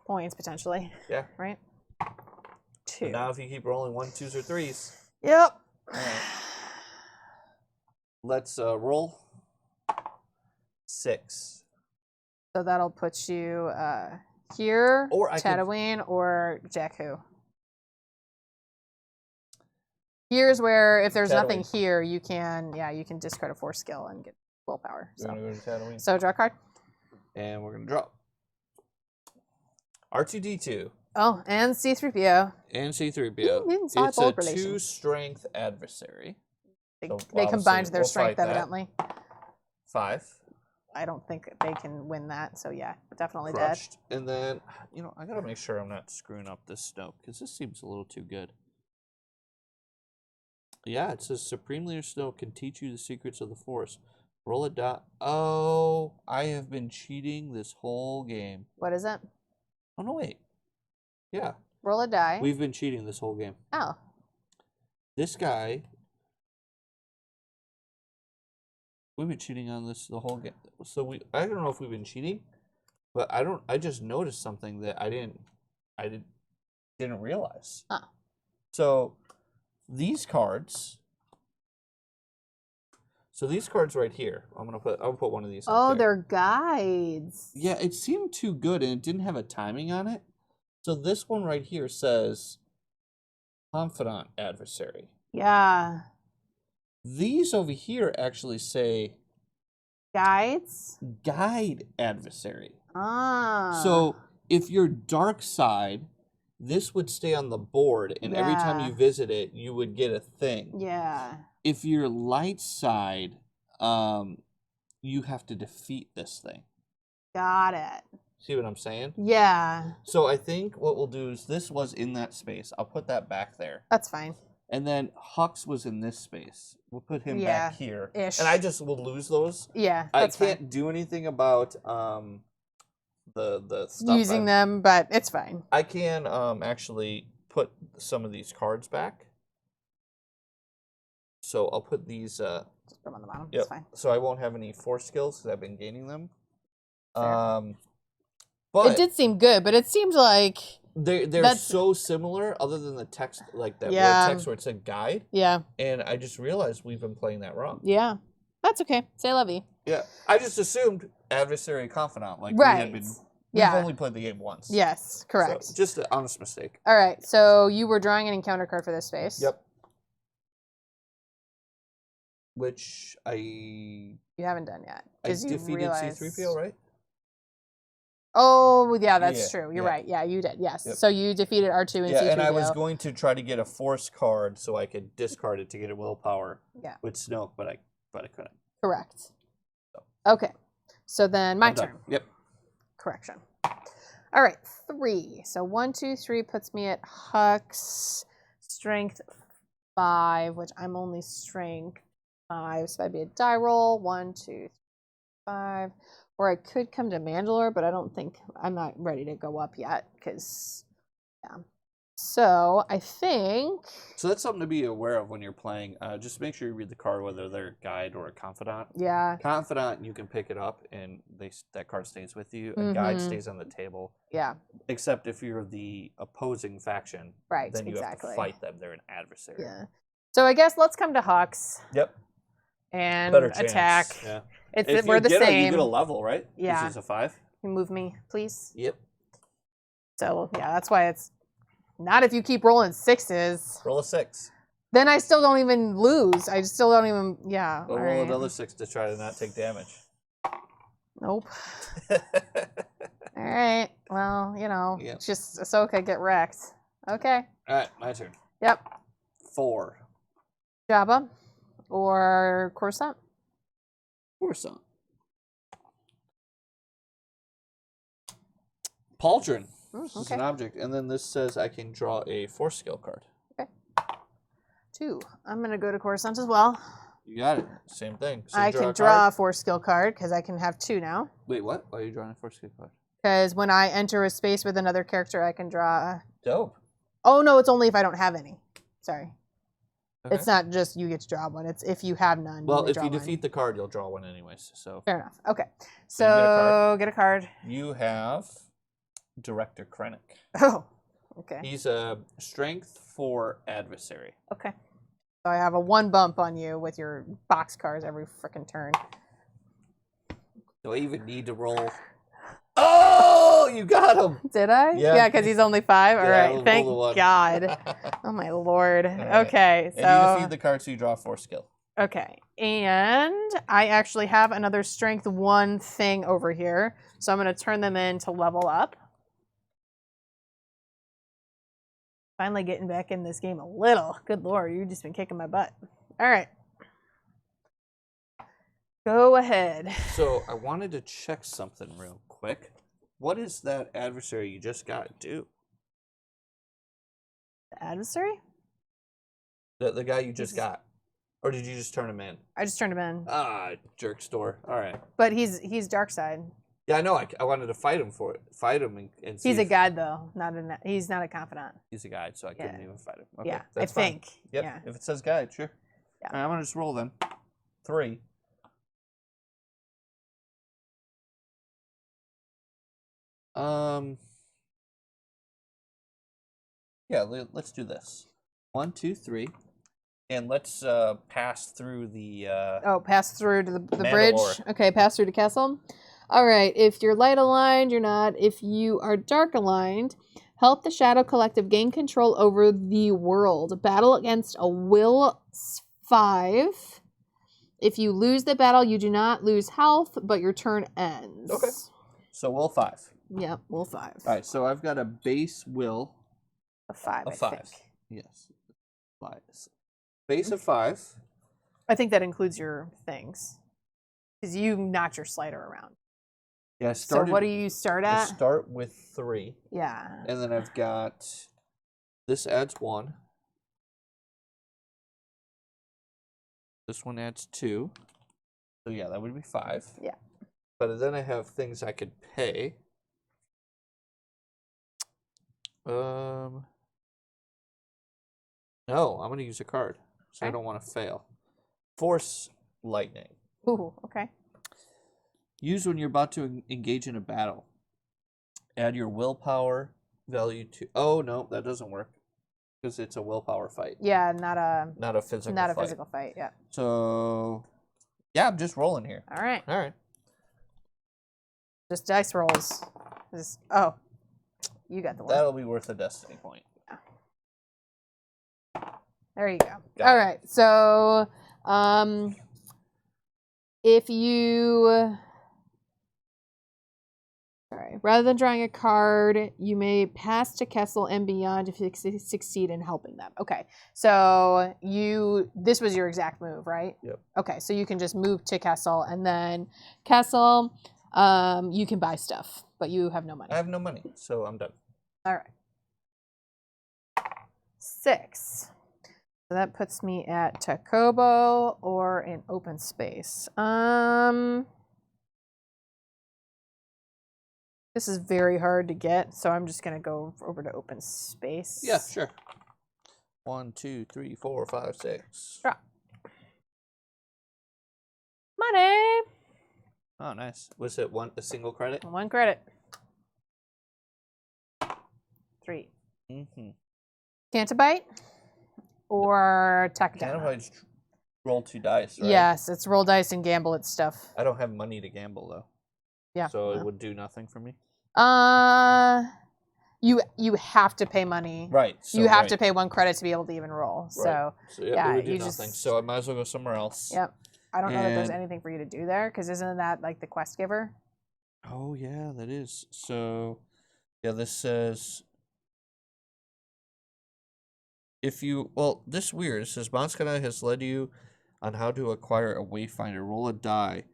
B: points, potentially.
A: Yeah.
B: Right? 2.
A: So now if you keep rolling 1s, 2s, or 3s.
B: Yep.
A: All right. Let's roll. 6.
B: So that'll put you here,
A: or
B: Tatooine, or Jakku. Here's where, if there's nothing here, you can discard a force skill and get willpower. So,
A: go to Tatooine.
B: So draw a card.
A: And we're going to draw. R2-D2.
B: Oh, and C-3PO.
A: And C-3PO. It's a 2 strength adversary.
B: They combined their strength, evidently.
A: 5.
B: I don't think they can win that, so yeah, definitely
A: Crushed. Dead. And then, I got to make sure I'm not screwing up this Snoke, because this seems a little too good. Yeah, it says Supreme Leader Snoke can teach you the secrets of the Force. Roll a dot. Oh, I have been cheating this whole game.
B: What is it?
A: Oh, no, wait. Yeah.
B: Roll a die.
A: We've been cheating this whole game.
B: Oh.
A: This guy... We've been cheating on this the whole game. So I don't know if we've been cheating, but I just noticed something that I didn't realize.
B: Huh.
A: So these cards right here. I'll put one of these.
B: Oh, they're guides.
A: Yeah, it seemed too good and it didn't have a timing on it. So this one right here says Confidant Adversary.
B: Yeah.
A: These over here actually say
B: guides?
A: Guide Adversary.
B: Ah.
A: So if you're dark side, this would stay on the board, and every time you visit it, you would get a thing.
B: Yeah.
A: If you're light side, you have to defeat this thing.
B: Got it.
A: See what I'm saying?
B: Yeah.
A: So I think what we'll do is this was in that space. I'll put that back there.
B: That's fine.
A: And then Hux was in this space. We'll put him back here.
B: Ish.
A: And I just will lose those.
B: Yeah,
A: I can't do anything about the stuff
B: using them, but it's fine.
A: I can actually put some of these cards back. So I'll put these
B: just put them on the bottom.
A: Yep.
B: It's fine.
A: So I won't have any force skills because I've been gaining them.
B: Fair.
A: But
B: it did seem good, but it seemed like
A: they're so similar, other than the text, like that red text where it said guide.
B: Yeah.
A: And I just realized we've been playing that wrong.
B: Yeah. That's okay. Say la vie.
A: Yeah. I just assumed adversary confidant. Like
B: right.
A: we had been. We've only played the game once.
B: Yes, correct.
A: So just an honest mistake.
B: All right. So you were drawing an encounter card for this space.
A: Yep. Which you
B: haven't done yet.
A: I defeated C-3PO, right?
B: Oh, yeah, that's true. You're right. Yeah, you did. Yes.
A: Yep.
B: So you defeated R2 and C-3PO.
A: Yeah, and I was going to try to get a force card so I could discard it to get a willpower with Snoke, but I couldn't.
B: Correct.
A: So.
B: Okay. So then my turn.
A: Yep.
B: Correction. All right, 3. So 1, 2, 3 puts me at Hux, strength 5, which I'm only strength 5, so that'd be a die roll. 1, 2, 3, 5. Or I could come to Mandalore, but I'm not ready to go up yet because, So I think.
A: So that's something to be aware of when you're playing. Just make sure you read the card, whether they're a guide or a confidant.
B: Yeah.
A: Confidant, you can pick it up and that card stays with you. A guide stays on the table.
B: Yeah.
A: Except if you're the opposing faction,
B: Right.
A: then you have to fight them. They're an adversary.
B: Yeah. So I guess let's come to Hux.
A: Yep.
B: And
A: better
B: attack.
A: Chance. Yeah.
B: We're the same.
A: You get a level, right?
B: Yeah.
A: This is a 5.
B: Can you move me, please?
A: Yep.
B: So yeah, that's why it's not if you keep rolling 6s.
A: Roll a 6.
B: Then I still don't even lose. I still don't even. Yeah.
A: We'll roll another 6 to try to not take damage.
B: Nope. All right. Well, it's just Ahsoka get wrecked. Okay.
A: All right, my turn.
B: Yep.
A: 4.
B: Jabba or Coruscant?
A: Coruscant. Pauldron. This is an object, and then this says I can draw a Force skill card.
B: Okay. 2. I'm gonna go to Coruscant as well.
A: You got it. Same thing. So
B: I can draw a Force skill card because I can have 2 now.
A: Wait, what? Why are you drawing a Force skill card?
B: Because when I enter a space with another character, I can draw.
A: Dope.
B: Oh no, it's only if I don't have any. Sorry.
A: Okay.
B: It's not just you get to draw one. It's if you have none.
A: Well, if you defeat the card, you'll draw one anyways. So
B: fair enough. Okay. So get a card.
A: You have Director Krennic.
B: Oh. Okay.
A: He's a strength 4 adversary.
B: Okay. So I have a 1 bump on you with your box cards every frickin' turn.
A: Do I even need to roll? Oh, you got him.
B: Did I? Yeah, because he's only 5. All right. Thank God. Oh my Lord. Right. Okay. So
A: and you defeat the card, so you draw a 4 skill.
B: Okay. And I actually have another strength 1 thing over here, so I'm going to turn them in to level up. Finally getting back in this game a little. Good Lord, you've just been kicking my butt. All right. Go ahead.
A: So I wanted to check something real quick. What does that adversary you just got do?
B: The adversary?
A: The guy you just got. Or did you just turn him in?
B: I just turned him in.
A: Ah, jerk store. All right.
B: But he's dark side.
A: Yeah, I know. I wanted to fight him for it. Fight him and see.
B: He's a guide, though. He's not a confidant.
A: He's a guide, so I couldn't even fight him. Okay,
B: yeah,
A: that's
B: I think.
A: Fine. Yep.
B: Yeah.
A: If it says guide, sure.
B: Yeah.
A: All right, I'm going to just roll then. 3. Yeah, let's do this. 1, 2, 3. And let's pass through the...
B: pass through to the bridge? Okay, pass through to castle. All right, if you're light aligned, you're not. If you are dark aligned, help the Shadow Collective gain control over the world. Battle against a will 5. If you lose the battle, you do not lose health, but your turn ends.
A: Okay. So will 5.
B: Yep, will 5.
A: All right, so I've got a base will...
B: A 5,
A: I think. Yes. 5. Base of 5.
B: I think that includes your things. Because you knocked your slider around.
A: Yeah,
B: so what do you start at?
A: I start with 3.
B: Yeah.
A: And then I've got... This adds 1. This one adds 2. So yeah, that would be 5.
B: Yeah.
A: But then I have things I could pay. No, I'm going to use a card. So okay. I don't want to fail. Force Lightning.
B: Ooh, okay.
A: Use when you're about to engage in a battle. Add your willpower value to... Oh, no, that doesn't work. Because it's a willpower fight.
B: Yeah, not a
A: physical fight.
B: Not a physical fight, yeah.
A: So, yeah, I'm just rolling here.
B: All right.
A: All right.
B: Just dice rolls. Oh, you got the one.
A: That'll be worth a destiny point.
B: Yeah. There you go. All right. So, if you... Sorry. Rather than drawing a card, you may pass to Kessel and beyond if you succeed in helping them. Okay. So, this was your exact move, right?
A: Yep.
B: Okay. So, you can just move to Kessel, and then Kessel, you can buy stuff, but you have no money.
A: I have no money, so I'm done.
B: All right. 6. So that puts me at Takobo or in open space. This is very hard to get, so I'm just gonna go over to open space.
A: Yeah, sure. 1, 2, 3, 4, 5, 6.
B: Drop. Money.
A: Oh, nice. Was it a single credit?
B: 1 credit. 3.
A: Mm-hmm.
B: Cantabite or Takadana?
A: Cantabite's roll 2 dice, right?
B: Yes, it's roll dice and gamble its stuff.
A: I don't have money to gamble though.
B: Yeah.
A: So it would do nothing for me.
B: You have to pay money.
A: Right. So
B: you have to pay 1 credit to be able to even roll.
A: Right.
B: So
A: yeah, it would do nothing. So I might as well go somewhere else.
B: Yep. I don't know that there's anything for you to do there, because isn't that like the quest giver?
A: Oh yeah, that is. So yeah, this says this is weird. It says Monskana has led you on how to acquire a wayfinder. Roll a die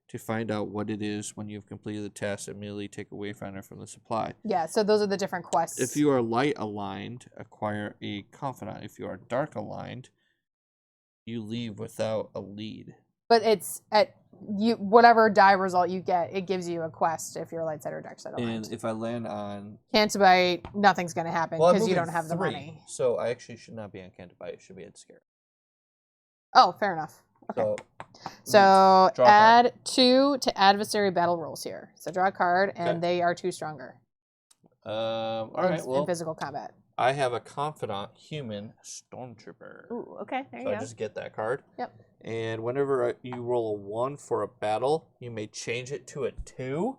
A: to find out what it is. When you've completed the task, immediately take a wayfinder from the supply.
B: Yeah, so those are the different quests.
A: If you are light aligned, acquire a confidant. If you are dark aligned, you leave without a lead.
B: But it's at whatever die result you get, it gives you a quest if you're light side or dark side aligned.
A: And if I land on
B: Cantabite, nothing's going to happen because you don't have the money.
A: So I actually should not be on Cantabite. It should be at Scare.
B: Oh, fair enough. Okay. So add 2 to adversary battle rolls here. So draw a card, and they are 2 stronger.
A: All right. Well,
B: in physical combat.
A: I have a confidant human stormtrooper.
B: Ooh, okay. There you
A: go.
B: go.
A: I just get that card.
B: Yep.
A: And whenever you roll a 1 for a battle, you may change it to a 2.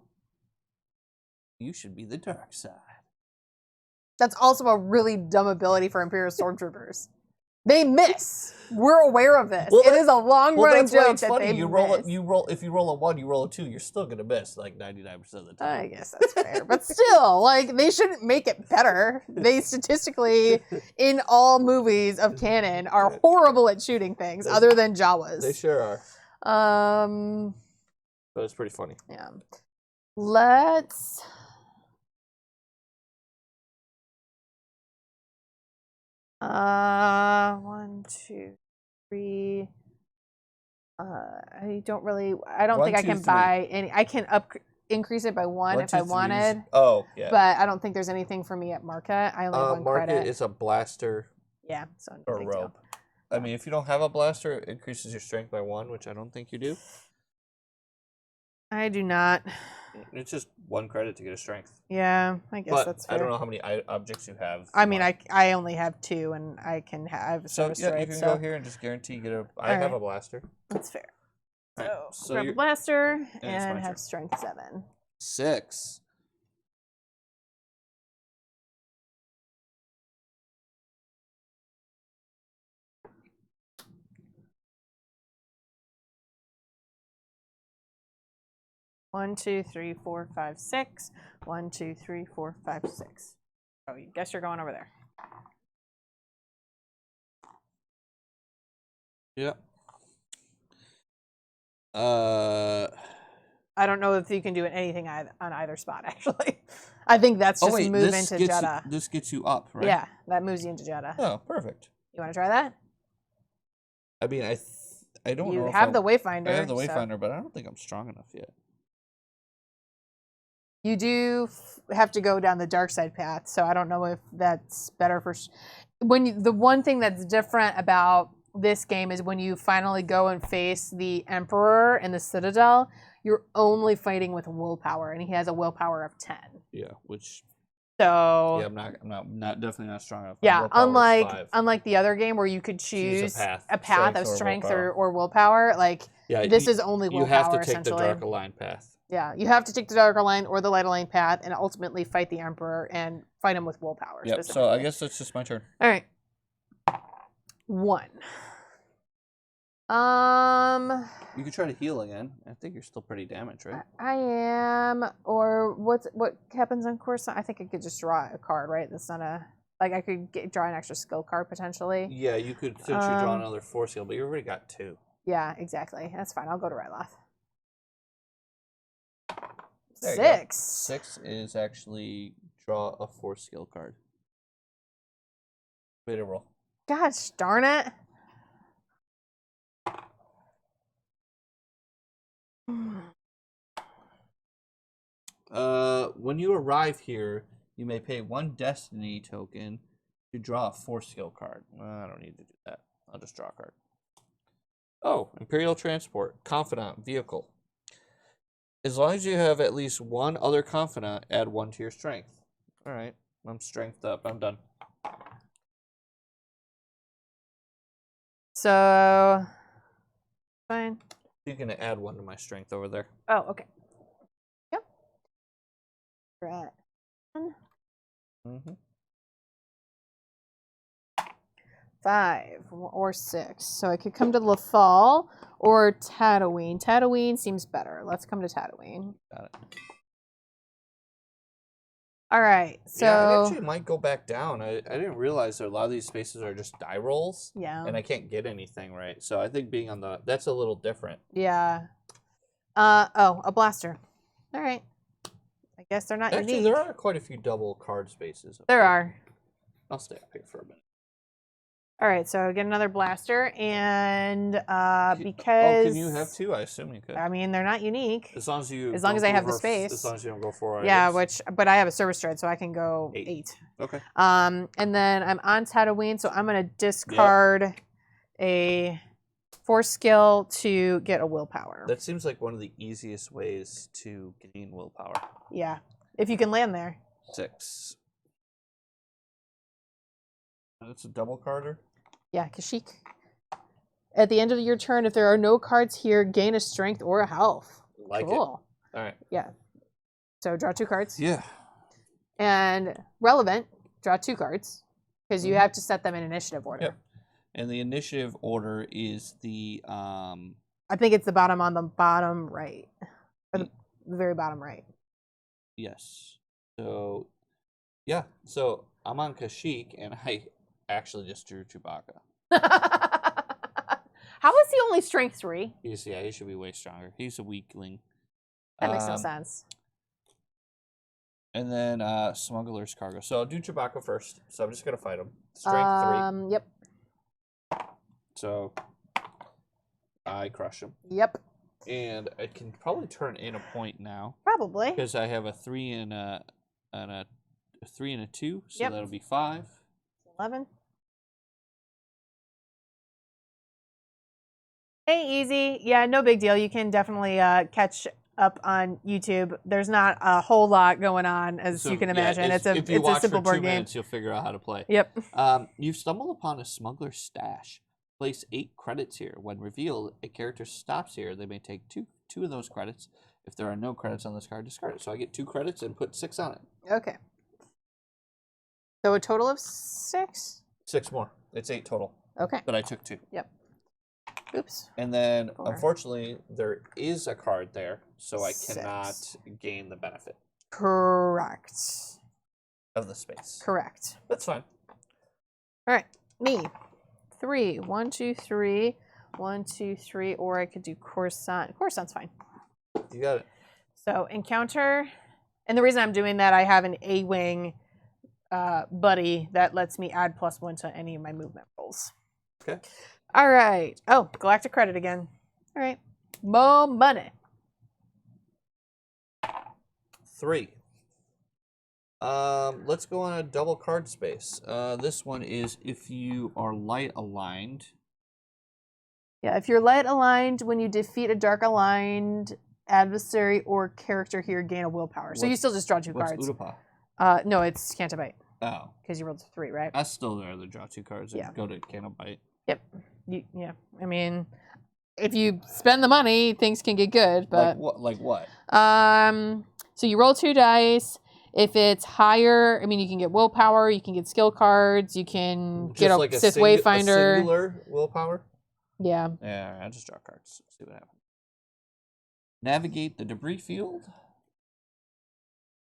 A: You should be the dark side.
B: That's also a really dumb ability for Imperial Stormtroopers. They miss. We're aware of this. It is a long-running joke that they miss.
A: If you roll a 1, you roll a 2, you're still gonna miss like 99% of the time.
B: I guess that's fair, but still, like, they shouldn't make it better. They statistically, in all movies of canon, are horrible at shooting things, other than Jawas.
A: They sure are. But it's pretty funny.
B: Yeah. Let's. One, 2, 3. I don't think I can buy any. I can increase it by 1 if I wanted.
A: Oh, yeah.
B: But I don't think there's anything for me at Market. I only have 1
A: Market
B: credit.
A: is a blaster.
B: Yeah, so
A: or rope. I mean, if you don't have a blaster, it increases your strength by 1, which I don't think you do.
B: I do not.
A: It's just 1 credit to get a strength.
B: Yeah, I guess that's fair.
A: I don't know how many objects you have.
B: I mean, I only have 2, and I can have.
A: So yeah, you can go here and just guarantee you get a. I have a blaster.
B: That's fair.
A: So
B: grab a blaster and have strength 7.
A: 6.
B: One, 2, 3, 4, 5, 6. 1, 2, 3, 4, 5, 6. Oh, you guess you're going over there.
A: Yep.
B: I don't know if you can do anything on either spot, actually. I think that's just move into Jeddah.
A: This gets you up, right?
B: Yeah, that moves you into Jeddah.
A: Oh, perfect.
B: You want to try that?
A: I mean, I don't know.
B: You have the Wayfinder.
A: I have the Wayfinder, but I don't think I'm strong enough yet.
B: You do have to go down the dark side path, so I don't know if that's better for. The one thing that's different about this game is when you finally go and face the Emperor in the Citadel, you're only fighting with willpower, and he has a willpower of 10.
A: Yeah, which.
B: So.
A: Yeah, I'm not definitely not strong enough.
B: Yeah, unlike the other game where you could choose a path of strength or willpower, like this is only willpower.
A: You have to take
B: essentially.
A: the dark aligned path.
B: Yeah, you have to take the dark aligned or the light aligned path, and ultimately fight the Emperor and fight him with willpower.
A: Yep. So I guess that's just my turn.
B: All right. 1.
A: You could try to heal again. I think you're still pretty damaged, right?
B: I am. Or what happens on course? I think I could just draw a card, right? That's not a I could draw an extra skill card potentially.
A: Yeah, you could potentially draw another 4 skill, but you already got 2.
B: Yeah, exactly. That's fine. I'll go to Ryloth.
A: 6. 6 is actually draw a 4 skill card. Way to roll.
B: Gosh darn it.
A: When you arrive here, you may pay 1 destiny token to draw a 4 skill card. I don't need to do that. I'll just draw a card. Oh, Imperial Transport, Confidant, Vehicle. As long as you have at least 1 other Confidant, add 1 to your strength. All right, I'm strengthed up. I'm done.
B: So, fine.
A: You can add 1 to my strength over there.
B: Oh, okay. Yep. Right.
A: Mm-hmm.
B: 5 or 6. So I could come to Lothal or Tatooine. Tatooine seems better. Let's come to Tatooine.
A: Got it.
B: All right. So
A: yeah, I actually might go back down. I didn't realize that a lot of these spaces are just die rolls.
B: Yeah.
A: And I can't get anything right. So I think being on that's a little different.
B: Yeah. Oh, a blaster. All right. I guess they're not
A: Actually,
B: unique.
A: there are quite a few double card spaces.
B: There are.
A: I'll stay up here for a minute.
B: All right, so get another blaster, and because
A: can you have 2? I assume you could.
B: I mean, they're not unique.
A: As long
B: as I have the space.
A: As long as you don't go 4
B: yeah,
A: items.
B: but I have a service droid, so I can go 8.
A: Okay.
B: And then I'm on Tatooine, so I'm gonna discard a 4 skill to get a willpower.
A: That seems like one of the easiest ways to gain willpower.
B: Yeah, if you can land there.
A: 6. That's a double carder.
B: Yeah, Kashyyyk. At the end of your turn, if there are no cards here, gain a strength or a health.
A: Like
B: cool.
A: It. All right.
B: Yeah. So draw 2 cards.
A: Yeah.
B: And relevant, draw 2 cards because you have to set them in initiative order.
A: Yep. And the initiative order is the
B: I think it's the bottom on the bottom right, or the very bottom right.
A: Yes. So, yeah. So I'm on Kashyyyk, and I actually just drew Chewbacca.
B: How is he only strength 3?
A: He should be way stronger. He's a weakling.
B: That makes no sense.
A: And then Smuggler's Cargo. So I'll do Chewbacca first. So I'm just gonna fight him. Strength 3.
B: Yep.
A: So I crush him.
B: Yep.
A: And I can probably turn in a point now.
B: Probably.
A: Because I have a 3 and a 3 and a 2. So
B: Yep.
A: that'll be 5.
B: 11. Hey, easy. Yeah, no big deal. You can definitely catch up on YouTube. There's not a whole lot going on, as you can imagine.
A: If you
B: it's a
A: watch
B: simple
A: for
B: board
A: 2
B: game.
A: minutes, you'll figure out how to play.
B: Yep.
A: You've stumbled upon a smuggler's stash. Place 8 credits here. When revealed, a character stops here. They may take two of those credits. If there are no credits on this card, discard it. So I get 2 credits and put 6 on it.
B: Okay. So a total of 6?
A: 6 more. It's 8 total.
B: Okay.
A: But I took 2.
B: Yep. Oops.
A: And then,
B: 4.
A: unfortunately, there is a card there, so I cannot gain the benefit.
B: Correct.
A: Of the space.
B: Correct.
A: That's fine.
B: All right. Me. 3. 1, 2, 3. 1, 2, 3. Or I could do Coruscant. Coruscant's fine.
A: You got it.
B: So encounter. And the reason I'm doing that, I have an A-Wing buddy that lets me add +1 to any of my movement rolls.
A: Okay.
B: All right. Oh, galactic credit again. All right. More money.
A: 3. Let's go on a double card space. This one is if you are light aligned.
B: Yeah, if you're light aligned, when you defeat a dark aligned adversary or character here, gain a willpower. So you still just draw 2 cards.
A: What's Utapau?
B: No, it's Cantabite.
A: Oh.
B: Because you rolled 3, right?
A: I still rather draw 2 cards and
B: Yeah.
A: go to Cantabite.
B: Yep. Yeah. I mean, if you spend the money, things can get good. But
A: Like what?
B: So you roll 2 dice. If it's higher, I mean, you can get willpower, you can get skill cards, you can get a Sith Wayfinder.
A: A singular willpower?
B: Yeah.
A: Yeah, I'll just draw cards. See what happens. Navigate the debris field.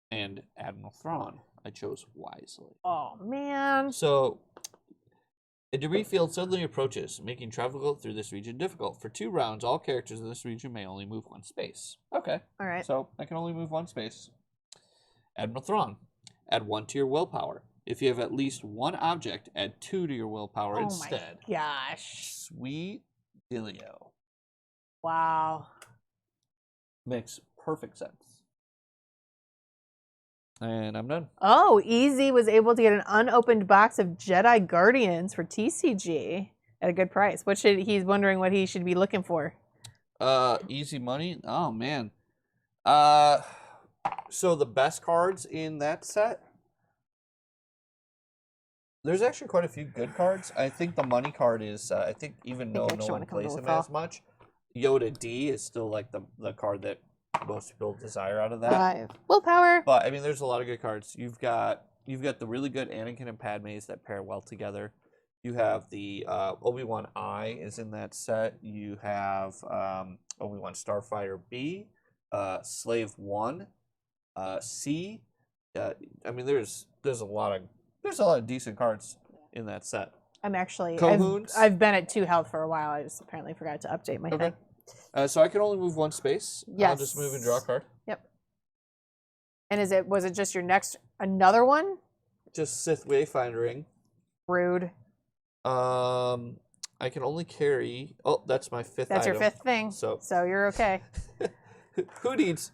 A: And Admiral Thrawn. I chose wisely.
B: Oh, man.
A: So, a debris field suddenly approaches, making travel through this region difficult. For 2 rounds, all characters in this region may only move 1 space. Okay.
B: All right.
A: So, I can only move 1 space. Admiral Thrawn. Add 1 to your willpower. If you have at least 1 object, add 2 to your willpower instead.
B: Oh my gosh.
A: Sweet dealio.
B: Wow.
A: Makes perfect sense. And I'm done.
B: Oh, Easy was able to get an unopened box of Jedi Guardians for TCG at a good price. He's wondering what he should be looking for.
A: Easy money. Oh man. So the best cards in that set. There's actually quite a few good cards. I think the money card is. I think even though no one plays him as much, Yoda D is still like the card that most people desire out of that.
B: 5 willpower.
A: But I mean, there's a lot of good cards. You've got the really good Anakin and Padmes that pair well together. You have the Obi-Wan I is in that set. You have Obi-Wan Starfighter B, Slave 1, C. I mean, there's a lot of decent cards in that set.
B: I'm actually
A: Cohoons.
B: I've been at 2 health for a while. I just apparently forgot to update my thing.
A: So I can only move 1 space.
B: Yes.
A: I'll just move and draw a card.
B: Yep. And was it just your another one?
A: Just Sith Wayfindering.
B: Rude.
A: I can only carry. Oh, that's my 5th.
B: That's
A: item.
B: your 5th thing. So you're okay.
A: Who needs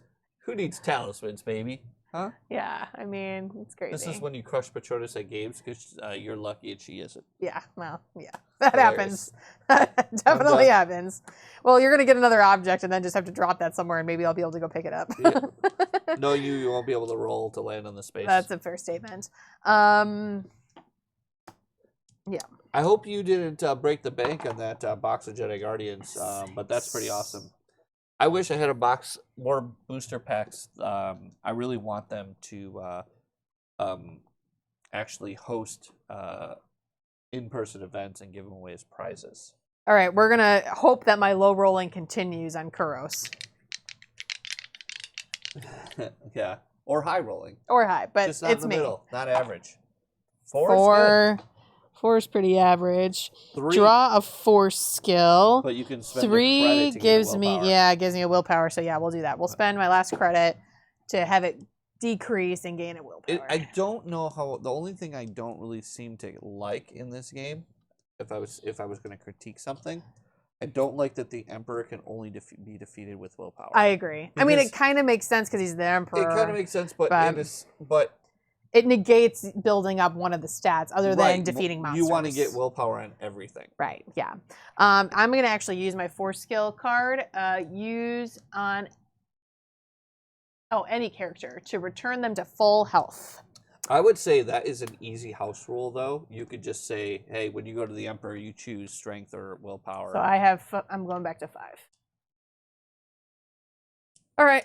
A: talismans, baby? Huh?
B: Yeah, I mean, it's crazy.
A: This is when you crush Patronus at games because you're lucky and she isn't.
B: Yeah, well, yeah, that happens. Definitely happens. Well, you're gonna get another object and then just have to drop that somewhere, and maybe I'll be able to go pick it up.
A: Yeah. No, you won't be able to roll to land on the space.
B: That's a fair statement. Yeah.
A: I hope you didn't break the bank on that box of Jedi Guardians, but that's pretty awesome. I wish I had more booster packs. I really want them to actually host in-person events and give them away as prizes.
B: All right, we're gonna hope that my low rolling continues on Kuros.
A: Yeah, or high rolling.
B: Or high, but
A: just not
B: it's
A: in the
B: me.
A: middle, not average. 4 is good.
B: 4 is pretty average.
A: 3,
B: Draw a force skill.
A: but you can spend
B: 3
A: your credit to
B: gives
A: get
B: me it gives me a willpower. So yeah, we'll do that. We'll spend my last credit to have it decrease and gain a willpower.
A: I don't know how. The only thing I don't really seem to like in this game, if I was going to critique something, I don't like that the Emperor can only be defeated with willpower.
B: I agree. I mean, it kind of makes sense because he's the Emperor.
A: It kind of makes sense, but
B: it negates building up one of the stats other than defeating monsters.
A: You want to get willpower on everything.
B: Right, yeah. I'm going to actually use my force skill card. Use on any character to return them to full health.
A: I would say that is an easy house rule, though. You could just say, hey, when you go to the Emperor, you choose strength or willpower.
B: So I'm going back to 5. All right.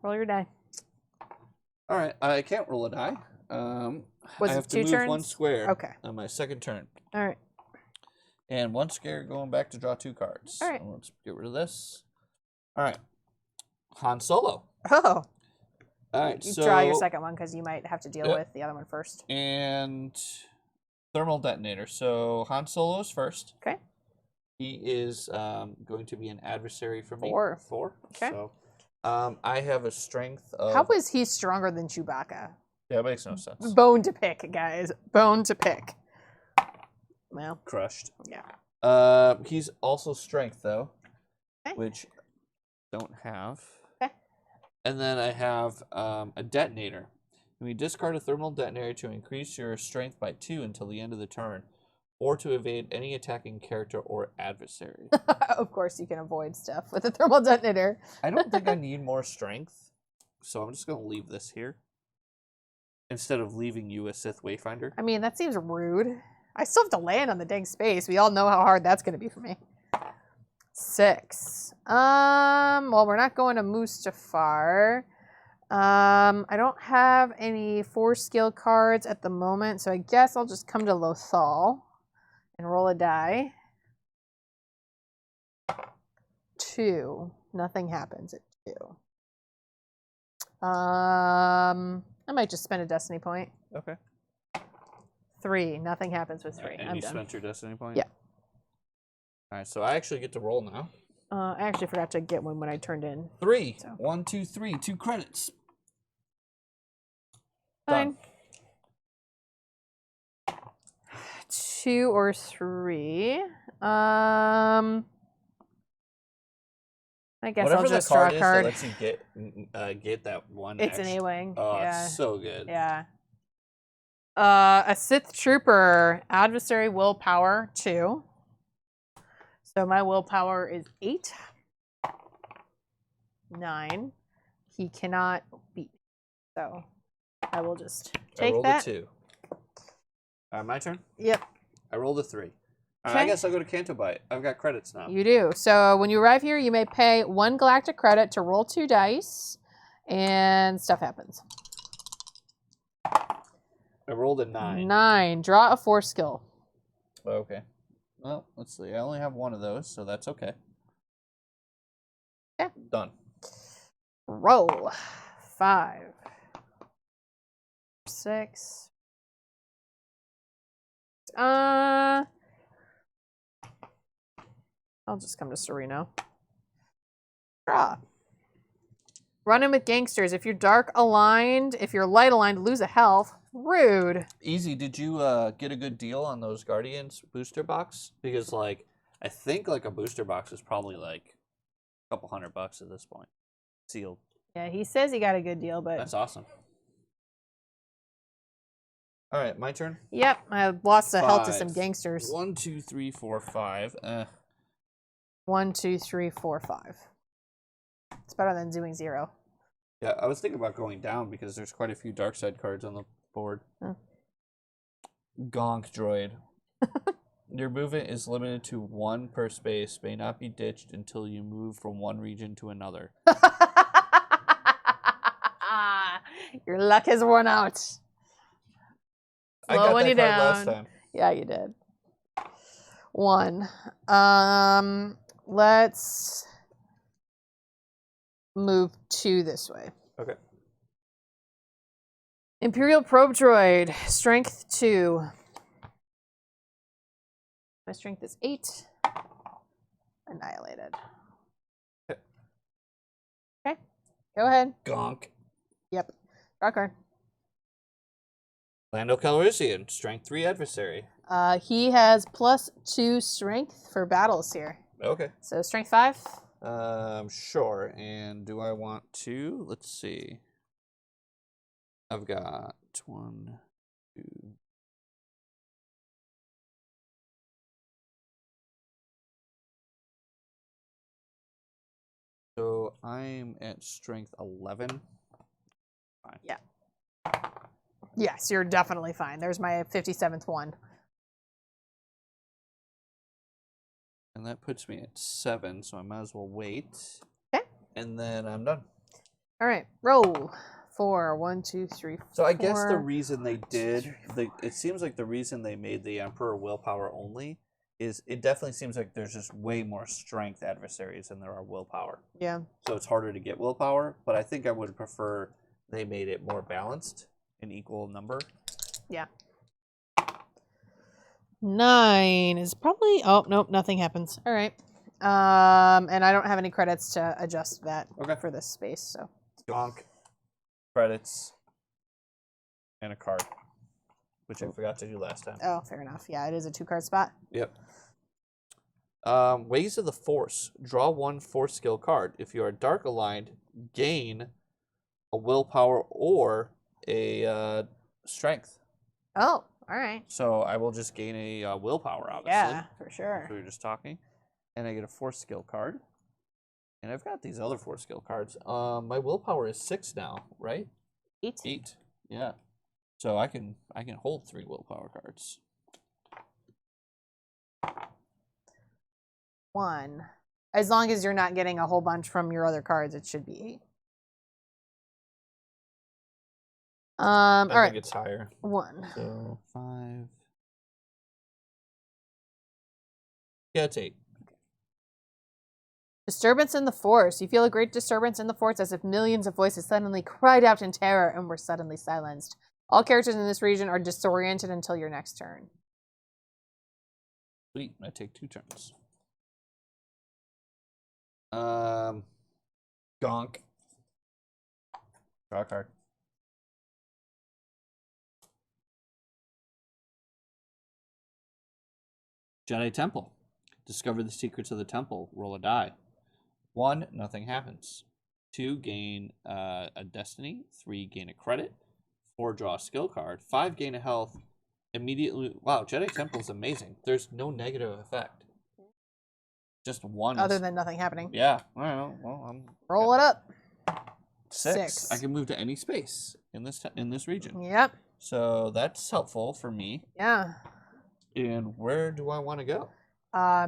B: Roll your die.
A: All right, I can't roll a die. I have to
B: 2
A: move
B: turns?
A: 1 square.
B: Okay.
A: On my 2nd turn.
B: All right.
A: And 1 square going back to draw 2 cards.
B: All right.
A: So let's get rid of this. All right. Han Solo.
B: Oh.
A: All right.
B: You draw your second one because you might have to deal with the other one first.
A: And thermal detonator. So Han Solo's first.
B: Okay.
A: He is going to be an adversary for me.
B: 4.
A: Okay. So I have a strength of...
B: How is he stronger than Chewbacca?
A: Yeah, it makes no sense.
B: Bone to pick, guys. Bone to pick. Well.
A: Crushed.
B: Yeah.
A: He's also strength, though.
B: Okay.
A: Which don't have.
B: Okay.
A: And then I have a detonator. We discard a thermal detonator to increase your strength by 2 until the end of the turn, or to evade any attacking character or adversary.
B: Of course, you can avoid stuff with a thermal detonator.
A: I don't think I need more strength, so I'm just going to leave this here instead of leaving you a Sith Wayfinder.
B: I mean, that seems rude. I still have to land on the dang space. We all know how hard that's going to be for me. 6. Well, we're not going to Mustafar. I don't have any force skill cards at the moment, so I guess I'll just come to Lothal and roll a die. 2. Nothing happens at 2. I might just spend a destiny point.
A: Okay.
B: 3. Nothing happens with 3.
A: And
B: I'm
A: you
B: done.
A: spent your destiny point?
B: Yeah.
A: All right, so I actually get to roll now.
B: I actually forgot to get one when I turned in.
A: 3.
B: So.
A: 1, 2, 3. 2 credits.
B: Fine.
A: Done.
B: 2 or 3. I guess
A: Whatever
B: I'll just
A: the card
B: draw a
A: is
B: card.
A: that lets you get that one.
B: It's
A: extra.
B: an A-Wing.
A: Oh,
B: yeah.
A: it's so good.
B: Yeah. A Sith Trooper, adversary willpower 2. So my willpower is 8. 9. He cannot beat me. So I will just take
A: rolled
B: that.
A: a 2. My turn?
B: Yep.
A: I rolled a 3.
B: Okay.
A: I guess I'll go to Canto Bite. I've got credits now.
B: You do. So when you arrive here, you may pay 1 galactic credit to roll 2 dice, and stuff happens.
A: I rolled a 9.
B: 9. Draw a force skill.
A: Okay. Well, let's see. I only have one of those, so that's okay.
B: Okay.
A: Done.
B: Roll. 5. 6. I'll just come to Sereno. Draw. Run in with gangsters. If you're dark aligned, if you're light aligned, lose a health. Rude.
A: Easy. Did you get a good deal on those Guardians booster box? Because like I think like a booster box is probably like a couple $100 at this point. Sealed.
B: Yeah, he says he got a good deal, but
A: That's awesome. All right, my turn.
B: Yep, I lost a health to some gangsters.
A: 1, 2, 3, 4, 5.
B: 1, 2, 3, 4, 5. It's better than doing 0.
A: Yeah, I was thinking about going down because there's quite a few dark side cards on the board.
B: Huh.
A: Gonk droid. Your movement is limited to 1 per space. May not be ditched until you move from one region to another.
B: Your luck has worn out.
A: I got
B: Slowing
A: that
B: you
A: card
B: down.
A: last time.
B: Yeah, you did. 1. Let's move 2 this way.
A: Okay.
B: Imperial Probe Droid, Strength 2. My strength is 8. Annihilated. Okay. Go ahead.
A: Gonk.
B: Yep. Draw a card.
A: Lando Calrissian, Strength 3 adversary.
B: He has +2 strength for battles here.
A: Okay.
B: So strength 5.
A: Sure. And do I want to? Let's see. I've got 1, 2. So I'm at strength 11. Fine.
B: Yeah. Yes, you're definitely fine. There's my 57th one.
A: And that puts me at 7, so I might as well wait.
B: Okay.
A: And then I'm done.
B: All right. Roll. 4. 1, 2, 3, 4.
A: So I guess the reason they did, it seems like the reason they made the Emperor willpower only is it definitely seems like there's just way more strength adversaries than there are willpower.
B: Yeah.
A: So it's harder to get willpower, but I think I would prefer they made it more balanced, an equal number.
B: Yeah. 9 is probably... Oh, nope, nothing happens. All right. And I don't have any credits to adjust that for this space, so...
A: Gonk, credits, and a card, which I forgot to do last time.
B: Oh, fair enough. Yeah, it is a 2-card spot.
A: Yep. Ways of the Force. Draw 1 Force skill card. If you are dark aligned, gain a willpower or a strength.
B: Oh, all right.
A: So I will just gain a willpower, obviously.
B: Yeah, for sure.
A: We were just talking. And I get a Force skill card. And I've got these other Force skill cards. My willpower is 6 now, right?
B: 8.
A: 8. Yeah. So I can hold 3 willpower cards.
B: 1. As long as you're not getting a whole bunch from your other cards, it should be 8.
A: I
B: all right.
A: think it's higher.
B: 1.
A: So 5. Yeah, it's 8.
B: Disturbance in the Force. You feel a great disturbance in the Force as if millions of voices suddenly cried out in terror and were suddenly silenced. All characters in this region are disoriented until your next turn.
A: Sweet. I take 2 turns. Gonk. Draw a card. Jedi Temple. Discover the secrets of the temple. Roll a die. 1, nothing happens. 2, gain a destiny. 3, gain a credit. 4, draw a skill card. 5, gain a health. Immediately, wow, Jedi Temple is amazing. There's no negative effect. Just 1.
B: Other than nothing happening.
A: Yeah. Well, I'm
B: roll it up.
A: 6. I can move to any space in this region.
B: Yep.
A: So that's helpful for me.
B: Yeah.
A: And where do I want to go?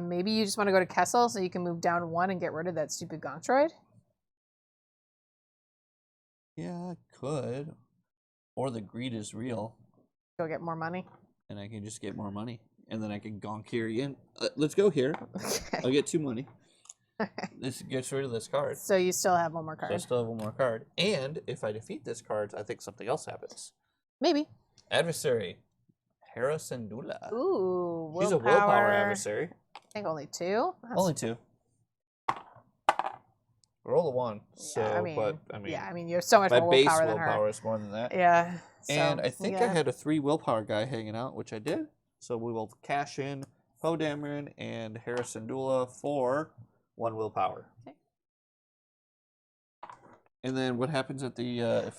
B: Maybe you just want to go to Kessel so you can move down 1 and get rid of that stupid Gonk droid.
A: Yeah, I could. Or the greed is real.
B: Go get more money.
A: And I can just get more money. And then I can gonk here again. Let's go here. Okay. I'll get 2 money. This gets rid of this card.
B: So you still have one more card.
A: So I still have one more card. And if I defeat this card, I think something else happens.
B: Maybe.
A: Adversary. Hera Syndulla.
B: Ooh, willpower.
A: She's a willpower adversary.
B: I think only 2.
A: Only 2. Roll a 1. So,
B: yeah, I mean,
A: yeah,
B: I mean, you're so much more willpower than her.
A: My base willpower is more than that.
B: Yeah.
A: And I think I had a 3 willpower guy hanging out, which I did. So we will cash in Poe Dameron and Hera Syndulla for 1 willpower. Okay. And then what happens at the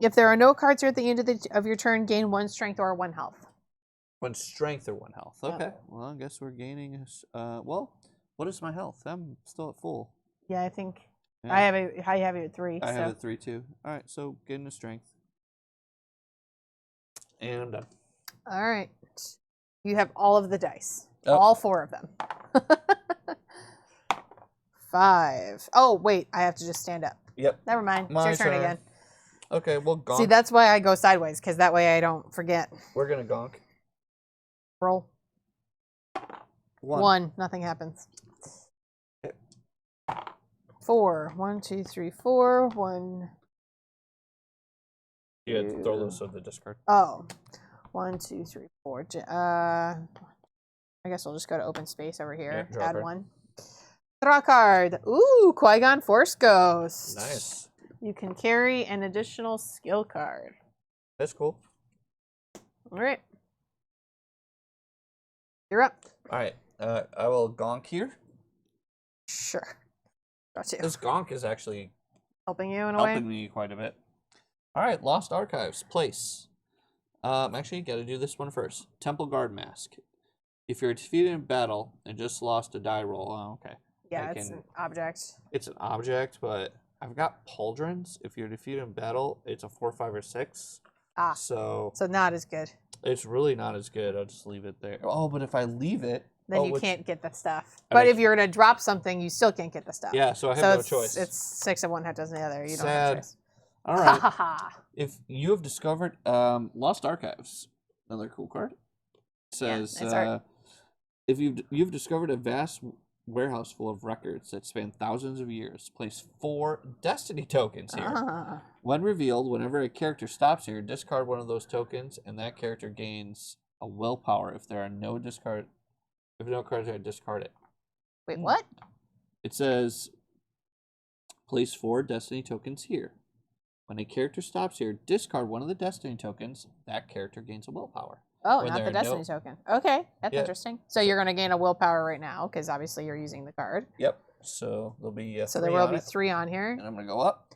B: if there are no cards here at the end of your turn, gain 1 strength or 1 health.
A: 1 strength or 1 health. Okay. Oh. Well, I guess we're gaining. Well, what is my health? I'm still at full.
B: Yeah, I think I have it at 3.
A: I have it 3 too. All right, so getting a strength. And I'm done.
B: All right. You have all of the dice. Oh. All 4 of them. 5. Oh, wait. I have to just stand up.
A: Yep.
B: Never mind. It's your turn again.
A: Okay, well, gonk.
B: See, that's why I go sideways, because that way I don't forget.
A: We're going to gonk.
B: Roll. 1. Nothing happens. Okay. 4. 1, 2, 3, 4. 1.
A: You had to throw those on the discard.
B: Oh. 1, 2, 3, 4. I guess we'll just go to open space over here.
A: Yeah,
B: add 1. Draw a card. Ooh, Qui-Gon Force Ghost.
A: Nice.
B: You can carry an additional skill card.
A: That's cool.
B: All right. You're up.
A: All right. I will gonk here.
B: Sure. Got you.
A: This gonk is actually
B: helping you in a way?
A: Helping me quite a bit. All right. Lost Archives. Place. Actually, you got to do this one first. Temple Guard Mask. If you're defeated in battle and just lost a die roll, oh, okay.
B: Yeah, it's an object.
A: It's an object, but I've got pauldrons. If you're defeated in battle, it's a 4, 5, or 6.
B: Ah.
A: So
B: not as good.
A: It's really not as good. I'll just leave it there. Oh, but if I leave it,
B: then you can't get the stuff. But if you're gonna drop something, you still can't get the stuff.
A: Yeah, so I have no choice.
B: It's 6 of one, half dozen of the other. You don't
A: have
B: a choice.
A: All right. If you have discovered Lost Archives, another cool card. It says if you've discovered a vast warehouse full of records that span thousands of years, place 4 destiny tokens here. When revealed, whenever a character stops here, discard one of those tokens, and that character gains a willpower. If there are no cards are discard it.
B: Wait, what?
A: It says place 4 destiny tokens here. When a character stops here, discard one of the destiny tokens. That character gains a willpower.
B: Oh, not the destiny token. Okay, that's interesting. So you're going to gain a willpower right now because obviously you're using the card.
A: Yep. So there'll be
B: there will be 3 on here.
A: And I'm going to go up.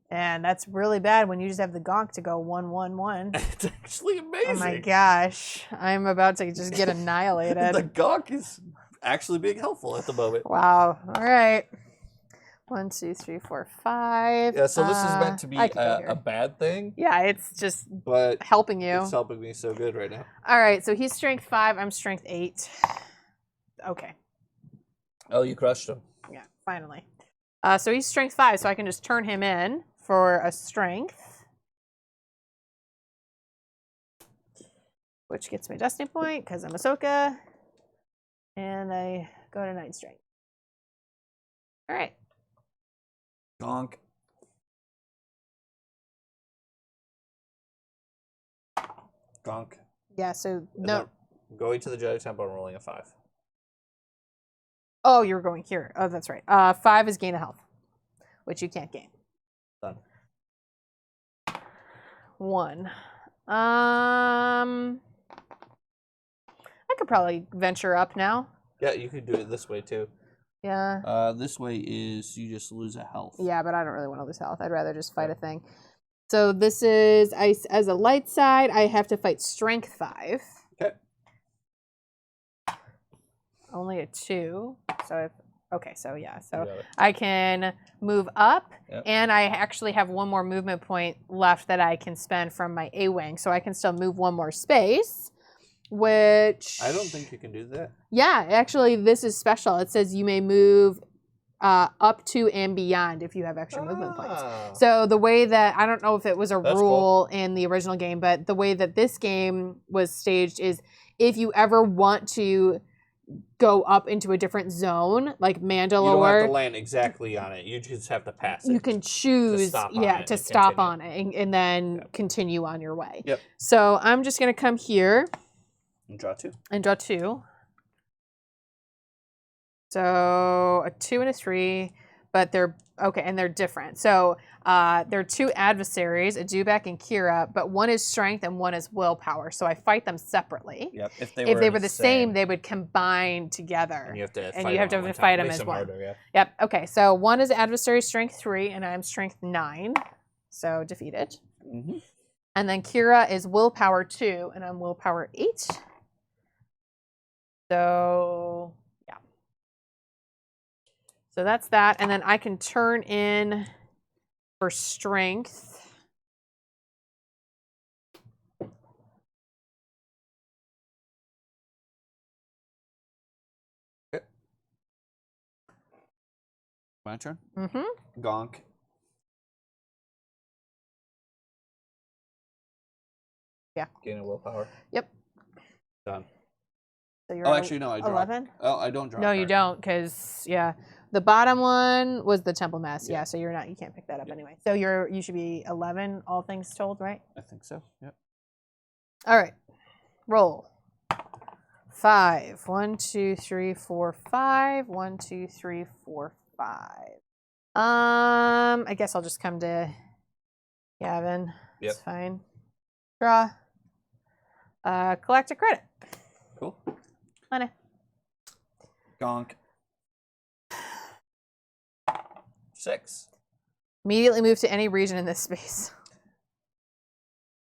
B: And that's really bad when you just have the gonk to go 1, 1, 1.
A: It's actually amazing.
B: Oh my gosh, I'm about to just get annihilated.
A: The gonk is actually being helpful at the moment.
B: Wow. All right. 1, 2, 3, 4, 5.
A: Yeah, so this is meant to be a bad thing.
B: Yeah, it's just
A: but
B: helping you.
A: It's helping me so good right now.
B: All right, so he's strength 5. I'm strength 8. Okay.
A: Oh, you crushed him.
B: Yeah, finally. So he's strength 5, so I can just turn him in for a strength, which gets me a destiny point because I'm Ahsoka, and I go to 9 strength. All right.
A: Gonk. Gonk.
B: Yeah, so no.
A: Going to the Jedi Temple and rolling a 5.
B: Oh, you were going here. Oh, that's right. 5 is gain of health, which you can't gain.
A: Done.
B: 1. I could probably venture up now.
A: Yeah, you could do it this way too.
B: Yeah.
A: This way is you just lose a health.
B: Yeah, but I don't really want to lose health. I'd rather just fight a thing. So this is, as a light side, I have to fight Strength 5.
A: Okay.
B: Only a 2. So okay, so yeah. So I can move up, and I actually have one more movement point left that I can spend from my A-Wing. So I can still move one more space, which...
A: I don't think you can do that.
B: Yeah, actually, this is special. It says you may move up to and beyond if you have extra movement points. So the way that, I don't know if it was a rule in the original game, but the way that this game was staged is if you ever want to go up into a different zone, like Mandalore.
A: You don't have to land exactly on it. You just have to pass it.
B: You can choose, to stop on it and then continue on your way.
A: Yep.
B: So I'm just going to come here.
A: And draw 2.
B: And draw 2. So a 2 and a 3, but they're okay, and they're different. So there are 2 adversaries, a Dewback and Kira, but one is strength and one is willpower. So I fight them separately.
A: Yep. If
B: they were the same, they would combine together.
A: And you have to
B: fight them as one.
A: Harder,
B: Yep. Okay. So one is adversary strength 3, and I'm strength 9, so defeated.
A: Mm-hmm.
B: And then Kira is willpower 2, and I'm willpower 8. So. So that's that, and then I can turn in for strength.
A: Okay. My turn?
B: Mm-hmm.
A: Gonk.
B: Yeah.
A: Gain a willpower.
B: Yep.
A: Done.
B: So you're
A: actually, no, I draw.
B: 11?
A: Oh, I don't draw.
B: No, you don't, because, the bottom one was the Temple Mess. Yeah, so you can't pick that up anyway. So you should be 11, all things told, right?
A: I think so, yep. All
B: right. Roll. 5. 1, 2, 3, 4, 5. 1, 2, 3, 4, 5. I guess I'll just come to Gavin.
A: Yep.
B: It's fine. Draw. Collect a credit.
A: Cool.
B: Money.
A: Gonk. 6.
B: Immediately move to any region in this space.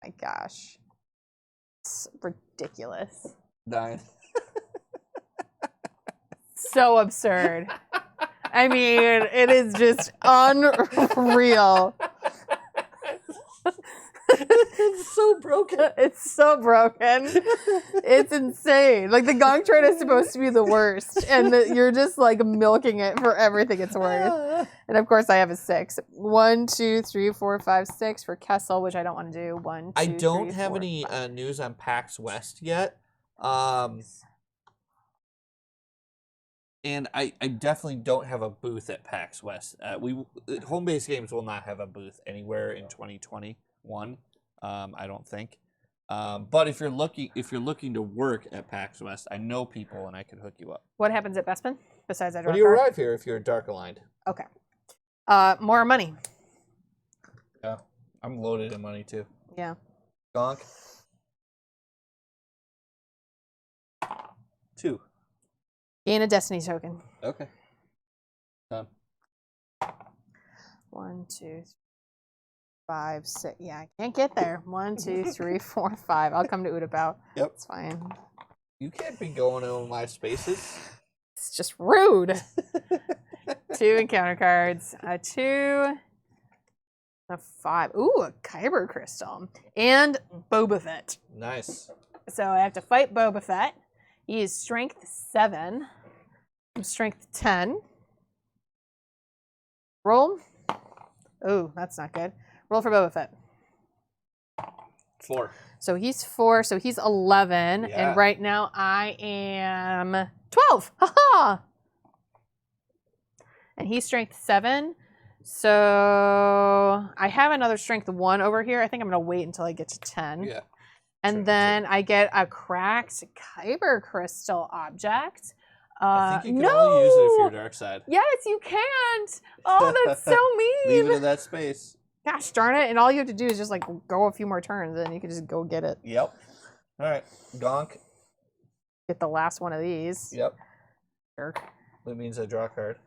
B: My gosh. It's ridiculous.
A: 9.
B: So absurd. I mean, it is just unreal.
A: It's so broken.
B: It's so broken. It's insane. Like, the gong train is supposed to be the worst, and you're just like milking it for everything it's worth. And of course, I have a 6. 1, 2, 3, 4, 5, 6 for Kessel, which I don't want to do. 1, 2,
A: I don't
B: 3,
A: have
B: 4,
A: any
B: 5.
A: news on PAX West yet. And I definitely don't have a booth at PAX West. Home Base Games will not have a booth anywhere in 2021. I don't think. But if you're looking to work at PAX West, I know people and I can hook you up.
B: What happens at Bespin besides I draw?
A: When do you arrive here if you're dark aligned?
B: Okay. More money.
A: Yeah, I'm loaded in money too.
B: Yeah.
A: Gonk. 2.
B: Gain a destiny token.
A: Okay. Done.
B: 1, 2, 5, 6. Yeah, I can't get there. 1, 2, 3, 4, 5. I'll come to Utapau.
A: Yep.
B: It's fine.
A: You can't be going in my spaces.
B: It's just rude. 2 encounter cards. A 2. A 5. Ooh, a Kyber Crystal. And Boba Fett.
A: Nice.
B: So I have to fight Boba Fett. He is strength 7. I'm strength 10. Roll. Oh, that's not good. Roll for Boba Fett.
A: 4.
B: So he's 4, so he's 11.
A: Yeah.
B: And right now I am 12. Ha-ha! And he's strength 7. So I have another strength 1 over here. I think I'm going to wait until I get to 10.
A: Yeah.
B: And then I get a cracked Kyber Crystal object.
A: I think you can only use it if you're dark side.
B: Yes, you can't. Oh, that's so mean.
A: Leave it in that space.
B: Gosh darn it. And all you have to do is just like go a few more turns and you can just go get it.
A: Yep. All right. Gonk.
B: Get the last one of these.
A: Yep.
B: Jerk.
A: That means I draw a card.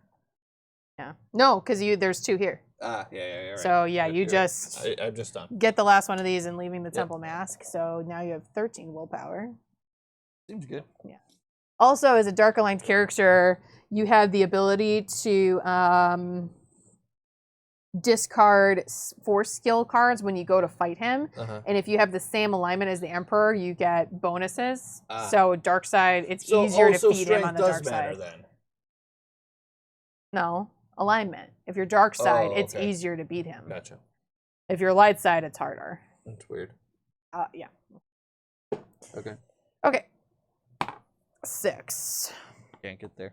B: Yeah. No, because there's 2 here.
A: Ah, yeah. Right.
B: So yeah, you just
A: I'm just done.
B: get the last one of these and leaving the temple mask. So now you have 13 willpower.
A: Seems good.
B: Yeah. Also, as a dark aligned character, you have the ability to discard 4 skill cards when you go to fight him. And if you have the same alignment as the Emperor, you get bonuses. So dark side, it's easier to feed him on the dark side.
A: Then.
B: No, alignment. If you're dark side, it's easier to beat him.
A: Gotcha.
B: If you're light side, it's harder.
A: That's weird.
B: Yeah.
A: Okay.
B: Okay. 6.
A: Can't get there.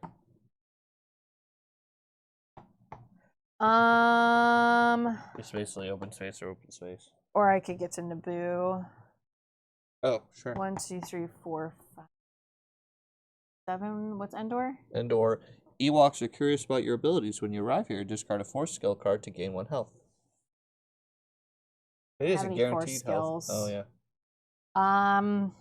A: It's basically open space or open space.
B: Or I could get to Naboo.
A: Oh, sure.
B: 1, 2, 3, 4, 5, 7. What's Endor?
A: Endor. Ewoks are curious about your abilities. When you arrive here, discard a Force skill card to gain 1 health. It is a guaranteed health. Oh yeah.
B: All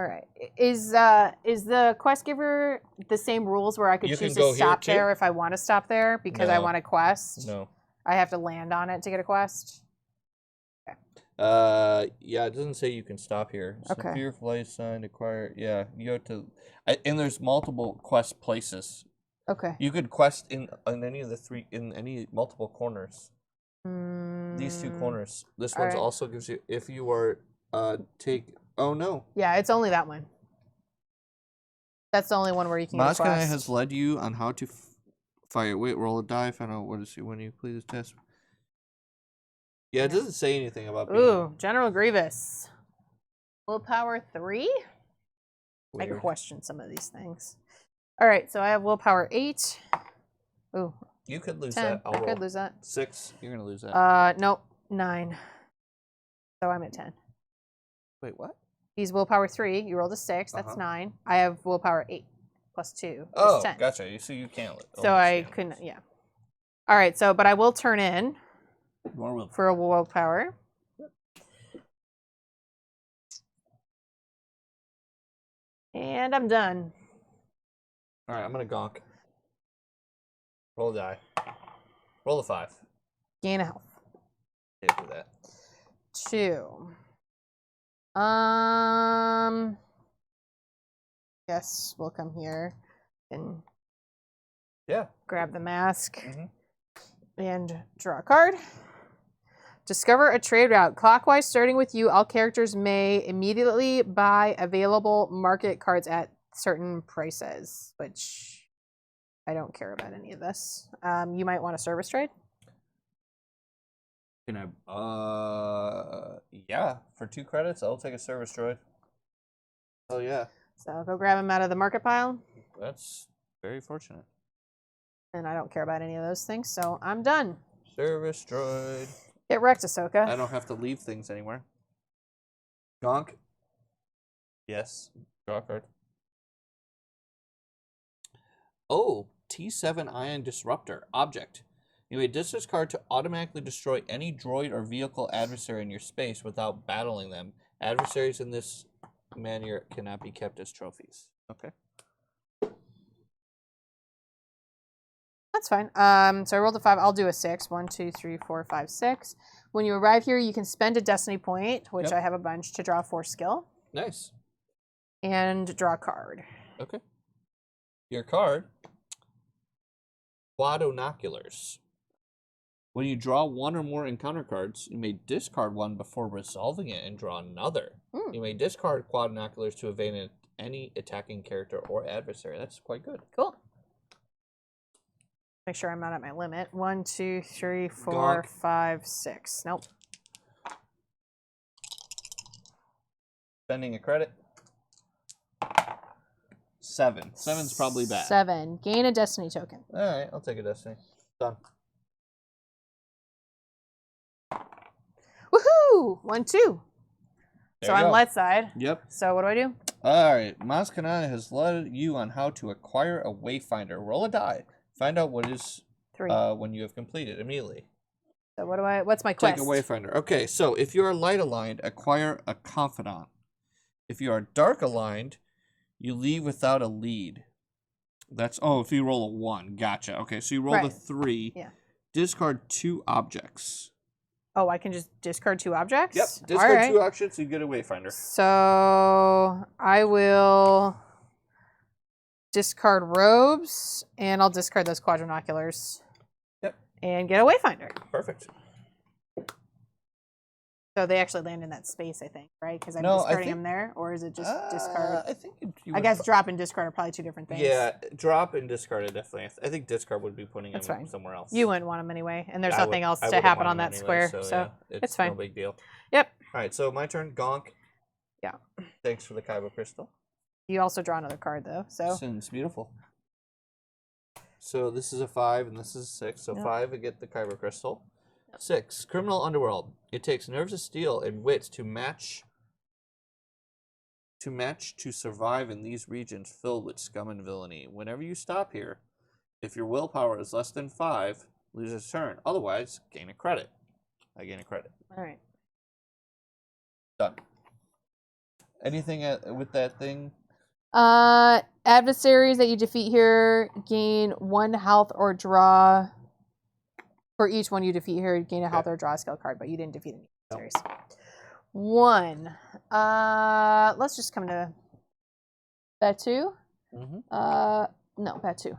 B: right. Is the quest giver the same rules where I could choose to stop there if I want to stop there because I want a quest?
A: No.
B: I have to land on it to get a quest?
A: Okay. Yeah, it doesn't say you can stop here. Okay. Fear flight sign, acquire. Yeah, you have to. And there's multiple quest places.
B: Okay.
A: You could quest in any of the 3, in any multiple corners. These 2 corners. This one's also gives you, if you are, take. Oh, no.
B: Yeah, it's only that one. That's the only one where you can get a quest.
A: has led you on how to fire. Wait, roll a die. Find out what is when you complete this test. Yeah, it doesn't say anything about being...
B: Ooh, General Grievous. Willpower 3?
A: Weird.
B: I question some of these things. All right, so I have willpower 8. Ooh.
A: You could lose
B: 10.
A: that.
B: I could lose that.
A: 6. You're going to lose that.
B: Nope. 9. So I'm at 10.
A: Wait, what?
B: He's willpower 3. You rolled a 6. That's 9. I have willpower 8 plus 2.
A: Oh,
B: 10.
A: Gotcha. So you can't.
B: So I couldn't. Yeah. All right. So, but I will turn in for a willpower. And I'm done.
A: All right. I'm gonna gonk. Roll a die. Roll a 5.
B: Gain a health.
A: Yeah, do that.
B: 2. Yes, we'll come here and grab the mask and draw a card. Discover a trade route. Clockwise, starting with you, all characters may immediately buy available market cards at certain prices, which I don't care about any of this. You might want a service trade.
A: Can I? Yeah, for 2 credits, I'll take a service droid. Oh yeah.
B: So I'll go grab him out of the market pile.
A: That's very fortunate.
B: And I don't care about any of those things, so I'm done.
A: Service droid.
B: Get wrecked, Ahsoka.
A: I don't have to leave things anywhere. Gonk. Yes. Draw a card. Oh, T7 Ion Disruptor. Object. You may discard this card to automatically destroy any droid or vehicle adversary in your space without battling them. Adversaries in this manner cannot be kept as trophies. Okay.
B: That's fine. So I rolled a 5. I'll do a 6. 1, 2, 3, 4, 5, 6. When you arrive here, you can spend a destiny point, which I have a bunch, to draw 4 skill.
A: Nice.
B: And draw a card.
A: Okay. Your card. Quadonoculars. When you draw 1 or more encounter cards, you may discard 1 before resolving it and draw another. You may discard Quadonoculars to evade any attacking character or adversary. That's quite good.
B: Cool. Make sure I'm not at my limit. 1, 2, 3, 4,
A: Gonk.
B: 5, 6. Nope.
A: Spending a credit. 7. 7's probably bad.
B: 7. Gain a destiny token.
A: All right, I'll take a destiny. Done.
B: Woohoo! 1, 2. So I'm light side.
A: Yep.
B: So what do I do?
A: All right. Maz Kanata has led you on how to acquire a wayfinder. Roll a die. Find out what is
B: 3.
A: When you have completed immediately.
B: So what's my quest?
A: Take a wayfinder. Okay, so if you are light aligned, acquire a confidant. If you are dark aligned, you leave without a lead. That's if you roll a 1, gotcha. Okay, so you roll a 3.
B: Yeah.
A: Discard 2 objects.
B: Oh, I can just discard 2 objects?
A: Yep, discard 2 objects, you get a Wayfinder.
B: So I will discard robes, and I'll discard those quadrinoculars.
A: Yep.
B: And get a Wayfinder.
A: Perfect.
B: So they actually land in that space, I think, right? Because I'm discarding them there, or is it just discard?
A: I think
B: I guess drop and discard are probably 2 different things.
A: Yeah, drop and discard are definitely. I think discard would be putting them somewhere else.
B: You wouldn't want them anyway, and there's nothing else to happen on that square, so
A: yeah,
B: it's fine.
A: No big deal.
B: Yep.
A: All right, so my turn. Gonk.
B: Yeah.
A: Thanks for the Kyber crystal.
B: You also draw another card though, so.
A: It's beautiful. So this is a 5 and this is a 6. So 5, I get the Kyber crystal. 6, criminal underworld. It takes nerves of steel and wits to match to survive in these regions filled with scum and villainy. Whenever you stop here, if your willpower is less than 5, lose a turn. Otherwise, gain a credit. I gain a credit.
B: All right.
A: Done. Anything with that thing?
B: Adversaries that you defeat here gain 1 health or draw. For each one you defeat here, you gain a health or draw a skill card, but you didn't defeat any adversaries. 1. Let's just come to bet 2. No, bet 2.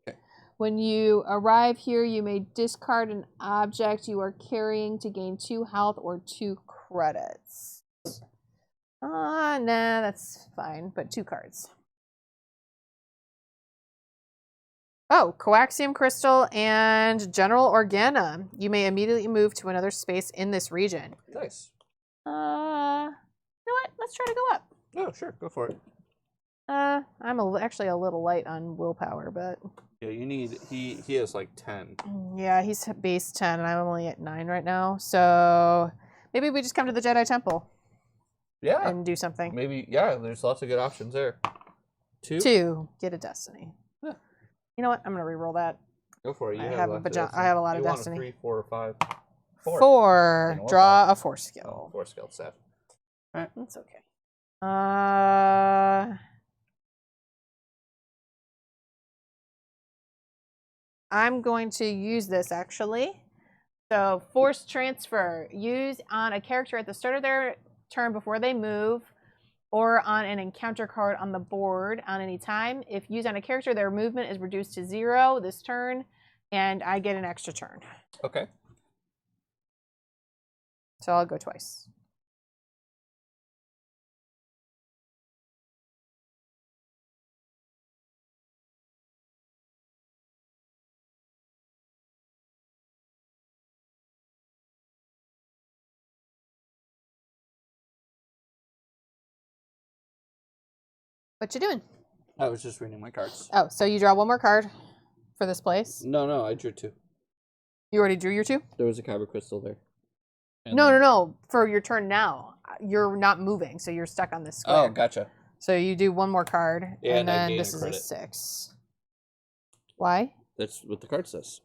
A: Okay.
B: When you arrive here, you may discard an object you are carrying to gain 2 health or 2 credits. Nah, that's fine, but 2 cards. Oh, Coaxium Crystal and General Organa. You may immediately move to another space in this region.
A: Nice.
B: You know what? Let's try to go up.
A: Oh, sure. Go for it.
B: I'm actually a little light on willpower, but...
A: Yeah, you need... He has like 10.
B: Yeah, he's base 10, and I'm only at 9 right now. So maybe we just come to the Jedi Temple.
A: Yeah.
B: And do something.
A: Maybe, yeah, there's lots of good options there. 2?
B: 2. Get a Destiny.
A: Yeah.
B: You know what? I'm going to re-roll that.
A: Go for it.
B: I have a lot of Destiny.
A: 3, 4, or 5?
B: 4. Draw a 4 skill.
A: 4 skill set. All right.
B: That's okay. I'm going to use this actually. So force transfer. Use on a character at the start of their turn before they move, or on an encounter card on the board on any time. If used on a character, their movement is reduced to 0 this turn, and I get an extra turn.
A: Okay.
B: So I'll go twice. What you doing?
A: I was just reading my cards.
B: Oh, so you draw 1 more card for this place?
A: No, I drew 2.
B: You already drew your 2?
A: There was a Kyber crystal there.
B: No. For your turn now, you're not moving, so you're stuck on this square.
A: Oh, gotcha.
B: So you do 1 more card, and then this is
A: credit.
B: a 6. Why?
A: That's what the card says.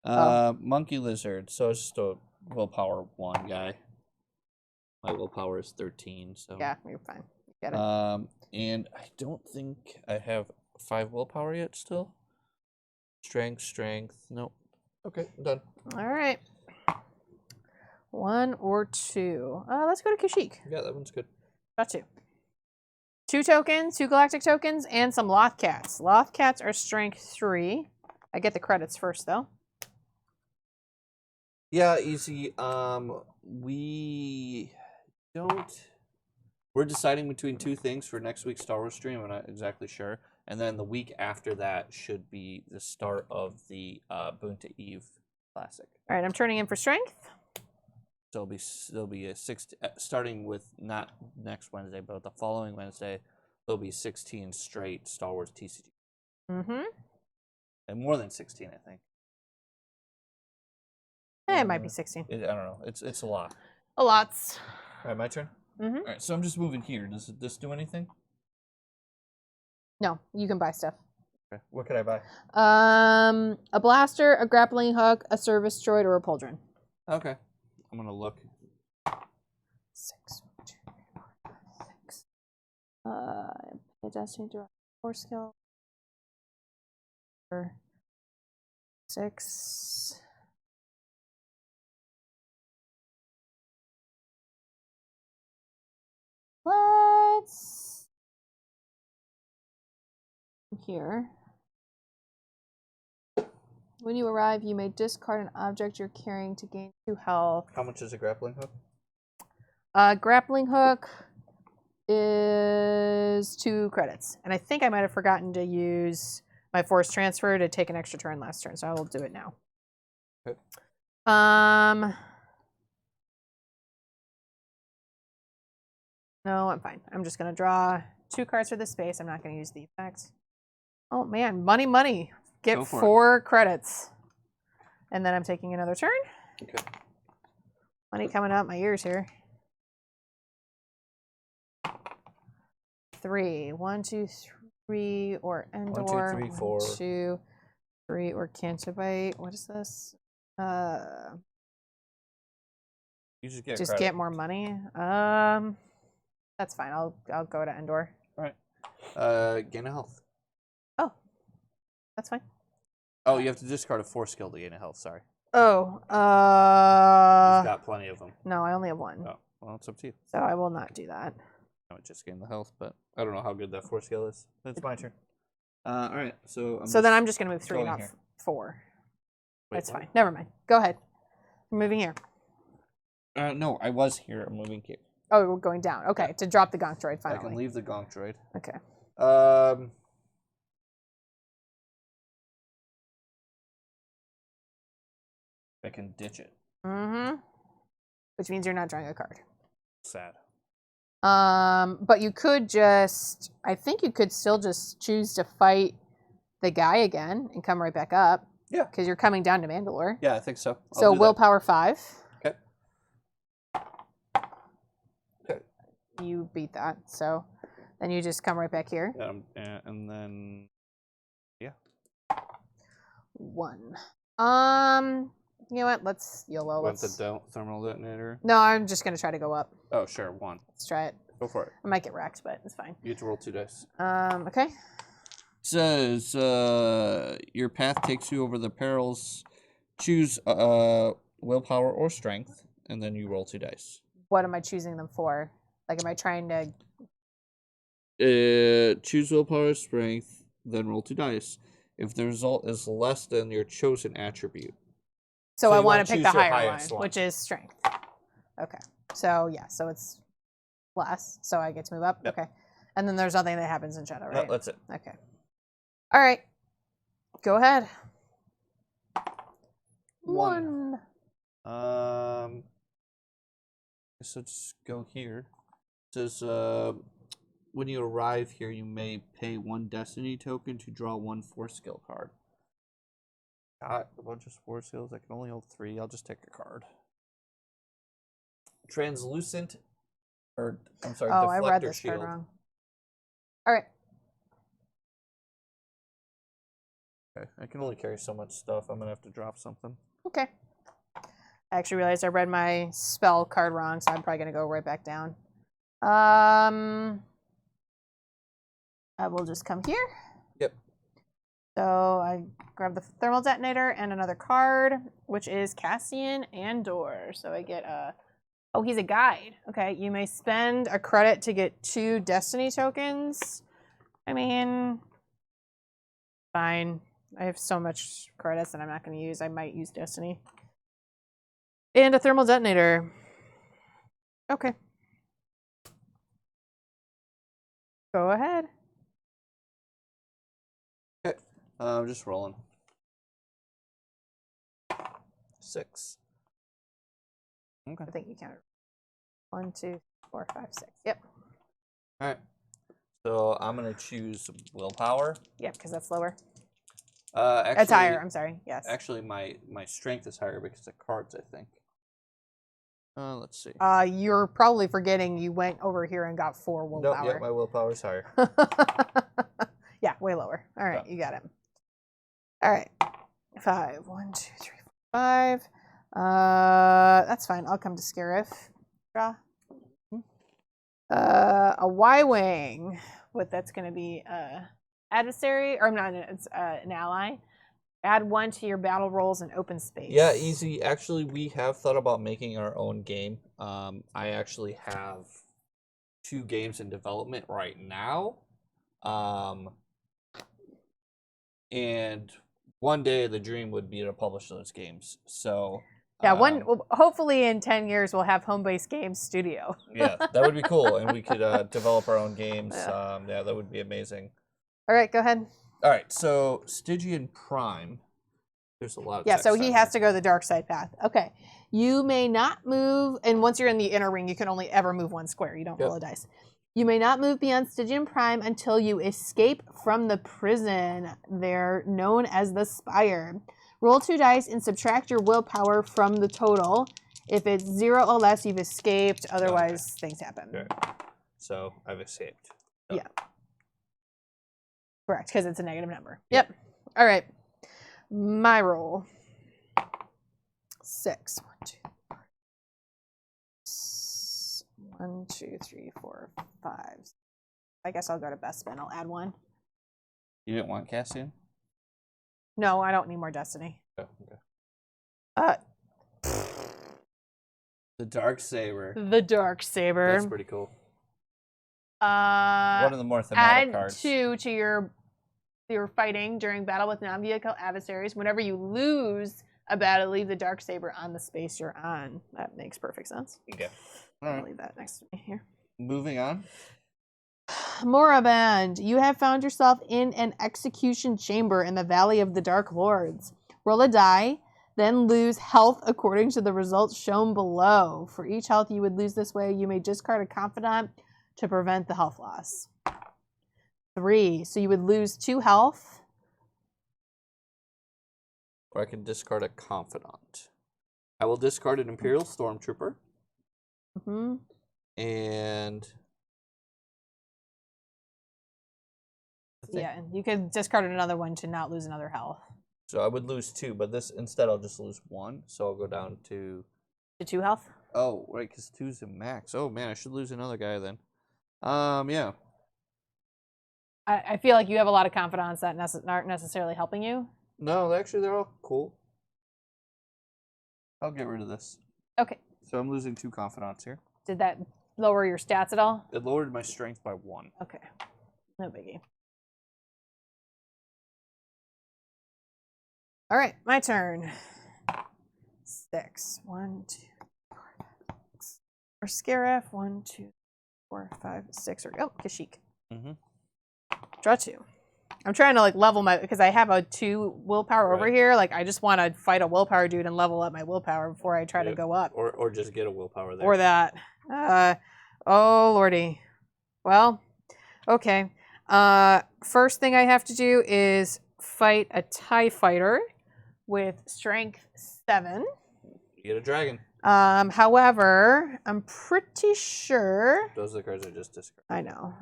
A: Monkey lizard. So it's just a willpower 1 guy. My willpower is 13. So
B: yeah, you're fine. Get it.
A: And I don't think I have 5 willpower yet. Still. Strength. Nope. Okay, I'm done.
B: All right. 1 or 2. Let's go to Kashyyyk.
A: Yeah, that one's good.
B: Got 2. 2 tokens, 2 galactic tokens, and some Lothcats. Lothcats are strength 3. I get the credits first, though.
A: Yeah, easy. We don't... We're deciding between 2 things for next week's Star Wars stream. I'm not exactly sure. And then the week after that should be the start of the Boon to Eve Classic.
B: All right, I'm turning in for strength.
A: So there'll be a 6 starting with not next Wednesday, but the following Wednesday, there'll be 16 straight Star Wars TCG.
B: Mm-hmm.
A: And more than 16, I think.
B: It might be 16.
A: I don't know. It's a lot.
B: A lot.
A: All right, my turn.
B: Mm-hmm.
A: All right, so I'm just moving here. Does this do anything?
B: No, you can buy stuff.
A: Okay. What could I buy?
B: A blaster, a grappling hook, a service droid, or a pauldron.
A: Okay. I'm gonna look.
B: 6. 6. Destiny draw 4 skill. 4, 6. Let's here. When you arrive, you may discard an object you're carrying to gain 2 health.
A: How much is a grappling hook?
B: Grappling hook is 2 credits. And I think I might have forgotten to use my force transfer to take an extra turn last turn, so I will do it now.
A: Okay.
B: No, I'm fine. I'm just going to draw 2 cards for this space. I'm not going to use the effect. Oh, man. Money, money. Get 4 credits. And then I'm taking another turn.
A: Okay.
B: Money coming out my ears here. 3. 1, 2, 3, or Endor.
A: 1, 2, 3, 4.
B: 1, 2, 3, or Cantabite. What is this?
A: You just
B: just get more money. That's fine. I'll go to Endor.
A: All right. Gain a health.
B: Oh, that's fine.
A: Oh, you have to discard a 4 skill to gain a health. Sorry.
B: Oh,
A: You've got plenty of them.
B: No, I only have 1.
A: Oh, well, it's up to you.
B: So I will not do that.
A: I would just gain the health, but I don't know how good that 4 skill is. It's my turn. All right. So
B: then I'm just gonna move 3, not 4.
A: Wait,
B: That's
A: what?
B: fine. Never mind. Go ahead. I'm moving here.
A: No, I was here. I'm moving here.
B: Oh, we're going down. Okay,
A: Yeah.
B: To drop the gonk droid finally.
A: I can leave the gonk droid.
B: Okay.
A: I can ditch it.
B: Mm-hmm. Which means you're not drawing a card.
A: Sad.
B: But you could just, I think you could still just choose to fight the guy again and come right back up.
A: Yeah.
B: Because you're coming down to Mandalore.
A: Yeah, I think so.
B: So willpower 5.
A: Okay. Okay.
B: You beat that. So then you just come right back here.
A: And then, yeah.
B: 1. You know what? Let's YOLO.
A: Want the thermal detonator?
B: No, I'm just gonna try to go up.
A: Oh, sure. 1.
B: Let's try it.
A: Go for it.
B: I might get wrecked, but it's fine.
A: You get to roll 2 dice.
B: Okay.
A: It says your path takes you over the perils. Choose willpower or strength, and then you roll 2 dice.
B: What am I choosing them for? Like, am I trying to?
A: Choose willpower or strength, then roll 2 dice. If the result is less than your chosen attribute.
B: So I want to pick the
A: choose your
B: higher
A: highest
B: one, which is strength. Okay. So yeah, so it's less. So I get to move up.
A: Yep.
B: Okay. And then there's nothing that happens in Shadow, right?
A: No, that's it.
B: Okay. All right. Go ahead. 1.
A: So just go here. It says when you arrive here, you may pay 1 destiny token to draw 1 force skill card. Got a bunch of force skills. I can only hold 3. I'll just take a card. Translucent, or I'm sorry,
B: Oh,
A: deflector
B: I read this
A: shield.
B: card wrong. All right.
A: Okay, I can only carry so much stuff. I'm gonna have to drop something.
B: Okay. I actually realized I read my spell card wrong, so I'm probably gonna go right back down. I will just come here.
A: Yep.
B: So I grab the thermal detonator and another card, which is Cassian Andor. So I get a. Oh, he's a guide. Okay, you may spend a credit to get 2 destiny tokens. I mean, fine. I have so much credits that I'm not going to use. I might use destiny. And a thermal detonator. Okay. Go ahead.
A: Okay. I'm just rolling. 6. Okay.
B: I think you counted. 1, 2, 4, 5, 6. Yep.
A: All right. So I'm gonna choose willpower.
B: Yep, because that's lower.
A: Actually,
B: It's higher. I'm sorry. Yes.
A: Actually, my strength is higher because of cards, I think. Let's see.
B: You're probably forgetting you went over here and got 4 willpower.
A: Nope, yeah, my willpower is higher.
B: Yeah, way lower. All right,
A: Yeah.
B: You got it. All right. 5. 1, 2, 3, 4, 5. That's fine. I'll come to Scarif. Draw. A Y-Wing. What that's going to be adversary, or not, it's an ally. Add 1 to your battle rolls in open space.
A: Yeah, easy. Actually, we have thought about making our own game. I actually have 2 games in development right now. And one day the dream would be to publish those games. So
B: yeah, hopefully in 10 years we'll have home-based games studio.
A: Yeah, that would be cool, and we could develop our own games. Yeah, that would be amazing.
B: All right, go ahead.
A: All right, so Stygian Prime. There's a lot of text
B: so he has to go the dark side path. Okay. You may not move, and once you're in the inner ring, you can only ever move 1 square. You don't roll a dice. You may not move beyond Stygian Prime until you escape from the prison. They're known as the Spire. Roll 2 dice and subtract your willpower from the total. If it's 0 or less, you've escaped. Otherwise, things happen.
A: Okay. So I've escaped.
B: Oh. Yeah. Correct, because it's a negative number. Yep. All right. My roll. 6. 1, 2, 3, 4, 5. I guess I'll go to best spin. I'll add 1.
A: You didn't want Cassian?
B: No, I don't need more destiny.
A: Oh, okay. The Dark Saber.
B: The Dark Saber.
A: That's pretty cool. One of the more thematic cards.
B: Add 2 to your fighting during battle with non-vehicle adversaries. Whenever you lose a battle, leave the Dark Saber on the space you're on. That makes perfect sense.
A: Okay.
B: I'll leave that next to me here.
A: Moving on.
B: Moraband, you have found yourself in an execution chamber in the Valley of the Dark Lords. Roll a die, then lose health according to the results shown below. For each health you would lose this way, you may discard a confidant to prevent the health loss. 3, so you would lose 2 health.
A: Or I can discard a confidant. I will discard an Imperial Stormtrooper.
B: Mm-hmm.
A: And
B: yeah, you could discard another one to not lose another health.
A: So I would lose 2, but this instead I'll just lose 1. So I'll go down to
B: 2 health.
A: Oh, right, because 2's a max. Oh man, I should lose another guy then. Yeah.
B: I feel like you have a lot of confidants that aren't necessarily helping you.
A: No, actually they're all cool. I'll get rid of this.
B: Okay.
A: So I'm losing 2 confidants here.
B: Did that lower your stats at all?
A: It lowered my strength by 1.
B: Okay. No biggie. All right, my turn. 6. 1, 2, 4, 5, 6. Or Scarif. 1, 2, 4, 5, 6. Or Kashyyyk.
A: Mm-hmm.
B: Draw 2. I'm trying to level my, because I have a 2 willpower over here. I just want to fight a willpower dude and level up my willpower before I try to go up.
A: Or just get a willpower there.
B: Or that. Oh lordy. Well, okay. First thing I have to do is fight a TIE fighter with strength 7.
A: You get a dragon.
B: However, I'm pretty sure.
A: Those are the cards I just discarded.
B: I know.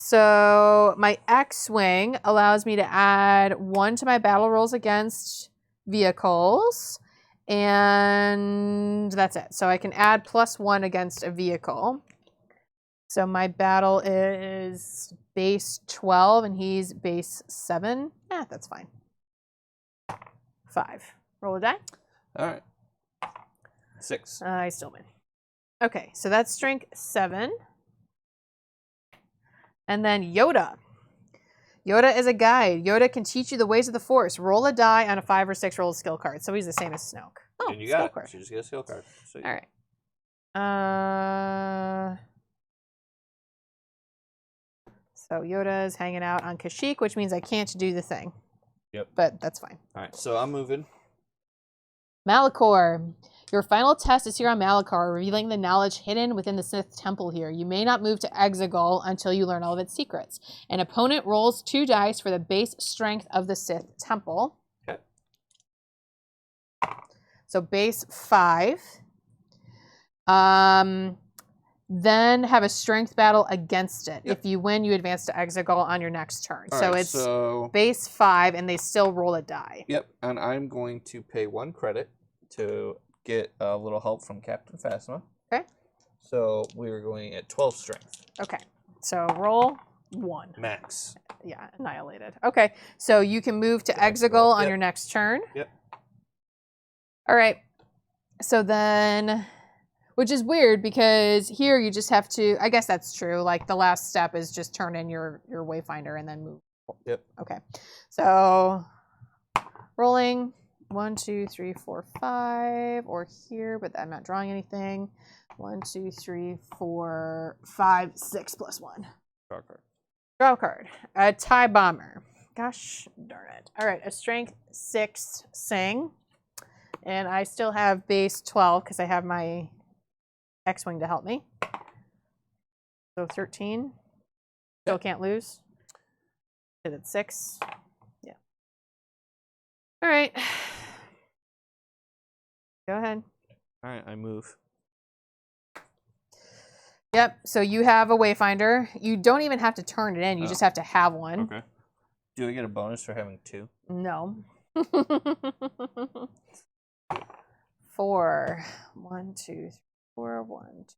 B: So my X-Wing allows me to add 1 to my battle rolls against vehicles, and that's it. So I can add +1 against a vehicle. So my battle is base 12, and he's base 7. Yeah, that's fine. 5. Roll a die.
A: All right. 6.
B: I still win. Okay, so that's strength 7. And then Yoda. Yoda is a guide. Yoda can teach you the ways of the Force. Roll a die on a 5 or 6 roll skill card. So he's the same as Snoke. Oh,
A: and you got it. So you just get a skill card. So
B: all right. So Yoda is hanging out on Kashyyyk, which means I can't do the thing.
A: Yep.
B: But that's fine.
A: All right, so I'm moving.
B: Malachor. Your final test is here on Malachor, revealing the knowledge hidden within the Sith Temple here. You may not move to Exegol until you learn all of its secrets. An opponent rolls 2 dice for the base strength of the Sith Temple.
A: Okay.
B: So base 5. Then have a strength battle against it. Yep. If you win, you advance to Exegol on your next turn.
A: All right,
B: it's base 5, and they still roll a die.
A: Yep, and I'm going to pay 1 credit to get a little help from Captain Phasma.
B: Okay.
A: So we're going at 12 strength.
B: Okay. So roll 1.
A: Max.
B: Yeah, annihilated. Okay, so you can move to Exegol on your next turn.
A: Yep.
B: All right. So then, which is weird because here you just have to, I guess that's true. Like the last step is just turn in your Wayfinder and then move.
A: Yep.
B: Okay. So rolling 1, 2, 3, 4, 5, or here, but I'm not drawing anything. 1, 2, 3, 4, 5, 6 plus 1.
A: Draw card.
B: Draw card. A TIE Bomber. Gosh darn it. All right, a Strength 6 Sing. And I still have base 12 because I have my X-Wing to help me. So 13. Still can't lose. Hit at 6. Yeah. All right. Go ahead.
A: All right, I move.
B: Yep. So you have a Wayfinder. You don't even have to turn it in. You just have to have one.
A: Okay. Do I get a bonus for having 2?
B: No. 4. 1, 2, 3, 4. 1, 2.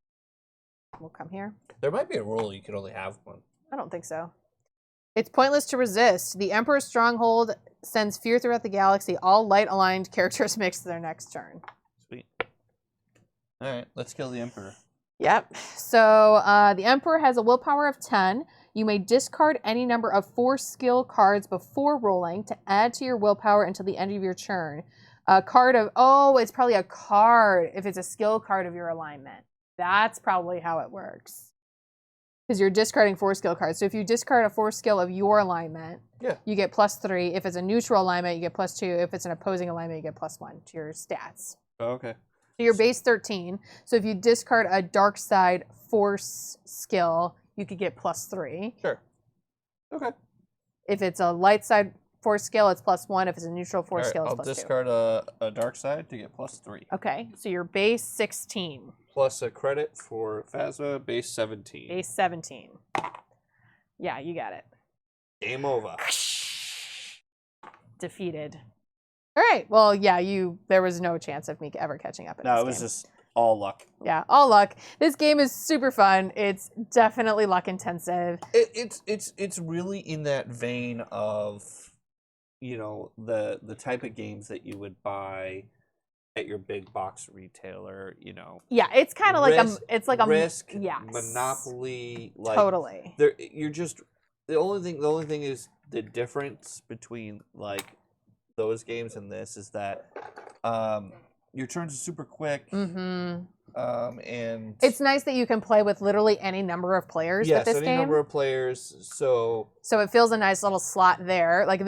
B: We'll come here.
A: There might be a rule you can only have one.
B: I don't think so. It's pointless to resist. The Emperor's Stronghold sends fear throughout the galaxy. All light-aligned characters mix their next turn.
A: Sweet. All right, let's kill the Emperor.
B: Yep. So the Emperor has a willpower of 10. You may discard any number of 4 skill cards before rolling to add to your willpower until the end of your turn. A card of, it's probably a card if it's a skill card of your alignment. That's probably how it works. Because you're discarding 4 skill cards. So if you discard a 4 skill of your alignment, you get +3. If it's a neutral alignment, you get +2. If it's an opposing alignment, you get +1 to your stats.
A: Oh, okay.
B: So you're base 13. So if you discard a dark side force skill, you could get +3.
A: Sure. Okay.
B: If it's a light side force skill, it's +1. If it's a neutral force skill, it's +2.
A: I'll discard a dark side to get +3.
B: Okay, so you're base 16.
A: Plus a credit for Phasma, base 17.
B: Base 17. Yeah, you got it.
A: Game over.
B: Defeated. All right. Well, yeah, there was no chance of me ever catching up.
A: No, it was just all luck.
B: Yeah, all luck. This game is super fun. It's definitely luck intensive.
A: It's really in that vein of, the type of games that you would buy at your big box retailer.
B: Yeah, it's kind of like a
A: Risk,
B: yes.
A: Monopoly. Like,
B: totally.
A: The only thing is the difference between like those games and this is that your turns are super quick.
B: Mm-hmm.
A: And
B: it's nice that you can play with literally any number of players with this game. Yes,
A: any number of players. So
B: it feels a nice little slot there. Like
A: if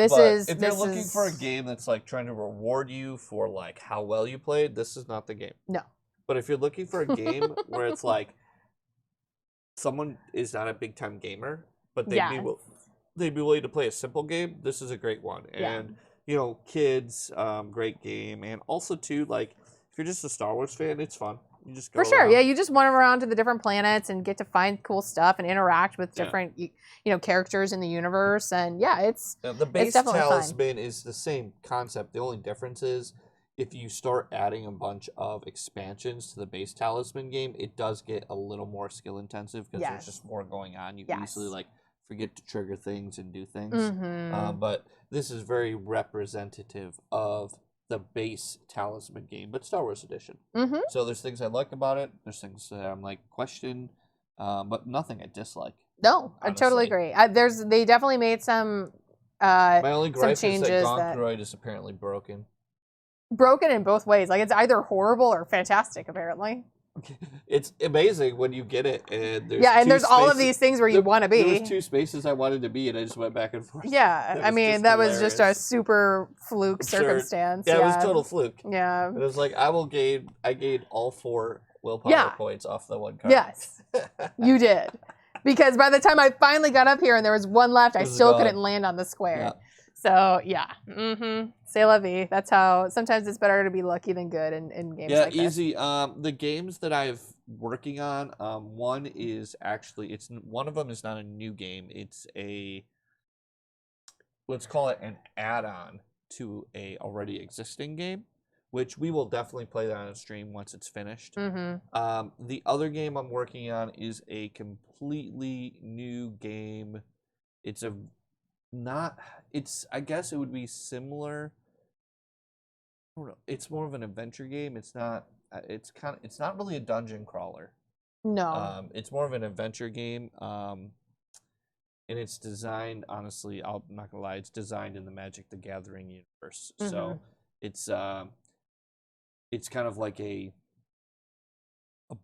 A: you're looking for a game that's like trying to reward you for like how well you played, this is not the game.
B: No.
A: But if you're looking for a game where it's like someone is not a big time gamer, but they'd be willing to play a simple game, this is a great one. And kids, great game, and also too, like if you're just a Star Wars fan, it's fun. You just go
B: for sure.
A: around.
B: Yeah, you just wander around to the different planets and get to find cool stuff and interact with different characters in the universe. And
A: the base Talisman is the same concept. The only difference is if you start adding a bunch of expansions to the base Talisman game, it does get a little more skill intensive because there's just more going on. You can easily like forget to trigger things and do things.
B: Mm-hmm.
A: But this is very representative of the base Talisman game, but Star Wars Edition.
B: Mm-hmm.
A: So there's things I like about it. There's things that I'm like question, but nothing I dislike.
B: No, honestly. I totally agree. They definitely made some.
A: My only gripe is
B: changes
A: that Gonk is apparently broken.
B: Broken in both ways. Like it's either horrible or fantastic. Apparently.
A: It's amazing when you get it, and
B: there's all of these things where you want to be.
A: There was 2 spaces I wanted to be, and I just went back and forth.
B: Yeah, I mean that was just a super fluke circumstance.
A: Yeah, it was total fluke.
B: Yeah,
A: it was like I gained all 4 willpower points off the one card.
B: Yes, you did, because by the time I finally got up here and there was 1 left, I still couldn't land on the square.
A: Yeah.
B: So c'est la vie. That's how sometimes it's better to be lucky than good in games like this. Yeah,
A: easy. The games that I've working on, one is actually one of them is not a new game. It's let's call it an add-on to a already existing game, which we will definitely play that on a stream once it's finished.
B: Mm-hmm.
A: The other game I'm working on is a completely new game it's a not. It's I guess it would be similar. I don't know. It's more of an adventure game. It's not. It's not really a dungeon crawler.
B: No.
A: It's more of an adventure game. And it's designed. Honestly, I'm not gonna lie. It's designed in the Magic the Gathering universe. So it's kind of like a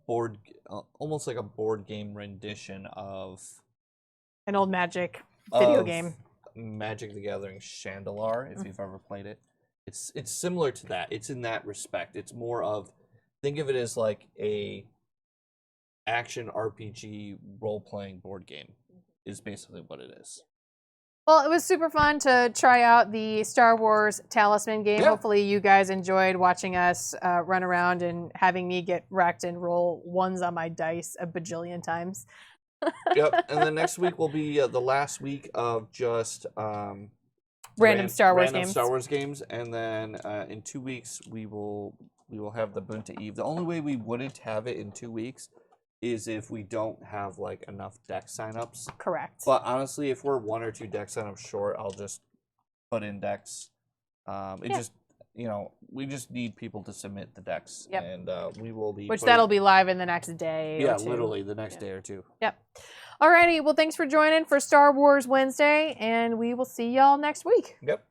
A: board, almost like a board game rendition of
B: an old Magic video game.
A: Magic the Gathering Chandelar, if you've ever played it. It's similar to that. It's in that respect. It's more of, think of it as like a action RPG role-playing board game is basically what it is.
B: Well, it was super fun to try out the Star Wars Talisman game.
A: Yeah.
B: Hopefully you guys enjoyed watching us run around and having me get wrecked and roll ones on my dice a bajillion times.
A: Yep, and then next week will be the last week of just
B: random Star Wars
A: games, and then in 2 weeks we will have the Bunta Eve. The only way we wouldn't have it in 2 weeks is if we don't have like enough deck signups.
B: Correct.
A: But honestly, if we're 1 or 2 deck signups short, I'll just put in decks. Just we just need people to submit the decks, and we will be.
B: That'll be live in the next day.
A: Yeah,
B: or two.
A: literally the next day or two.
B: Yep. Alrighty. Well, thanks for joining for Star Wars Wednesday, and we will see y'all next week.
A: Yep.